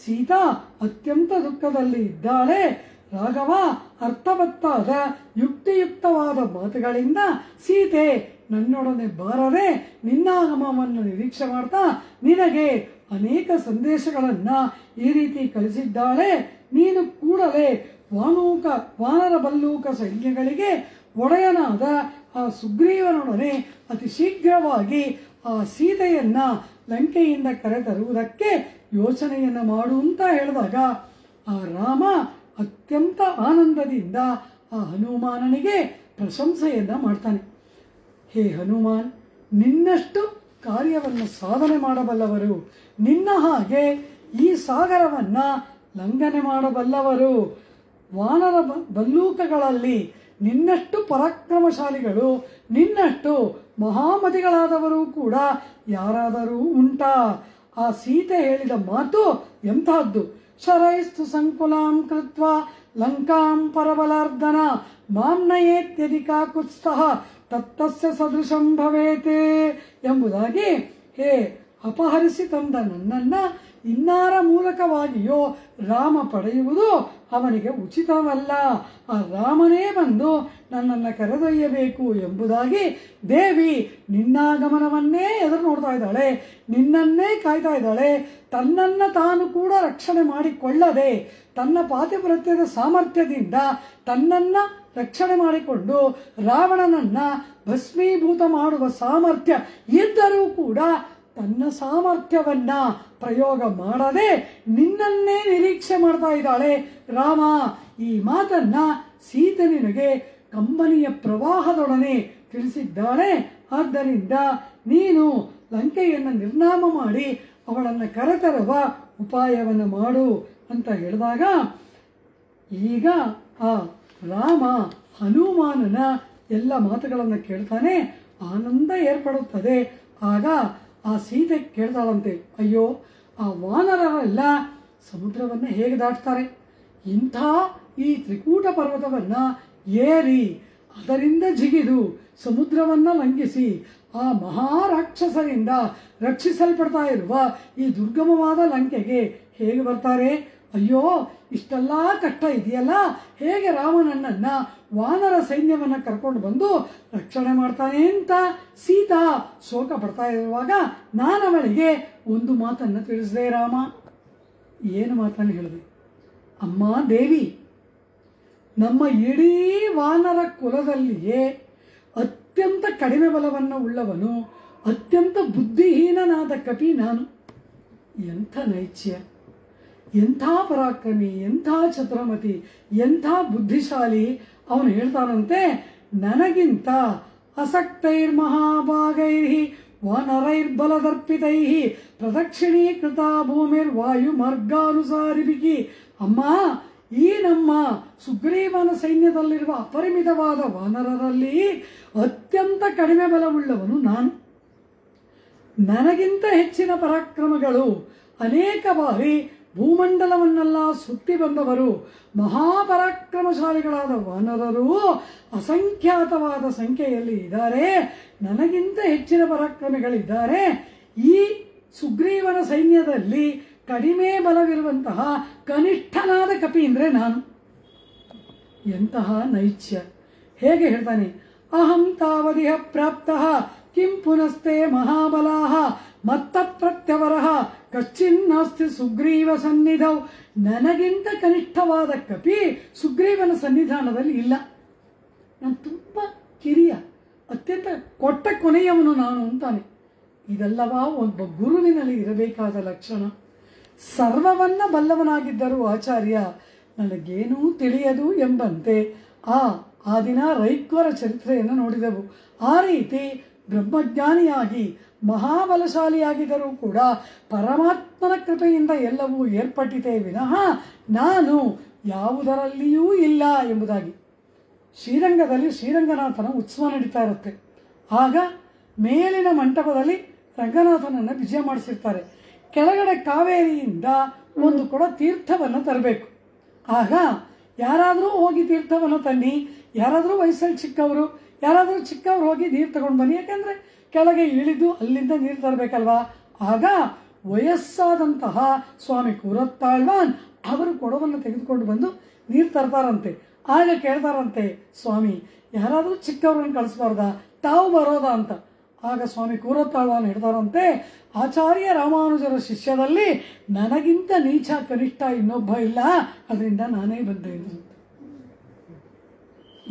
ಸೀತಾ ಅತ್ಯಂತ ದುಃಖದಲ್ಲಿ ಇದ್ದಾಳೆ. ರಾಘವ ಅರ್ಥವತ್ತಾದ ಯುಕ್ತಿಯುಕ್ತವಾದ ಮಾತುಗಳಿಂದ ಸೀತೆ ನನ್ನೊಡನೆ ಬಾರದೆ ನಿನ್ನಾಗಮವನ್ನು ನಿರೀಕ್ಷೆ ಮಾಡ್ತಾ ನಿನಗೆ ಅನೇಕ ಸಂದೇಶಗಳನ್ನ ಈ ರೀತಿ ಕಳಿಸಿದ್ದಾಳೆ. ನೀನು ಕೂಡಲೇ ವಾನರ ಬಲ್ಲೂಕ ಸೈನ್ಯಗಳಿಗೆ ಒಡೆಯನಾದ ಆ ಸುಗ್ರೀವನೊಡನೆ ಅತಿ ಶೀಘ್ರವಾಗಿ ಆ ಸೀತೆಯನ್ನ ಲಂಕೆಯಿಂದ ಕರೆತರುವುದಕ್ಕೆ ಯೋಚನೆಯನ್ನ ಮಾಡು ಅಂತ ಹೇಳಿದಾಗ ಆ ರಾಮ ಅತ್ಯಂತ ಆನಂದದಿಂದ ಆ ಹನುಮಾನನಿಗೆ ಪ್ರಶಂಸೆಯನ್ನ ಮಾಡ್ತಾನೆ. ಹೇ ಹನುಮಾನ್, ನಿನ್ನಷ್ಟು ಕಾರ್ಯವನ್ನು ಸಾಧನೆ ಮಾಡಬಲ್ಲವರು, ನಿನ್ನ ಹಾಗೆ ಈ ಸಾಗರವನ್ನ ಲಂಘನೆ ಮಾಡಬಲ್ಲವರು, ವಾನರ ಬಲ್ಲೂಕಗಳಲ್ಲಿ ನಿನ್ನಷ್ಟು ಪರಾಕ್ರಮಶಾಲಿಗಳು, ನಿನ್ನಷ್ಟು ಮಹಾಮತಿಗಳಾದವರು ಕೂಡ ಯಾರಾದರೂ ಉಂಟಾ? ಆ ಸೀತೆ ಹೇಳಿದ ಮಾತು ಎಂತಹದ್ದು. ಶರೈಸ್ತು ಸಂಕುಲಾಂ ಕೃತ್ವ ಲಂಕಾಂ ಪರಬಲಾರ್ದನ ಮಾಮ್ನಯೇತ್ಯಧಿಕಾ ಕುತ್ಸ್ಥಃ ತತ್ತಸ್ಯ ಸದೃಶಂ ಭವೇತೆ ಎಂಬುದಾಗಿ, ಹೇ ಅಪಹರಿಸಿ ತಂದ ನನ್ನನ್ನ ಇನ್ನಾರ ಮೂಲಕವಾಗಿಯೋ ರಾಮ ಪಡೆಯುವುದು ಅವನಿಗೆ ಉಚಿತವಲ್ಲ. ಆ ರಾಮನೇ ಬಂದು ನನ್ನನ್ನು ಕರೆದೊಯ್ಯಬೇಕು ಎಂಬುದಾಗಿ ದೇವಿ ನಿನ್ನಾಗಮನವನ್ನೇ ಎದುರು ನೋಡ್ತಾ ಇದ್ದಾಳೆ, ನಿನ್ನನ್ನೇ ಕಾಯ್ತಾ ಇದ್ದಾಳೆ. ತನ್ನನ್ನು ತಾನು ಕೂಡ ರಕ್ಷಣೆ ಮಾಡಿಕೊಳ್ಳದೆ ತನ್ನ ಪಾತಿವ್ರತ್ಯದ ಸಾಮರ್ಥ್ಯದಿಂದ ತನ್ನನ್ನ ರಕ್ಷಣೆ ಮಾಡಿಕೊಂಡು ರಾವಣನನ್ನ ಭಸ್ಮೀಭೂತ ಮಾಡುವ ಸಾಮರ್ಥ್ಯ ಇದ್ದರೂ ಕೂಡ ತನ್ನ ಸಾಮರ್ಥ್ಯವನ್ನ ಪ್ರಯೋಗ ಮಾಡದೆ ನಿನ್ನನ್ನೇ ನಿರೀಕ್ಷೆ ಮಾಡ್ತಾ ಇದ್ದಾಳೆ ರಾಮ. ಈ ಮಾತನ್ನ ಸೀತೆ ನಿನಗೆ ಕಂಬನಿಯ ಪ್ರವಾಹದೊಡನೆ ತಿಳಿಸಿದ್ದಾಳೆ. ಆದ್ದರಿಂದ ನೀನು ಲಂಕೆಯನ್ನು ನಿರ್ನಾಮ ಮಾಡಿ ಅವಳನ್ನು ಕರೆತರುವ ಉಪಾಯವನ್ನು ಮಾಡು ಅಂತ ಹೇಳಿದಾಗ, ಈಗ ಆ ರಾಮ ಹನುಮಾನನ ಎಲ್ಲ ಮಾತುಗಳನ್ನು ಕೇಳ್ತಾನೆ, ಆನಂದ ಏರ್ಪಡುತ್ತದೆ. ಆಗ ಆ ಸೀತೆ ಕೇಳ್ತಾಳಂತೆ, ಅಯ್ಯೋ, ಆ ವಾನರರೆಲ್ಲ ಸಮುದ್ರವನ್ನು ಹೇಗೆ ದಾಟ್ತಾರೆ? ಇಂಥ ಈ ತ್ರಿಕೂಟ ಪರ್ವತವನ್ನ ಏರಿ ಅದರಿಂದ ಜಿಗಿದು ಸಮುದ್ರವನ್ನ ಲಂಘಿಸಿ ಆ ಮಹಾರಾಕ್ಷಸರಿಂದ ರಕ್ಷಿಸಲ್ಪಡ್ತಾ ಇರುವ ಈ ದುರ್ಗಮವಾದ ಲಂಕೆಗೆ ಹೇಗೆ ಬರ್ತಾರೆ? ಅಯ್ಯೋ, ಇಷ್ಟೆಲ್ಲ ಕಷ್ಟ ಇದೆಯಲ್ಲ, ಹೇಗೆ ರಾಮನನ್ನ ವಾನರ ಸೈನ್ಯವನ್ನ ಕರ್ಕೊಂಡು ಬಂದು ರಕ್ಷಣೆ ಮಾಡ್ತಾನೆ ಅಂತ ಸೀತಾ ಶೋಕ ಪಡ್ತಾ ಇರುವಾಗ ನಾನವಳಿಗೆ ಒಂದು ಮಾತನ್ನು ತಿಳಿಸಿದೆ ರಾಮ. ಏನು ಮಾತನ್ನು ಹೇಳಿದೆ? ಅಮ್ಮ ದೇವಿ, ನಮ್ಮ ಇಡೀ ವಾನರ ಕುಲದಲ್ಲಿಯೇ ಅತ್ಯಂತ ಕಡಿಮೆ ಬಲವನ್ನು ಉಳ್ಳವನು, ಅತ್ಯಂತ ಬುದ್ಧಿಹೀನನಾದ ಕಪಿ ನಾನು. ಎಂಥ ನೈಚ್ಯ, ಎಂಥ ಪರಾಕ್ರಮಿ, ಎಂಥ ಚತುರಮತಿ, ಎಂಥ ಬುದ್ಧಿಶಾಲಿ. ಅವನು ಹೇಳ್ತಾನಂತೆ, ನನಗಿಂತ ಅಸಕ್ತೈರ್ಮಹಾಭಾಗೈಹಿ ವಾನರೈರ್ಬಲದರ್ಪಿತೈಹಿ ಪ್ರದಕ್ಷಿಣೀಕೃತ ಭೂಮಿರ್ವಾಯು ಮಾರ್ಗಾನುಸಾರಿಭಿಕಿ. ಅಮ್ಮ, ಈ ನಮ್ಮ ಸುಗ್ರೀವನ ಸೈನ್ಯದಲ್ಲಿರುವ ಅಪರಿಮಿತವಾದ ವಾನರರಲ್ಲಿ ಅತ್ಯಂತ ಕಡಿಮೆ ಬಲವುಳ್ಳವನು ನಾನು. ನನಗಿಂತ ಹೆಚ್ಚಿನ ಪರಾಕ್ರಮಗಳು ಅನೇಕ ಬಾರಿ ಭೂಮಂಡಲವನ್ನೆಲ್ಲ ಸುತ್ತಿ ಬಂದವರು ಮಹಾಪರಾಕ್ರಮಶಾಲಿಗಳಾದ ವಾನರರು ಅಸಂಖ್ಯಾತವಾದ ಸಂಖ್ಯೆಯಲ್ಲಿ ಇದ್ದಾರೆ. ನನಗಿಂತ ಹೆಚ್ಚಿನ ಪರಾಕ್ರಮಿಗಳಿದ್ದಾರೆ. ಈ ಸುಗ್ರೀವನ ಸೈನ್ಯದಲ್ಲಿ ಕಡಿಮೆ ಬಲವಿರುವಂತಹ ಕನಿಷ್ಠನಾದ ಕಪಿ ಅಂದ್ರೆ ನಾನು. ಎಂತಹ ನೈಚ್ಯ! ಹೇಗೆ ಹೇಳ್ತಾನೆ, ಅಹಂ ತಾವದಿಹ ಪ್ರಾಪ್ತಃ ಕಿಂ ಪುನಸ್ತೆ ಮಹಾಬಲಾಹ ಮತ್ತ ಪ್ರತ್ಯವರಹ ಕಶ್ಚಿನ್ನಾಸ್ತಿ ಸುಗ್ರೀವ ಸನ್ನಿಧೌ. ನನಗಿಂತ ಕನಿಷ್ಠವಾದ ಕಪಿ ಸುಗ್ರೀವನ ಸನ್ನಿಧಾನದಲ್ಲಿ ಇಲ್ಲ. ನಾನು ತುಂಬ ಕಿರಿಯ, ಅತ್ಯಂತ ಕೊಟ್ಟ ಕೊನೆಯವನು ನಾನು ಅಂತಾನೆ. ಇದೆಲ್ಲವಾ ಒಬ್ಬ ಗುರುವಿನಲ್ಲಿ ಇರಬೇಕಾದ ಲಕ್ಷಣ. ಸರ್ವವನ್ನ ಬಲ್ಲವನಾಗಿದ್ದರೂ ಆಚಾರ್ಯ ನನಗೇನೂ ತಿಳಿಯದು ಎಂಬಂತೆ ಆ ದಿನ ರೈಕ್ವರ ಚರಿತ್ರೆಯನ್ನು ನೋಡಿದೆವು. ಆ ರೀತಿ ಬ್ರಹ್ಮಜ್ಞಾನಿಯಾಗಿ ಮಹಾಬಲಶಾಲಿಯಾಗಿದ್ದರೂ ಕೂಡ ಪರಮಾತ್ಮನ ಕೃಪೆಯಿಂದ ಎಲ್ಲವೂ ಏರ್ಪಟ್ಟಿತೇ ವಿನಃ ನಾನು ಯಾವುದರಲ್ಲಿಯೂ ಇಲ್ಲ ಎಂಬುದಾಗಿ. ಶ್ರೀರಂಗದಲ್ಲಿ ಶ್ರೀರಂಗನಾಥನ ಉತ್ಸವ ನಡೀತಾ ಇರುತ್ತೆ. ಆಗ ಮೇಲಿನ ಮಂಟಪದಲ್ಲಿ ರಂಗನಾಥನನ್ನು ವಿಜಯ ಮಾಡಿಸಿರ್ತಾರೆ. ಕೆಳಗಡೆ ಕಾವೇರಿಯಿಂದ ಒಂದು ಕೊಡ ತೀರ್ಥವನ್ನು ತರಬೇಕು. ಆಗ ಯಾರಾದರೂ ಹೋಗಿ ತೀರ್ಥವನ್ನು ತನ್ನಿ, ಯಾರಾದರೂ ವಯಸ್ಸಲ್ಲಿ ಚಿಕ್ಕವರು, ಯಾರಾದರೂ ಚಿಕ್ಕವರು ಹೋಗಿ ನೀರು ತಗೊಂಡು ಬನ್ನಿ, ಯಾಕಂದ್ರೆ ಕೆಳಗೆ ಇಳಿದು ಅಲ್ಲಿಂದ ನೀರು ತರಬೇಕಲ್ವಾ. ಆಗ ವಯಸ್ಸಾದಂತಹ ಸ್ವಾಮಿ ಕೂರತ್ತಾಳ್ವಾನ್ ಅವರು ಕೊಡವನ್ನು ತೆಗೆದುಕೊಂಡು ಬಂದು ನೀರು ತರ್ತಾರಂತೆ. ಆಗ ಕೇಳ್ತಾರಂತೆ, ಸ್ವಾಮಿ ಯಾರಾದರೂ ಚಿಕ್ಕವ್ರನ್ನ ಕಳಿಸ್ಬಾರ್ದ, ತಾವು ಬರೋದಾ ಅಂತ. ಆಗ ಸ್ವಾಮಿ ಕೂರತ್ತಾಳ್ವಾನ್ ಹೇಳ್ತಾರಂತೆ, ಆಚಾರ್ಯ ರಾಮಾನುಜರ ಶಿಷ್ಯದಲ್ಲಿ ನನಗಿಂತ ನೀಚ ಕನಿಷ್ಠ ಇನ್ನೊಬ್ಬ ಇಲ್ಲ, ಅದರಿಂದ ನಾನೇ ಬಂದೆ.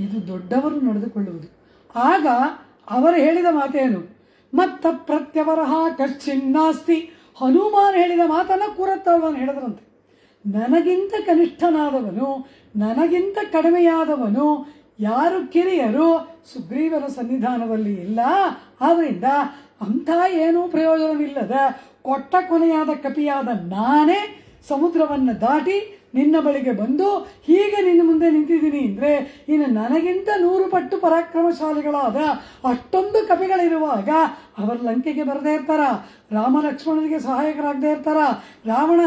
ಇದು ದೊಡ್ಡವರು ನಡೆದುಕೊಳ್ಳುವುದು. ಆಗ ಅವರು ಹೇಳಿದ ಮಾತೇನು? ಮತ್ತ ಪ್ರತ್ಯವರಹ ಕಶ್ಚಿನ್ನಾಸ್ತಿ. ಹನುಮಾನ್ ಹೇಳಿದ ಮಾತನ್ನ ಕೂರತ್ತಾಳ್ವಾನ್ ಹೇಳಿದ್ರಂತೆ. ನನಗಿಂತ ಕನಿಷ್ಠನಾದವನು, ನನಗಿಂತ ಕಡಿಮೆಯಾದವನು, ಯಾರು ಕಿರಿಯರು ಸುಗ್ರೀವನ ಸನ್ನಿಧಾನದಲ್ಲಿ ಇಲ್ಲ. ಆದ್ದರಿಂದ ಅಂಥ ಏನೂ ಪ್ರಯೋಜನವಿಲ್ಲದ ಕೊಟ್ಟ ಕೊನೆಯಾದ ಕಪಿಯಾದ ನಾನೇ ಸಮುದ್ರವನ್ನು ದಾಟಿ ನಿನ್ನ ಬಳಿಗೆ ಬಂದು ಹೀಗೆ ನಿನ್ನ ಮುಂದೆ ನಿಂತಿದ್ದೀನಿ ಅಂದರೆ ಇನ್ನು ನನಗಿಂತ 100 ಪಟ್ಟು ಪರಾಕ್ರಮಶಾಲಿಗಳಾದ ಅಷ್ಟೊಂದು ಕಪಿಗಳಿರುವಾಗ ಅವರು ಲಂಕೆಗೆ ಬರದೇ ಇರ್ತಾರ? ರಾಮ ಲಕ್ಷ್ಮಣನಿಗೆ ಸಹಾಯಕರಾಗದೇ ಇರ್ತಾರ? ರಾವಣ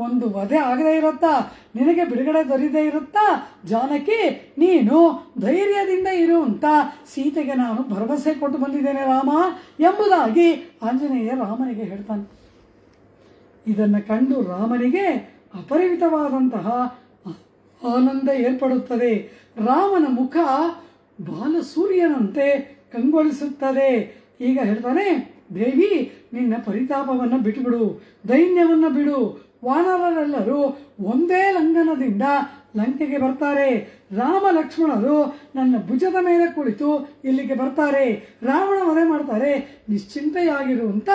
ಒಂದು ವಧೆ ಆಗದೇ ಇರುತ್ತಾ? ನಿನಗೆ ಬಿಡುಗಡೆ ದೊರೆಯದೇ ಇರುತ್ತಾ? ಜಾನಕಿ, ನೀನು ಧೈರ್ಯದಿಂದ ಇರುವಂತ ಸೀತೆಗೆ ನಾನು ಭರವಸೆ ಕೊಟ್ಟು ಬಂದಿದ್ದೇನೆ ರಾಮ ಎಂಬುದಾಗಿ ಆಂಜನೇಯ ರಾಮನಿಗೆ ಹೇಳ್ತಾನೆ. ಇದನ್ನು ಕಂಡು ರಾಮನಿಗೆ ಅಪರಿಮಿತವಾದಂತಹ ಆನಂದ ಏರ್ಪಡುತ್ತದೆ. ರಾಮನ ಮುಖ ಬಾಲಸೂರ್ಯನಂತೆ ಕಂಗೊಳಿಸುತ್ತದೆ. ಈಗ ಹೇಳ್ತಾನೆ, ದೇವಿ ನಿನ್ನ ಪರಿತಾಪವನ್ನು ಬಿಟ್ಟುಬಿಡು, ದೈನ್ಯವನ್ನು ಬಿಡು. ವಾನರರೆಲ್ಲರೂ ಒಂದೇ ಲಂಘನದಿಂದ ಲಂಕೆಗೆ ಬರ್ತಾರೆ. ರಾಮ ಲಕ್ಷ್ಮಣರು ನನ್ನ ಭುಜದ ಮೇಲೆ ಕುಳಿತು ಇಲ್ಲಿಗೆ ಬರ್ತಾರೆ, ರಾವಣ ವಧೆ ಮಾಡ್ತಾರೆ. ನಿಶ್ಚಿಂತೆಯಾಗಿರುವಂತ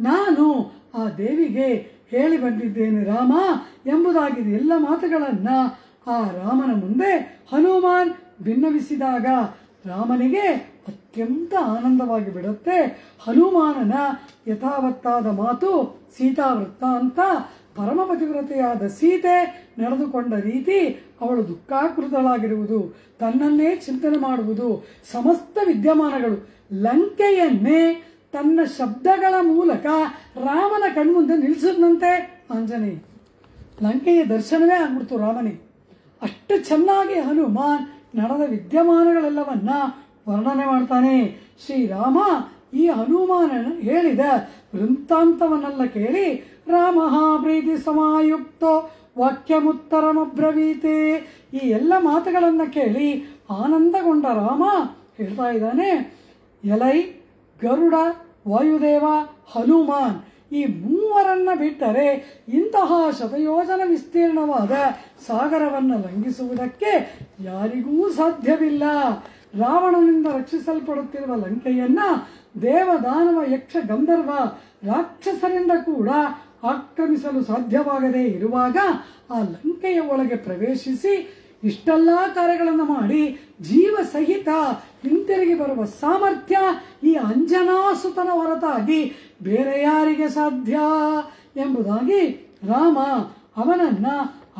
ನಾನು ಆ ದೇವಿಗೆ ಹೇಳಿ ಬಂದಿದ್ದೇನೆ ರಾಮ ಎಂಬುದಾಗಿದೆ. ಎಲ್ಲ ಮಾತುಗಳನ್ನ ಆ ರಾಮನ ಮುಂದೆ ಹನುಮಾನ್ ಭಿನ್ನವಿಸಿದಾಗ ರಾಮನಿಗೆ ಅತ್ಯಂತ ಆನಂದವಾಗಿ ಬಿಡುತ್ತೆ. ಹನುಮಾನನ ಯಥಾವತ್ತಾದ ಮಾತು ಸೀತಾವೃತ್ತ ಅಂತ, ಪರಮಪತಿವ್ರತೆಯಾದ ಸೀತೆ ನಡೆದುಕೊಂಡ ರೀತಿ, ಅವಳು ದುಃಖಾಕೃತಳಾಗಿರುವುದು, ತನ್ನನ್ನೇ ಚಿಂತನೆ ಮಾಡುವುದು, ಸಮಸ್ತ ವಿದ್ಯಮಾನಗಳು ಲಂಕೆಯನ್ನೇ ತನ್ನ ಶಬ್ದಗಳ ಮೂಲಕ ರಾಮನ ಕಣ್ಮುಂದೆ ನಿಲ್ಲಿಸಿದಂತೆ ಆಂಜನೇಯ. ಲಂಕೆಯ ದರ್ಶನವೇ ಆಗ್ಬಿಡ್ತು ರಾಮನಿಗೆ. ಅಷ್ಟು ಚೆನ್ನಾಗಿ ಹನುಮಾನ್ ನಡೆದ ವಿದ್ಯಮಾನಗಳೆಲ್ಲವನ್ನ ವರ್ಣನೆ ಮಾಡ್ತಾನೆ. ಶ್ರೀರಾಮ ಈ ಹನುಮಾನನ ಹೇಳಿದ ವೃತ್ತಾಂತವನ್ನೆಲ್ಲ ಕೇಳಿ ರಾಮ ಪ್ರೀತಿ ಸಮಾಯುಕ್ತೋ ವಾಕ್ಯಮುತ್ತರಮಬ್ರವೀತೆ, ಈ ಎಲ್ಲ ಮಾತುಗಳನ್ನು ಕೇಳಿ ಆನಂದಗೊಂಡ ರಾಮ ಹೇಳ್ತಾ ಇದ್ದಾನೆ, ಎಲೈ ಗರುಡ, ವಾಯುದೇವ, ಹನುಮಾನ್ ಈ ಮೂವರನ್ನ ಬಿಟ್ಟರೆ ಇಂತಹ ಶತಯೋಜನ ವಿಸ್ತೀರ್ಣವಾದ ಸಾಗರವನ್ನು ಲಂಘಿಸುವುದಕ್ಕೆ ಯಾರಿಗೂ ಸಾಧ್ಯವಿಲ್ಲ. ರಾವಣನಿಂದ ರಕ್ಷಿಸಲ್ಪಡುತ್ತಿರುವ ಲಂಕೆಯನ್ನ ದೇವ, ದಾನವ, ಯಕ್ಷ, ಗಂಧರ್ವ, ರಾಕ್ಷಸರಿಂದ ಕೂಡ ಆಕ್ರಮಿಸಲು ಸಾಧ್ಯವಾಗದೇ ಇರುವಾಗ ಆ ಲಂಕೆಯ ಒಳಗೆ ಪ್ರವೇಶಿಸಿ ಇಷ್ಟೆಲ್ಲ ಕಾರ್ಯಗಳನ್ನು ಮಾಡಿ ಜೀವ ಸಹಿತ ಹಿಂತಿರುಗಿ ಬರುವ ಸಾಮರ್ಥ್ಯ ಈ ಅಂಜನಾಸುತನ ಹೊರತಾಗಿ ಬೇರೆ ಯಾರಿಗೆ ಸಾಧ್ಯ ಎಂಬುದಾಗಿ ರಾಮ ಅವನನ್ನ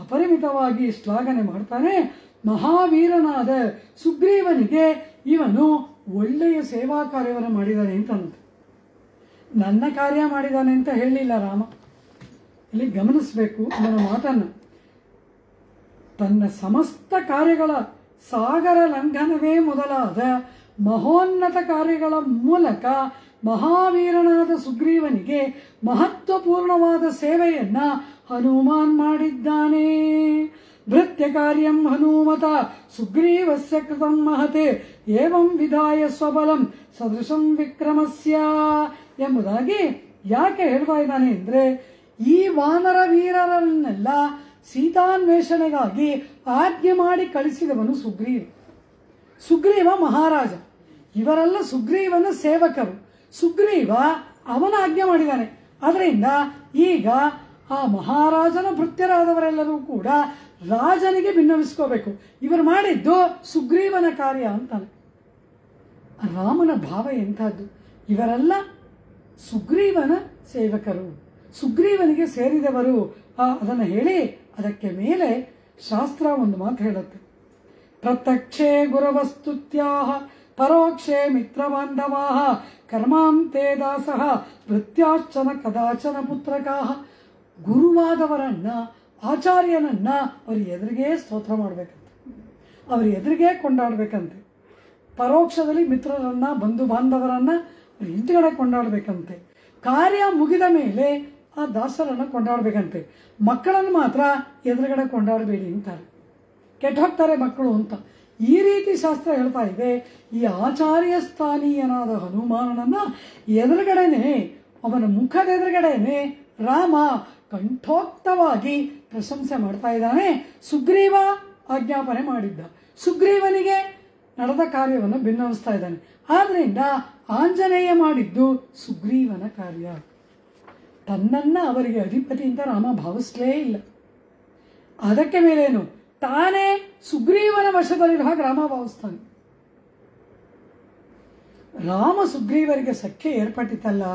ಅಪರಿಮಿತವಾಗಿ ಶ್ಲಾಘನೆ ಮಾಡ್ತಾನೆ. ಮಹಾವೀರನಾದ ಸುಗ್ರೀವನಿಗೆ ಇವನು ಒಳ್ಳೆಯ ಸೇವಾ ಕಾರ್ಯವನ್ನು ಮಾಡಿದ್ದಾನೆ ಅಂತ ಅನ್ನುತ್ತೆ. ನನ್ನ ಕಾರ್ಯ ಮಾಡಿದ್ದಾನೆ ಅಂತ ಹೇಳಲಿಲ್ಲ ರಾಮ. ಇಲ್ಲಿ ಗಮನಿಸಬೇಕು ನನ್ನ ಮಾತನ್ನು. ತನ್ನ ಸಮಸ್ತ ಕಾರ್ಯಗಳ ಸಾಗರ ಲಂಘನವೇ ಮೊದಲಾದ ಮಹೋನ್ನತ ಕಾರ್ಯಗಳ ಮೂಲಕ ಮಹಾವೀರನಾದ ಸುಗ್ರೀವನಿಗೆ ಮಹತ್ವಪೂರ್ಣವಾದ ಸೇವೆಯನ್ನ ಹನುಮಾನ್ ಮಾಡಿದ್ದಾನೆ. ಭೃತ್ಯ ಕಾರ್ಯಂ ಹನುಮತ ಸುಗ್ರೀವಸ್ಯ ಕೃತಂ ಮಹತೆ ಏವಂ ವಿಧಾಯ ಸ್ವಬಲಂ ಸದೃಶಂ ವಿಕ್ರಮಸ್ಯ ಎಂಬುದಾಗಿ ಯಾಕೆ ಹೇಳ್ತಾ ಇದ್ದಾನೆ ಅಂದ್ರೆ, ಈ ವಾನರ ವೀರರನ್ನೆಲ್ಲ ಸೀತಾನ್ವೇಷಣೆಗಾಗಿ ಆಜ್ಞೆ ಮಾಡಿ ಕಳಿಸಿದವನು ಸುಗ್ರೀವ. ಸುಗ್ರೀವ ಮಹಾರಾಜ, ಇವರೆಲ್ಲ ಸುಗ್ರೀವನ ಸೇವಕರು. ಸುಗ್ರೀವ ಅವನ ಆಜ್ಞೆ ಮಾಡಿದ್ದಾನೆ. ಅದರಿಂದ ಈಗ ಆ ಮಹಾರಾಜನ ಭೃತ್ಯರಾದವರೆಲ್ಲರೂ ಕೂಡ ರಾಜನಿಗೆ ಭಿನ್ನವಿಸ್ಕೋಬೇಕು. ಇವರು ಮಾಡಿದ್ದು ಸುಗ್ರೀವನ ಕಾರ್ಯ ಅಂತಾನೆ. ರಾಮನ ಭಾವ ಎಂಥದ್ದು? ಇವರೆಲ್ಲ ಸುಗ್ರೀವನ ಸೇವಕರು, ಸುಗ್ರೀವನಿಗೆ ಸೇರಿದವರು ಅದನ್ನು ಹೇಳಿ ಅದಕ್ಕೆ ಮೇಲೆ ಶಾಸ್ತ್ರ ಒಂದು ಮಾತು ಹೇಳುತ್ತೆ. ಪ್ರತ್ಯಕ್ಷೇ ಗುರವಸ್ತುತ್ಯಾಹ ಪರೋಕ್ಷೇ ಮಿತ್ರಬಾಂಧವಾಹ ಕರ್ಮಾಂತೆ ದಾಸಃ ಭೃತ್ಯಾಶ್ಚನ ಕದಾಚನ ಪುತ್ರಕಾಹ. ಗುರುವಾದವರನ್ನ, ಆಚಾರ್ಯನನ್ನ ಅವ್ರ ಎದುರಿಗೆ ಸ್ತೋತ್ರ ಮಾಡಬೇಕಂತೆ, ಅವ್ರ ಎದುರಿಗೆ ಕೊಂಡಾಡಬೇಕಂತೆ. ಪರೋಕ್ಷದಲ್ಲಿ ಮಿತ್ರರನ್ನ, ಬಂಧು ಬಾಂಧವರನ್ನ ಅವ್ರ ಹಿಂದುಗಡೆ ಕೊಂಡಾಡಬೇಕಂತೆ. ಕಾರ್ಯ ಮುಗಿದ ಮೇಲೆ ಆ ದಾಸರನ್ನು ಕೊಂಡಾಡಬೇಕಂತೆ. ಮಕ್ಕಳನ್ನು ಮಾತ್ರ ಎದುರುಗಡೆ ಕೊಂಡಾಡಬೇಡಿ ಅಂತಾರೆ, ಕೆಟ್ಟ ಹೋಗ್ತಾರೆ ಮಕ್ಕಳು ಅಂತ. ಈ ರೀತಿ ಶಾಸ್ತ್ರ ಹೇಳ್ತಾ ಇದೆ. ಈ ಆಚಾರ್ಯ ಸ್ಥಾನೀಯನಾದ ಹನುಮಾನನನ್ನ ಎದುರುಗಡೆನೆ, ಅವನ ಮುಖದ ಎದುರುಗಡೆನೆ ರಾಮ ಕಂಠೋಕ್ತವಾಗಿ ಪ್ರಶಂಸೆ ಮಾಡ್ತಾ ಇದ್ದಾನೆ. ಸುಗ್ರೀವ ಆಜ್ಞಾಪನೆ ಮಾಡಿದ್ದ, ಸುಗ್ರೀವನಿಗೆ ನಡೆದ ಕಾರ್ಯವನ್ನು ಭಿನ್ನವಿಸ್ತಾ ಇದ್ದಾನೆ. ಆದ್ರಿಂದ ಆಂಜನೇಯ ಮಾಡಿದ್ದು ಸುಗ್ರೀವನ ಕಾರ್ಯ. ತನ್ನನ್ನ ಅವರಿಗೆ ಅಧಿಪತಿ ಅಂತ ರಾಮ ಭಾವಿಸಲೇ ಇಲ್ಲ. ಅದಕ್ಕೆ ಮೇಲೇನು ತಾನೇ ಸುಗ್ರೀವನ ವಶದಲ್ಲಿರುವ ರಾಮ ಭಾವಿಸ್ತಾನೆ. ರಾಮ ಸುಗ್ರೀವರಿಗೆ ಸಖ್ಯ ಏರ್ಪಟ್ಟಿತಲ್ಲ,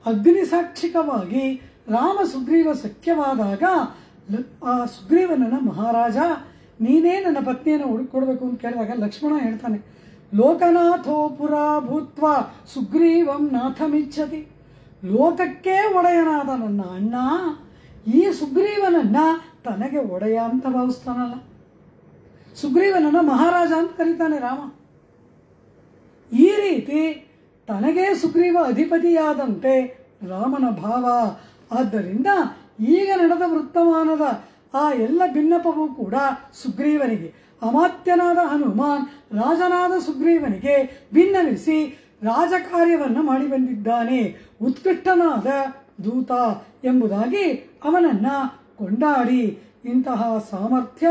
ಅಗ್ನಿಸಾಕ್ಷಿಕವಾಗಿ ರಾಮ ಸುಗ್ರೀವ ಸಖ್ಯವಾದಾಗ ಆ ಸುಗ್ರೀವನನ್ನ ಮಹಾರಾಜ ನೀನೇ ನನ್ನ ಪತ್ನಿಯನ್ನು ಹುಡುಕೊಡ್ಬೇಕು ಅಂತ ಕೇಳಿದಾಗ ಲಕ್ಷ್ಮಣ ಹೇಳ್ತಾನೆ, ಲೋಕನಾಥೋ ಪುರಾ ಭೂತ್ವ ಸುಗ್ರೀವಂ ನಾಥಮಿಚ್ಛತಿ. ಲೋಕಕ್ಕೆ ಒಡೆಯನಾದ ನನ್ನ ಅಣ್ಣ ಈ ಸುಗ್ರೀವನನ್ನ ತನಗೆ ಒಡೆಯ ಅಂತ ಭಾವಿಸ್ತಾನಲ್ಲ, ಸುಗ್ರೀವನನ್ನ ಮಹಾರಾಜ ಅಂತ ಕರೀತಾನೆ ರಾಮ. ಈ ರೀತಿ ತನಗೇ ಸುಗ್ರೀವ ಅಧಿಪತಿಯಾದಂತೆ ರಾಮನ ಭಾವ. ಆದ್ದರಿಂದ ಈಗ ನಡೆದ ವೃತ್ತಮಾನದ ಆ ಎಲ್ಲ ಭಿನ್ನಪವೂ ಕೂಡ ಸುಗ್ರೀವನಿಗೆ, ಅಮಾತ್ಯನಾದ ಹನುಮಾನ್ ರಾಜನಾದ ಸುಗ್ರೀವನಿಗೆ ಭಿನ್ನವಿಸಿ ರಾಜಕಾರ್ಯವನ್ನು ಮಾಡಿ ಬಂದಿದ್ದಾನೆ, ಉತ್ಕೃಷ್ಟನಾದ ದೂತ ಎಂಬುದಾಗಿ ಅವನನ್ನ ಕೊಂಡಾಡಿ, ಇಂತಹ ಸಾಮರ್ಥ್ಯ,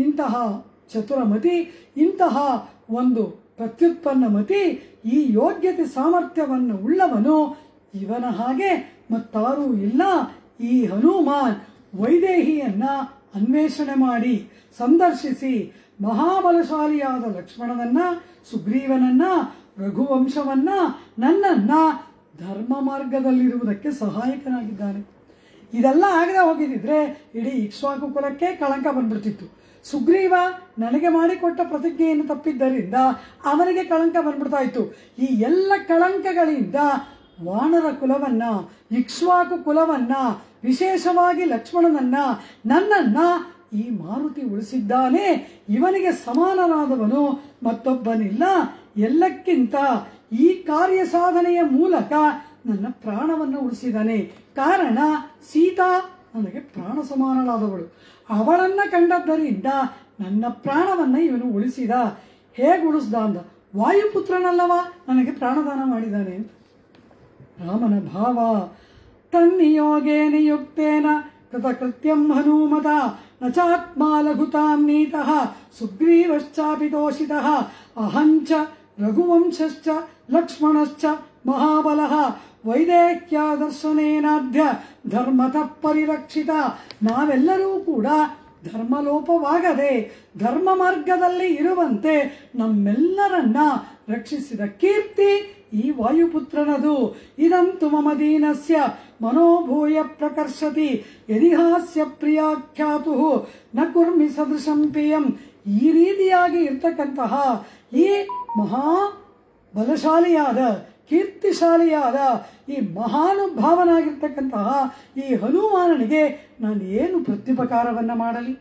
ಇಂತಹ ಚತುರಮತಿ, ಇಂತಹ ಒಂದು ಪ್ರತ್ಯುತ್ಪನ್ನ ಮತಿ, ಈ ಯೋಗ್ಯತೆ ಸಾಮರ್ಥ್ಯವನ್ನು ಉಳ್ಳವನು ಇವನ ಹಾಗೆ ಮತ್ತಾರೂ ಇಲ್ಲ. ಈ ಹನುಮಾನ್ ವೈದೇಹಿಯನ್ನ ಅನ್ವೇಷಣೆ ಮಾಡಿ ಸಂದರ್ಶಿಸಿ ಮಹಾಬಲಶಾಲಿಯಾದ ಲಕ್ಷ್ಮಣನನ್ನ, ಸುಗ್ರೀವನನ್ನ, ರಘುವಂಶವನ್ನ, ನನ್ನನ್ನ ಧರ್ಮ ಮಾರ್ಗದಲ್ಲಿರುವುದಕ್ಕೆ ಸಹಾಯಕನಾಗಿದ್ದಾನೆ. ಇದೆಲ್ಲ ಆಗದೆ ಹೋಗಿದ್ದಿದ್ರೆ ಇಡೀ ಇಕ್ಷ್ವಾಕು ಕುಲಕ್ಕೆ ಕಳಂಕ ಬಂದ್ಬಿಡ್ತಿತ್ತು. ಸುಗ್ರೀವ ನನಗೆ ಮಾಡಿಕೊಟ್ಟ ಪ್ರತಿಜ್ಞೆಯನ್ನು ತಪ್ಪಿದ್ದರಿಂದ ಅವನಿಗೆ ಕಳಂಕ ಬಂದ್ಬಿಡ್ತಾ ಇತ್ತು. ಈ ಎಲ್ಲ ಕಳಂಕಗಳಿಂದ ವಾನರ ಕುಲವನ್ನ, ಇಕ್ಷ್ವಾಕು ಕುಲವನ್ನ, ವಿಶೇಷವಾಗಿ ಲಕ್ಷ್ಮಣನನ್ನ, ನನ್ನನ್ನ ಈ ಮಾರುತಿ ಉಳಿಸಿದ್ದಾನೆ. ಇವನಿಗೆ ಸಮಾನನಾದವನು ಮತ್ತೊಬ್ಬನಿಲ್ಲ. ಎಲ್ಲಕ್ಕಿಂತ ಈ ಕಾರ್ಯ ಸಾಧನೆಯ ಮೂಲಕ ನನ್ನ ಪ್ರಾಣವನ್ನು ಉಳಿಸಿದ್ದಾನೆ. ಕಾರಣ ಸೀತಾ ನನಗೆ ಪ್ರಾಣ ಸಮಾನಳಾದವಳು, ಅವಳನ್ನ ಕಂಡದ್ದರಿಂದ ನನ್ನ ಪ್ರಾಣವನ್ನ ಇವನು ಉಳಿಸಿದ. ಹೇಗೆ ಉಳಿಸ್ದ ಅಂದ, ವಾಯುಪುತ್ರನಲ್ಲವ ನನಗೆ ಪ್ರಾಣದಾನ ಮಾಡಿದ್ದಾನೆ ಅಂತ ರಾಮನ ಭಾವ. ತನ್ನಿಯೋಗೇ ನಿಯುಕ್ತೇನ ಕೃತಕೃತ್ಯಂ ಹನುಮತ ನ ಚಾತ್ಮ ಲಘುತಾಂ ನೀತಃ ಸುಗ್ರೀವಶ್ಚಾಪಿ ದೋಷಿತಃ ಅಹಂಚ ರಘುವಂಶಶ್ಚ ಲಕ್ಷ್ಮಣಶ್ಚ ಮಹಾಬಲಃ ವೈದೇಹ್ಯ ದರ್ಶನೇನಾಧ್ಯ ಧರ್ಮತಃ ಪರಿರಕ್ಷಿತ. ನಾವೆಲ್ಲರೂ ಕೂಡ ಧರ್ಮಲೋಪವಾಗದೆ ಧರ್ಮ ಮಾರ್ಗದಲ್ಲಿ ಇರುವಂತೆ ನಮ್ಮೆಲ್ಲರನ್ನ ರಕ್ಷಿಸಿದ ಕೀರ್ತಿ ಈ ವಾಯುಪುತ್ರನದು. ಇದಂತು ಮಮ ದೀನಸ್ಯ ಮನೋಭೂಯ ಪ್ರಕರ್ಷತಿ ಯದಿಹಾಸ್ಯ ಪ್ರಿಯಾಖ್ಯಾತು ನ ಕುರ್ಮಿ ಸದೃಶಂ ಪ್ರಿಯಂ. ಈ ರೀತಿಯಾಗಿ ಇರ್ತಕ್ಕಂತಹ ಈ ಮಹಾ ಬಲಶಾಲಿಯಾದ, ಕೀರ್ತಿಶಾಲಿಯಾದ, ಈ ಮಹಾನುಭಾವನಾಗಿರ್ತಕ್ಕಂತಹ ಈ ಹನುಮಾನನಿಗೆ ನಾನು ಏನು ಪ್ರತ್ಯುಪಕಾರವನ್ನು ಮಾಡಲಿ?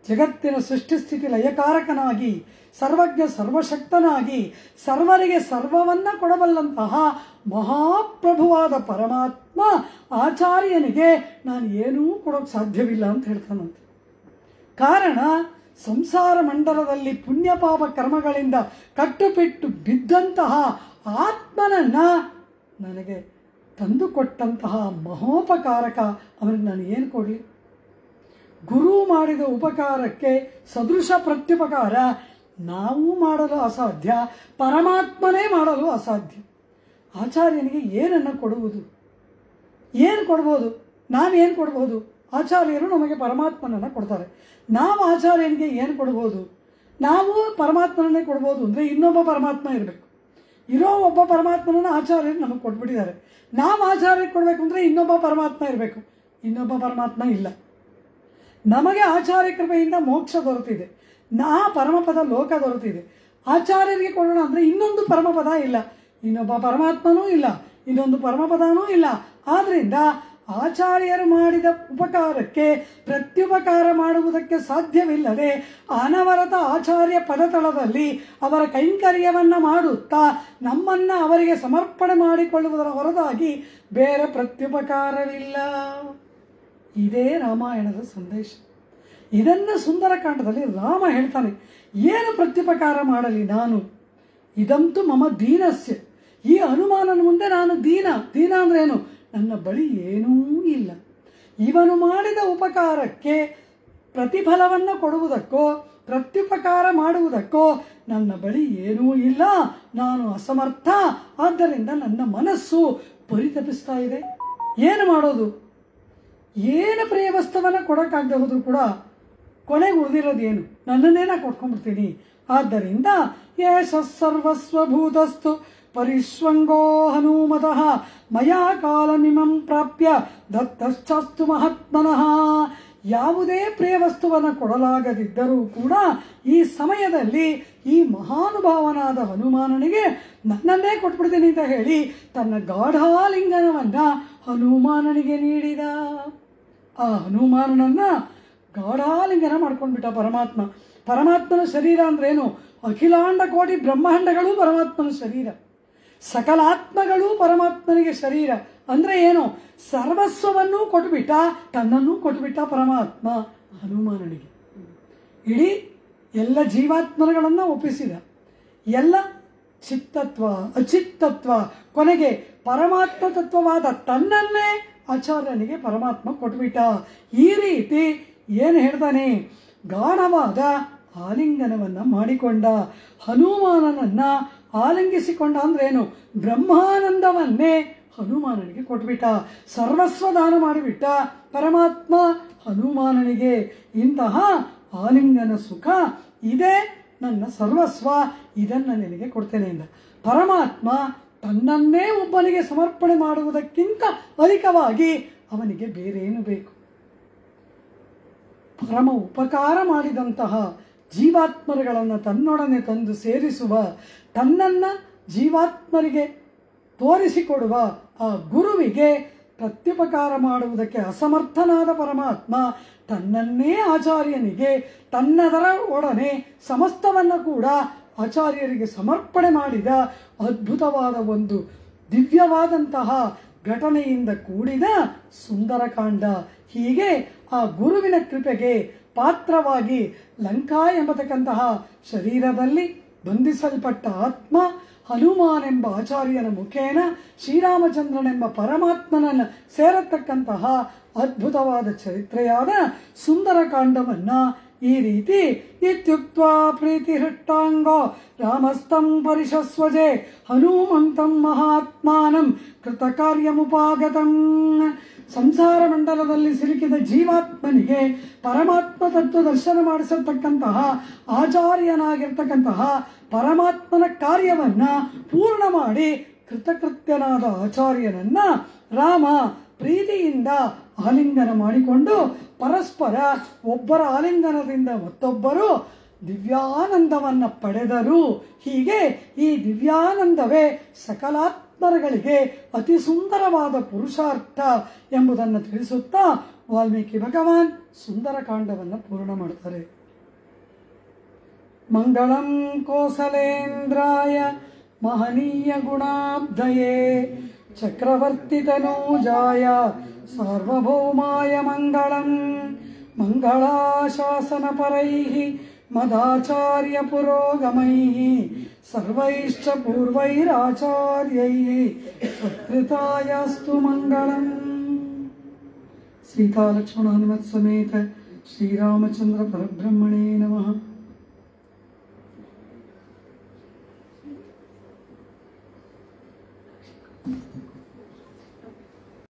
ಜಗತ್ತಿನ ಸೃಷ್ಟಿಸ್ಥಿತಿ ಲಯಕಾರಕನಾಗಿ, ಸರ್ವಜ್ಞ ಸರ್ವಶಕ್ತನಾಗಿ, ಸರ್ವರಿಗೆ ಸರ್ವವನ್ನ ಕೊಡಬಲ್ಲಂತಹ ಮಹಾಪ್ರಭುವಾದ ಪರಮಾತ್ಮ ಆಚಾರ್ಯನಿಗೆ ನಾನು ಏನೂ ಕೊಡೋಕೆ ಸಾಧ್ಯವಿಲ್ಲ ಅಂತ ಹೇಳ್ತಾನಂತೆ. ಕಾರಣ ಸಂಸಾರ ಮಂಡಲದಲ್ಲಿ ಪುಣ್ಯಪಾಪ ಕರ್ಮಗಳಿಂದ ಕಟ್ಟುಬಿಟ್ಟು ಬಿದ್ದಂತಹ ಆತ್ಮನನ್ನ ನನಗೆ ತಂದುಕೊಟ್ಟಂತಹ ಮಹೋಪಕಾರಕ ಅವನಿಗೆ ನಾನು ಏನು ಕೊಡಲಿ? ಗುರು ಮಾಡಿದ ಉಪಕಾರಕ್ಕೆ ಸದೃಶ ಪ್ರತ್ಯುಪಕಾರ ನಾವು ಮಾಡಲು ಅಸಾಧ್ಯ, ಪರಮಾತ್ಮನೇ ಮಾಡಲು ಅಸಾಧ್ಯ. ಆಚಾರ್ಯನಿಗೆ ಏನನ್ನು ಕೊಡುವುದು? ಏನು ಕೊಡ್ಬೋದು? ನಾವೇನು ಕೊಡ್ಬೋದು? ಆಚಾರ್ಯರು ನಮಗೆ ಪರಮಾತ್ಮನನ್ನು ಕೊಡ್ತಾರೆ. ನಾವು ಆಚಾರ್ಯನಿಗೆ ಏನು ಕೊಡ್ಬೋದು? ನಾವು ಪರಮಾತ್ಮನನ್ನೇ ಕೊಡ್ಬೋದು ಅಂದರೆ ಇನ್ನೊಬ್ಬ ಪರಮಾತ್ಮ ಇರಬೇಕು. ಇರೋ ಒಬ್ಬ ಪರಮಾತ್ಮನನ್ನು ಆಚಾರ್ಯರು ನಮಗೆ ಕೊಟ್ಬಿಟ್ಟಿದ್ದಾರೆ. ನಾವು ಆಚಾರ್ಯರಿಗೆ ಕೊಡಬೇಕು ಅಂದರೆ ಇನ್ನೊಬ್ಬ ಪರಮಾತ್ಮ ಇರಬೇಕು. ಇನ್ನೊಬ್ಬ ಪರಮಾತ್ಮ ಇಲ್ಲ. ನಮಗೆ ಆಚಾರ್ಯ ಕೃಪೆಯಿಂದ ಮೋಕ್ಷ ದೊರೆತಿದೆ, ಪರಮಪದ ಲೋಕ ದೊರೆತಿದೆ. ಆಚಾರ್ಯರಿಗೆ ಕೊಡೋಣ ಅಂದರೆ ಇನ್ನೊಂದು ಪರಮಪದ ಇಲ್ಲ, ಇನ್ನೊಬ್ಬ ಪರಮಾತ್ಮನೂ ಇಲ್ಲ, ಇನ್ನೊಂದು ಪರಮಪದನೂ ಇಲ್ಲ. ಆದ್ರಿಂದ ಆಚಾರ್ಯರು ಮಾಡಿದ ಉಪಕಾರಕ್ಕೆ ಪ್ರತ್ಯುಪಕಾರ ಮಾಡುವುದಕ್ಕೆ ಸಾಧ್ಯವಿಲ್ಲದೆ ಅನವರತ ಆಚಾರ್ಯ ಪದತಳದಲ್ಲಿ ಅವರ ಕೈಂಕರ್ಯವನ್ನ ಮಾಡುತ್ತಾ ನಮ್ಮನ್ನ ಅವರಿಗೆ ಸಮರ್ಪಣೆ ಮಾಡಿಕೊಳ್ಳುವುದರ ಹೊರತಾಗಿ ಬೇರೆ ಪ್ರತ್ಯುಪಕಾರವಿಲ್ಲ. ಇದೇ ರಾಮಾಯಣದ ಸಂದೇಶ. ಇದನ್ನು ಸುಂದರಕಾಂಡದಲ್ಲಿ ರಾಮ ಹೇಳ್ತಾನೆ, ಏನು ಪ್ರತ್ಯುಪಕಾರ ಮಾಡಲಿ ನಾನು? ಇದಂತೂ ಮಮ ದೀನಸ್ಯ. ಈ ಹನುಮಾನನ ಮುಂದೆ ನಾನು ದೀನ. ದೀನ ಅಂದ್ರೆ ಏನು? ನನ್ನ ಬಳಿ ಏನೂ ಇಲ್ಲ. ಇವನು ಮಾಡಿದ ಉಪಕಾರಕ್ಕೆ ಪ್ರತಿಫಲವನ್ನು ಕೊಡುವುದಕ್ಕೋ ಪ್ರತ್ಯುಪಕಾರ ಮಾಡುವುದಕ್ಕೋ ನನ್ನ ಬಳಿ ಏನೂ ಇಲ್ಲ. ನಾನು ಅಸಮರ್ಥ. ಆದ್ದರಿಂದ ನನ್ನ ಮನಸ್ಸು ಪರಿತಪಿಸ್ತಾ ಇದೆ. ಏನು ಮಾಡೋದು? ಏನು ಪ್ರಿಯ ವಸ್ತುವನ್ನು ಕೊಡೋಕ್ಕಾಗದೆ ಹೋದರೂ ಕೂಡ ಕೊನೆಗೆ ಉಳಿದಿರೋದೇನು, ನನ್ನನ್ನೇ ನಾ ಕೊಟ್ಕೊಂಡ್ಬಿಡ್ತೀನಿ. ಆದ್ದರಿಂದ ಯೇಷ ಸರ್ವಸ್ವಭೂತಸ್ತು ಪರಿಶ್ವಂಗೋ ಹನುಮತಃ ಮಯಾ ಕಾಲಮಿಮಂ ಪ್ರಾಪ್ಯ ದತ್ತಶ್ಚಾಸ್ತು ಮಹಾತ್ಮನಃ. ಯಾವುದೇ ಪ್ರಿಯ ವಸ್ತುವನ್ನು ಕೊಡಲಾಗದಿದ್ದರೂ ಕೂಡ ಈ ಸಮಯದಲ್ಲಿ ಈ ಮಹಾನುಭಾವನಾದ ಹನುಮಾನನಿಗೆ ನನ್ನನ್ನೇ ಕೊಟ್ಬಿಡ್ತೀನಿ ಅಂತ ಹೇಳಿ ತನ್ನ ಗಾಢಾಲಿಂಗನವನ್ನು ಹನುಮಾನನಿಗೆ ನೀಡಿದ. ಆ ಹನುಮಾನನನ್ನು ಗಾಢಾಲಿಂಗನ ಮಾಡ್ಕೊಂಡ್ಬಿಟ್ಟ ಪರಮಾತ್ಮ. ಪರಮಾತ್ಮನ ಶರೀರ ಅಂದ್ರೇನು? ಅಖಿಲಾಂಡ ಕೋಟಿ ಬ್ರಹ್ಮಾಂಡಗಳು ಪರಮಾತ್ಮನ ಶರೀರ, ಸಕಲಾತ್ಮಗಳು ಪರಮಾತ್ಮನಿಗೆ ಶರೀರ. ಅಂದರೆ ಏನು? ಸರ್ವಸ್ವವನ್ನೂ ಕೊಟ್ಬಿಟ್ಟ, ತನ್ನನ್ನೂ ಕೊಟ್ಬಿಟ್ಟ ಪರಮಾತ್ಮ ಹನುಮಾನನಿಗೆ. ಇಡೀ ಎಲ್ಲ ಜೀವಾತ್ಮಗಳನ್ನು ಒಪ್ಪಿಸಿದ, ಎಲ್ಲ ಚಿತ್ತತ್ವ ಅಚಿತ್ತತ್ವ, ಕೊನೆಗೆ ಪರಮಾತ್ಮ ತತ್ವವಾದ ತನ್ನನ್ನೇ ಆಚಾರ್ಯನಿಗೆ ಪರಮಾತ್ಮ ಕೊಟ್ಬಿಟ್ಟ. ಈ ರೀತಿ ಏನು ಹೇಳ್ತಾನೆ? ಗಾಢವಾದ ಆಲಿಂಗನವನ್ನು ಮಾಡಿಕೊಂಡ. ಹನುಮಾನನನ್ನು ಆಲಿಂಗಿಸಿಕೊಂಡ ಅಂದ್ರೇನು? ಬ್ರಹ್ಮಾನಂದವನ್ನೇ ಹನುಮಾನನಿಗೆ ಕೊಟ್ಬಿಟ್ಟ, ಸರ್ವಸ್ವ ದಾನ ಮಾಡಿಬಿಟ್ಟ ಪರಮಾತ್ಮ ಹನುಮಾನನಿಗೆ. ಇಂತಹ ಆಲಿಂಗನ ಸುಖ ಇದೇ ನನ್ನ ಸರ್ವಸ್ವ, ಇದನ್ನು ನಿನಗೆ ಕೊಡ್ತೇನೆ ಎಂದ. ಪರಮಾತ್ಮ ತನ್ನನ್ನೇ ಒಬ್ಬನಿಗೆ ಸಮರ್ಪಣೆ ಮಾಡುವುದಕ್ಕಿಂತ ಅಧಿಕವಾಗಿ ಅವನಿಗೆ ಬೇರೇನು ಬೇಕು? ಪರಮ ಉಪಕಾರ ಮಾಡಿದಂತಹ ಜೀವಾತ್ಮರುಗಳನ್ನು ತನ್ನೊಡನೆ ತಂದು ಸೇರಿಸುವ, ತನ್ನನ್ನು ಜೀವಾತ್ಮರಿಗೆ ತೋರಿಸಿಕೊಡುವ ಆ ಗುರುವಿಗೆ ಪ್ರತ್ಯುಪಕಾರ ಮಾಡುವುದಕ್ಕೆ ಅಸಮರ್ಥನಾದ ಪರಮಾತ್ಮ ತನ್ನನ್ನೇ ಆಚಾರ್ಯನಿಗೆ ತನ್ನದರ ಒಡನೆ ಸಮಸ್ತವನ್ನು ಕೂಡ ಆಚಾರ್ಯರಿಗೆ ಸಮರ್ಪಣೆ ಮಾಡಿದ ಅದ್ಭುತವಾದ ಒಂದು ದಿವ್ಯವಾದಂತಹ ಘಟನೆಯಿಂದ ಕೂಡಿದ ಸುಂದರಕಾಂಡ. ಹೀಗೆ ಆ ಗುರುವಿನ ಕೃಪೆಗೆ ಪಾತ್ರವಾಗಿ ಲಂಕಾ ಎಂಬತಕ್ಕಂತಹ ಶರೀರದಲ್ಲಿ ಬಂಧಿಸಲ್ಪಟ್ಟ ಆತ್ಮ ಹನುಮಾನೆಂಬ ಆಚಾರ್ಯನ ಮುಖೇನ ಶ್ರೀರಾಮಚಂದ್ರನೆಂಬ ಪರಮಾತ್ಮನನ್ನು ಸೇರತಕ್ಕಂತಹ ಅದ್ಭುತವಾದ ಚರಿತ್ರೆಯಾದ ಸುಂದರಕಾಂಡವನ್ನು ಈ ರೀತಿ ಇತ್ಯುಕ್ತ್ವಾ ಪ್ರೀತಿಹೃಷ್ಟಾಂಗೋ ರಾಮಸ್ತಂ ಪರಿಶಸ್ವಜೆ ಹನುಮಂತಂ ಮಹಾತ್ಮಾನಂ ಕೃತಕಾರ್ಯಮುಪಾಗತಂ. ಸಂಸಾರ ಮಂಡಲದಲ್ಲಿ ಸಿಲುಕಿದ ಜೀವಾತ್ಮನಿಗೆ ಪರಮಾತ್ಮ ತತ್ವ ದರ್ಶನ ಮಾಡಿಸತಕ್ಕಂತಹ ಆಚಾರ್ಯನಾಗಿರ್ತಕ್ಕಂತಹ ಪರಮಾತ್ಮನ ಕಾರ್ಯವನ್ನು ಪೂರ್ಣ ಮಾಡಿ ಕೃತಕೃತ್ಯನಾದ ಆಚಾರ್ಯನನ್ನ ರಾಮ ಪ್ರೀತಿಯಿಂದ ಆಲಿಂಗನ ಮಾಡಿಕೊಂಡು ಪರಸ್ಪರ ಒಬ್ಬರ ಆಲಿಂಗನದಿಂದ ಮತ್ತೊಬ್ಬರು ದಿವ್ಯಾನಂದವನ್ನು ಪಡೆದರು. ಹೀಗೆ ಈ ದಿವ್ಯಾನಂದವೇ ಸಕಲಾತ್ಮರುಗಳಿಗೆ ಅತಿ ಸುಂದರವಾದ ಪುರುಷಾರ್ಥ ಎಂಬುದನ್ನು ತಿಳಿಸುತ್ತಾ ವಾಲ್ಮೀಕಿ ಭಗವಾನ್ ಸುಂದರಕಾಂಡವನ್ನು ಪೂರ್ಣ ಮಾಡ್ತಾರೆ. ಮಂಗಳಂ ಕೋಸಲೇಂದ್ರಾಯ ಮಹನೀಯ ಗುಣಾಬ್ಧಯೇ ಚಕ್ರವರ್ತಿ ತನೂಜಾಯ ಸಾರ್ವಭೌಮಾಯ ಮಂಗಳಂ. ಮಂಗಳಾಶಾಸನ ಪರೈಃ ಮದಾಚಾರ್ಯ ಪುರೋಗಮೈಃ ಸರ್ವೈಶ್ಚ ಪೂರ್ವೈರಾಚಾರ್ಯೈಃ ಸತ್ಕೃತಾಯಸ್ತು ಮಂಗಳಂ. ಸೀತಾ ಲಕ್ಷ್ಮಣ ಹನುಮತ್ ಸಮೇತ ಶ್ರೀರಾಮಚಂದ್ರ ಪರಬ್ರಹ್ಮಣೇ ನಮಃ.